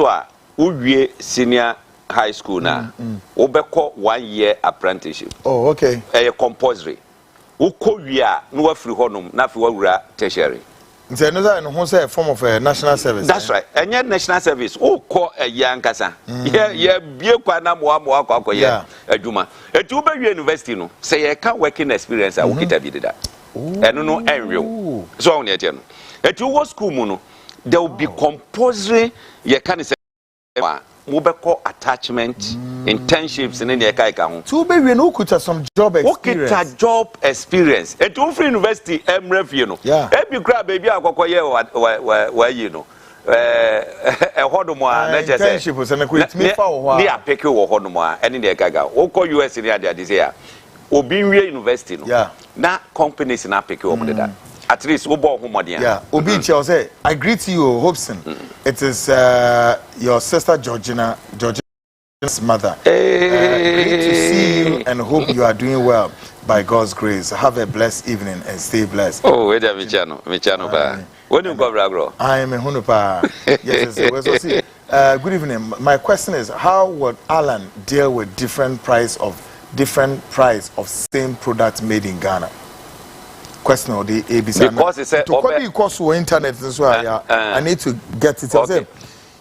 uwe senior high school na. Ubeko 1 year apprenticeship.
Oh, okay.
Compulsory. Uko wia no free honum na fi wura tertiary.
It's another a form of national service.
That's right. And yet national service. Uko young kasa. Yeah, be kwa na mo kwa yeah. Aduma. Etuba university no. Say you can working experience a ukita bi that. And no enreal. So on yet no. Etu school mu no. There will be compulsory you can say mobile attachment, internships, and then you can
to be we no kuta some job experience.
Okita job experience. Et to free university MRF you know.
Yeah.
Every grab baby akokoye where you know. Hodomo na just
internship was an equate me for
they are picking hodomo and in the gaga. Oko US in the this year. Obi university no.
Yeah.
Na companies na pick up with that. At least Obo Humodian.
Yeah, Obi say, I greet you, Hopeson. It is your sister Georgina's mother. Great to see you and hope you are doing well by God's grace. Have a blessed evening and stay blessed.
Oh, wait a Michano ba. When you go bragro?
I am a Hunupa. Yes, good evening. My question is, how would Alan deal with different price of same product made in Ghana? Question of the ABC.
Because it's a
because we internet as well. I need to get it. Okay.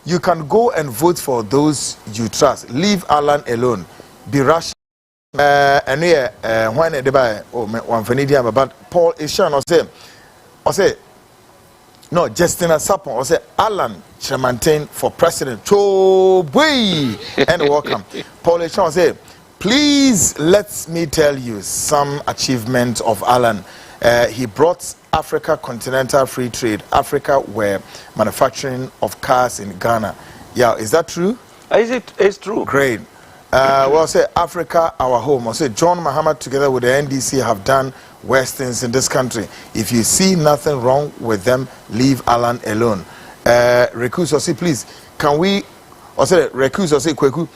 You can go and vote for those you trust. Leave Alan alone. Be rational. And here, when they buy one Venedian, but Paul Ishan or say, no, Justina Sapon or say Alan Chamantain for president. So boy and welcome. Paul Ishan say, please let me tell you some achievements of Alan. He brought Africa continental free trade. Africa were manufacturing of cars in Ghana. Yeah, is that true?
It's true.
Great. Well, say Africa, our home. I say John Mahama together with the NDC have done worse things in this country. If you see nothing wrong with them, leave Alan alone. Recuse or say, please, can we? Or say recuse or say Kweku,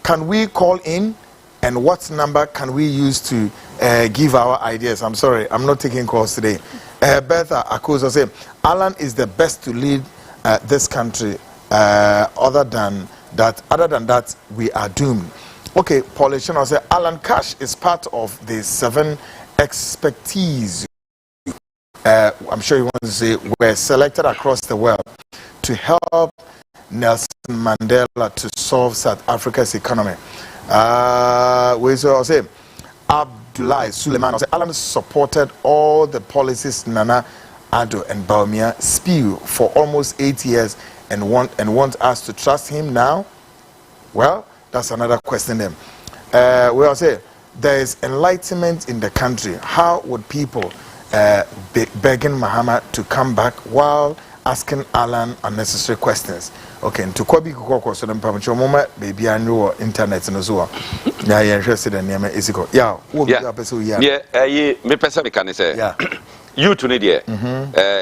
can we call in? And what number can we use to give our ideas? I'm sorry, I'm not taking calls today. Bertha Akuzo say, Alan is the best to lead this country. Other than that, we are doomed. Okay, Politician will say, Alan Cash is part of the 7 expertise. I'm sure you want to say, were selected across the world to help Nelson Mandela to solve South Africa's economy. We say Abdullah Suleiman say Alan supported all the policies Nana Addo and Baumia spew for almost 8 years and want us to trust him now. Well, that's another question then. We all say there is enlightenment in the country. How would people begging Mahama to come back while asking Alan unnecessary questions? Okay, to Kobi Koko so the Pamacho Moma, baby, I know internet and so on. Yeah, you're interested in Yama Isiko. Yeah, me
person can say, yeah, you to need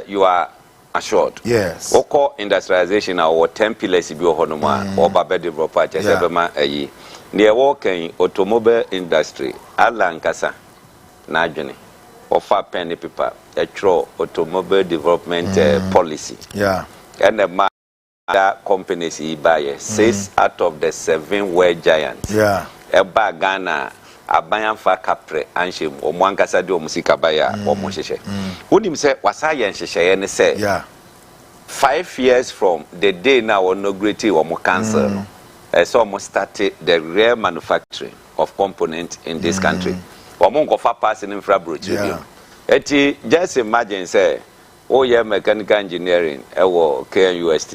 you are assured.
Yes.
Oko industrialization or 10 pillars if you honoma or Babe developer, just everma a ye. Near walking automobile industry, Alan Kasa, Najani, or far penny paper, a true automobile development policy.
Yeah.
And the companies he buy 6 out of the 7 were giants.
Yeah.
Eba Ghana, Abayan fa Capre, Anshim, or Mwankasa do Musikabaya, or Moshe. Who him say, Wasaya and Sheshe, say,
yeah,
5 years from the day now or no great or more cancer, as almost started the real manufacturing of components in this country. Or Mongo fa passing in Frabruch. Eti, just imagine, say, oh yeah, mechanical engineering, KNUST.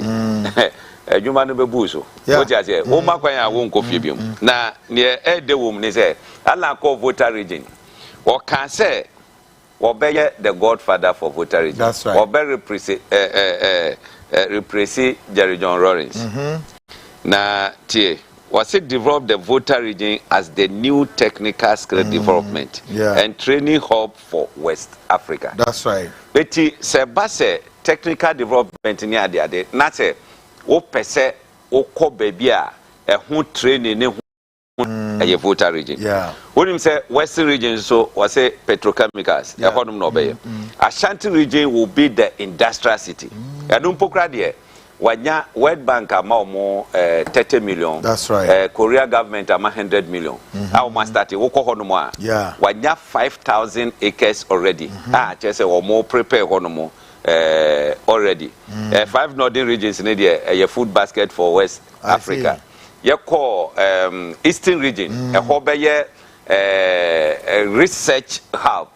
You man be buso. What I say, oh my I won't coffee beam. Now near the woman say, Allah call voter region. Or can say, or bear the godfather for voter region.
That's right.
Or bear represi Jerry John Lawrence. Now, T. Was it developed the voter region as the new technical skill development and training hub for West Africa?
That's right.
But Sebase technical development in the not say, oh, per se, oko baby a ho training ne a Volta region.
Yeah.
When you say Western region, so was say petrochemicals, a honum no bay. Ashanti region will be the industrial city. I don't pokradia. Wanya World Bank amount more 30 million.
That's right.
Korea government amount 100 million. Our master woko honumwa.
Yeah.
Wanya 5,000 acres already. Just or more prepare honumo already. 5 northern regions in a food basket for West Africa. You call Eastern region a Hobeya research hub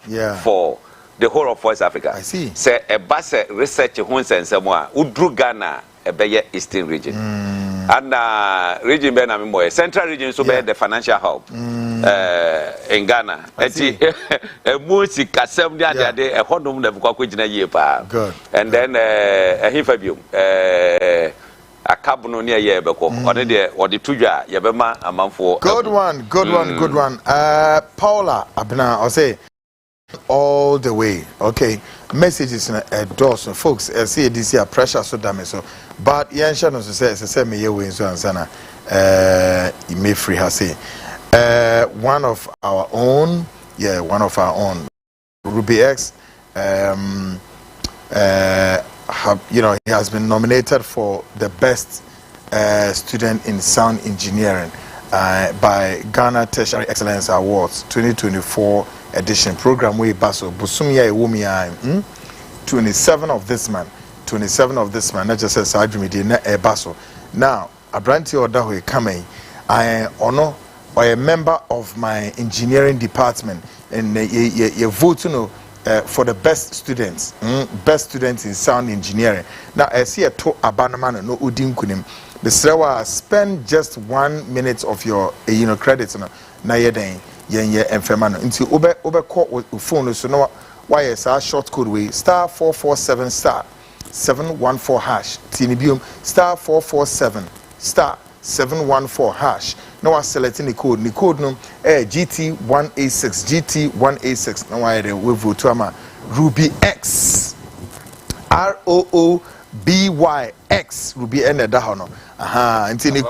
for the whole of West Africa.
I see.
Say a bus research hunts and someone Udru Ghana a Beya Eastern region. And region Benamimo, Central region so be the financial hub in Ghana. A music assembly the day a honum the Kwakujina yepa.
Good.
And then a hifabium. A carbon near Yebeko, or the Tuja, Yabema, a month for.
Good one. Paula Abna, I'll say all the way. Okay, messages in a dozen folks. I see this year pressure so damn so. But Yan Shannon says, me away in Sana. You may free her say. One of our own, Ruby X. He has been nominated for the best student in sound engineering by Ghana Tertiary Excellence Awards 2024 edition program. We baso busumia ewumia 27 of this month. Not just says Adjumidi na baso. Now, Abranti Odaho coming. I honor or a member of my engineering department and you vote for the best students in sound engineering. Now I see a to abanaman no udin kunim. The Srewa spend just 1 minute of your credits na yeden yen enfemano. Until ube call phone so no why is our short code way *447 *714 hash. Tinibium *447 *714 hash. Now I selecting the code. The code no GT186. Now I we vote to ama Ruby X. ROOBYX Ruby N da hono. Aha, ntini.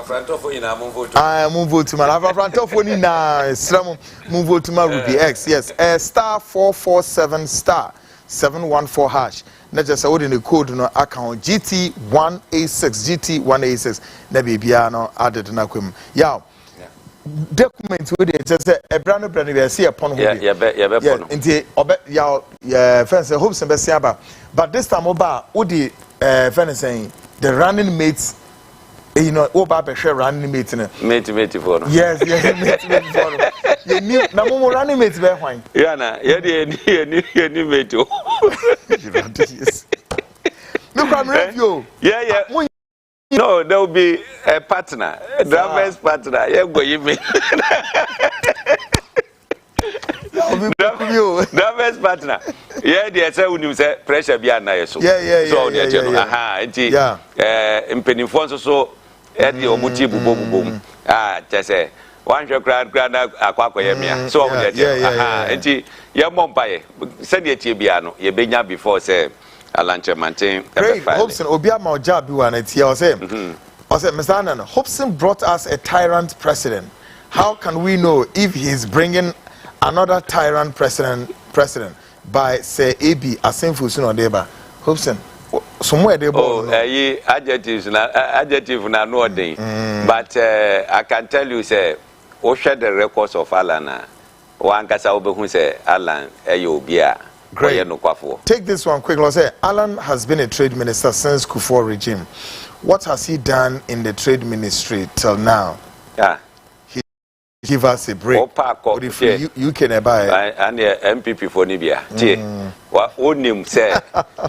I move vote to my lava front of one na slam move vote to my Ruby X. Yes, *447 *714 hash. Not just in the code no account GT186 na bibiano added na kwem. Yeah. Document with it says a brand we see upon
yeah,
fence hopes and besiaba. But this time oba udi fence saying the running mates oba be share running mate
mate for
yes mate for you knew na mo running mates be hwan
na any mate
yes no come review
no, there will be a partner, a driver's partner. Yeah, go you mean. Driver's partner. Yeah, they say when you say pressure be na so.
Yeah.
So impending funds so at the omuti bubo. Just say one shot grand akwa so yeah mom paye. Send ye tibiano, ye benya before say Alanche maintain.
Hopeson Obiama Ojabi one it here say Mr. Annan, Hopeson brought us a tyrant president. How can we know if he's bringing another tyrant president by say AB Asenfu Suno Deba? Hopeson somewhere they
adjective na no day. But I can tell you say share the records of Alan one kasa obehu say Alan Obia.
Great. Take this one quick. Say, Alan has been a trade minister since Kufuor regime. What has he done in the trade ministry till now?
Yeah.
He give us a break. You can buy.
And the MPP for Nibia. What own say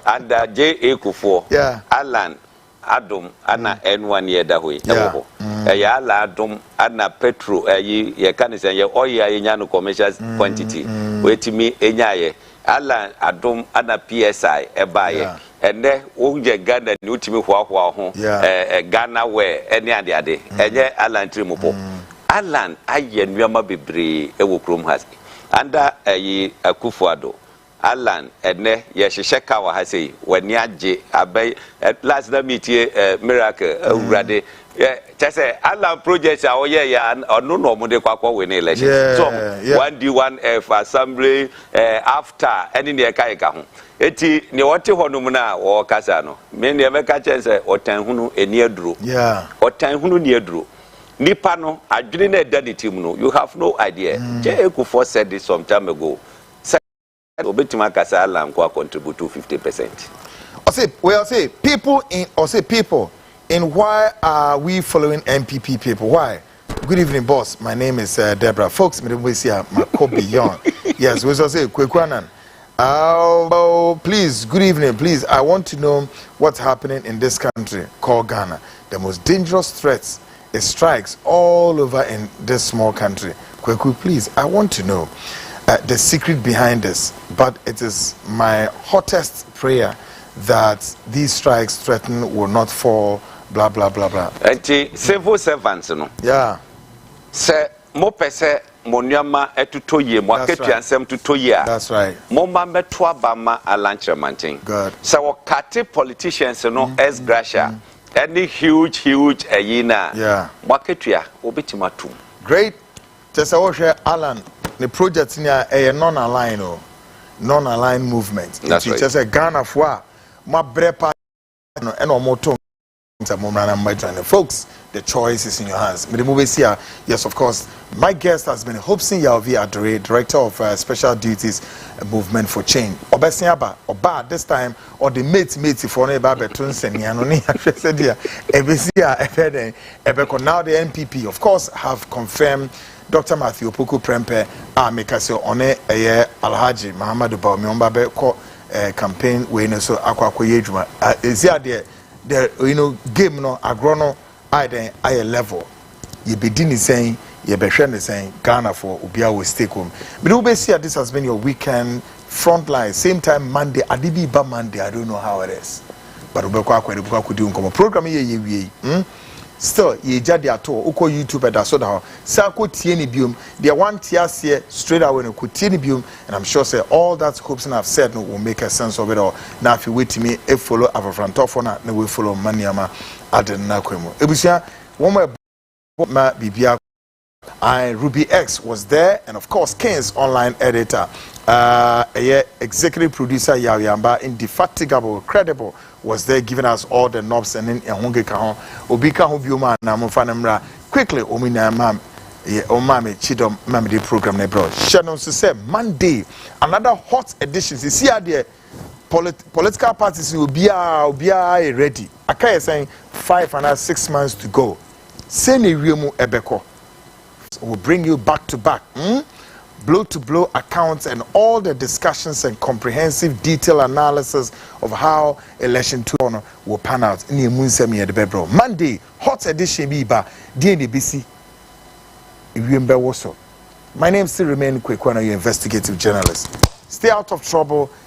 under J.A. Kufuor.
Yeah.
Alan Adam Anna N1 year that way. Yeah. Aladum Anna Petro. You can say your oil commercial quantity. Wait to me, Enyaye. Alan Adom Anna PSI ebaye ene wonje Ghana ni utimi hwa ho Ghana we ene ade enye Alan Trimupo Alan aye nnuama bebre ewo krom has anda ayi Akufo-Addo Alan ene ye hyehyɛ ka wa ha sei wani agye abay last na meetie miracle awurade Yeah, just say Alan projects are no more de kwa win election. So 1D 1F assembly after any near kaika. Eti ni wati honumuna or casano. Many America say or tanhunu a near drew.
Yeah.
Or tanhunu near drew. Nipano, I didn't daddy team. You have no idea. Jay Kufo said this some time ago. Said Obetima Casa Alan contribute to 50%.
Or say people in why are we following MPP people? Why? Good evening, boss. My name is Deborah. Folks, me we see my beyond. Yes, we also say Kwekwanan. Please, good evening. Please, I want to know what's happening in this country called Ghana. The most dangerous threats is strikes all over in this small country. Kweku, please, I want to know the secret behind this. But it is my hottest prayer that these strikes threaten will not fall. Blah blah blah blah.
Civil servants, no.
Yeah.
Say mo pese monyama etutoye mo aketu ansem tutoye.
That's right.
Mo ma meto abama alanche mantin.
Good.
So wakati politicians no as gracia. Any huge ayina.
Yeah.
Mo aketu ya obitima tum.
Great. Tesa wo hwe Alan the project ni a non-aligned movement.
That's right.
Just a Ghana for ma brepa no eno moto. Folks, the choice is in your hands. Yes, of course. My guest has been Hopeson Adorye, Director of Special Duties Movement for Change. Obesiaba, Oba this time, or the mates for Neba Betunsen, Yanoni, now the NPP, of course, have confirmed Dr. Matthew Opoku Prempeh, Mikasio One, Alhaji, Muhammadu Baumiyombabe, campaign, we so Aqua Yejuma. Is there the game no agrono I level you begin saying you be saying Ghana for Ubia will stay home. But we see this has been your weekend frontline same time Monday Adibi ba Monday I don't know how it is but we could do program still ye jadi ato uko YouTube da so da sa ko tie ni biom the one tias here straight away no ko tie ni biom and I'm sure say all that Hopeson have said no will make a sense of it all. Now if you wait me e follow Afrofrantofo na we follow Maniama aden na kwemu ebusia one more ma bibia Ruby X was there and of course Ken's online editor executive producer Yamba indefatigable credible was there giving us all the knobs and in Hongeka Obika Hobiuma Namufanamra quickly Omina Mam Omami Chidom Mamidi program nebro. Shannon to say Monday another hot edition. See here political parties will be ready. Akaya saying 5 and 6 months to go. Seni Riemu Ebeko will bring you back to back. Blow-to-blow accounts and all the discussions and comprehensive detailed analysis of how election 2 will pan out. Monday, hot edition biba DNBC. My name still remains Kwekwana, your investigative journalist. Stay out of trouble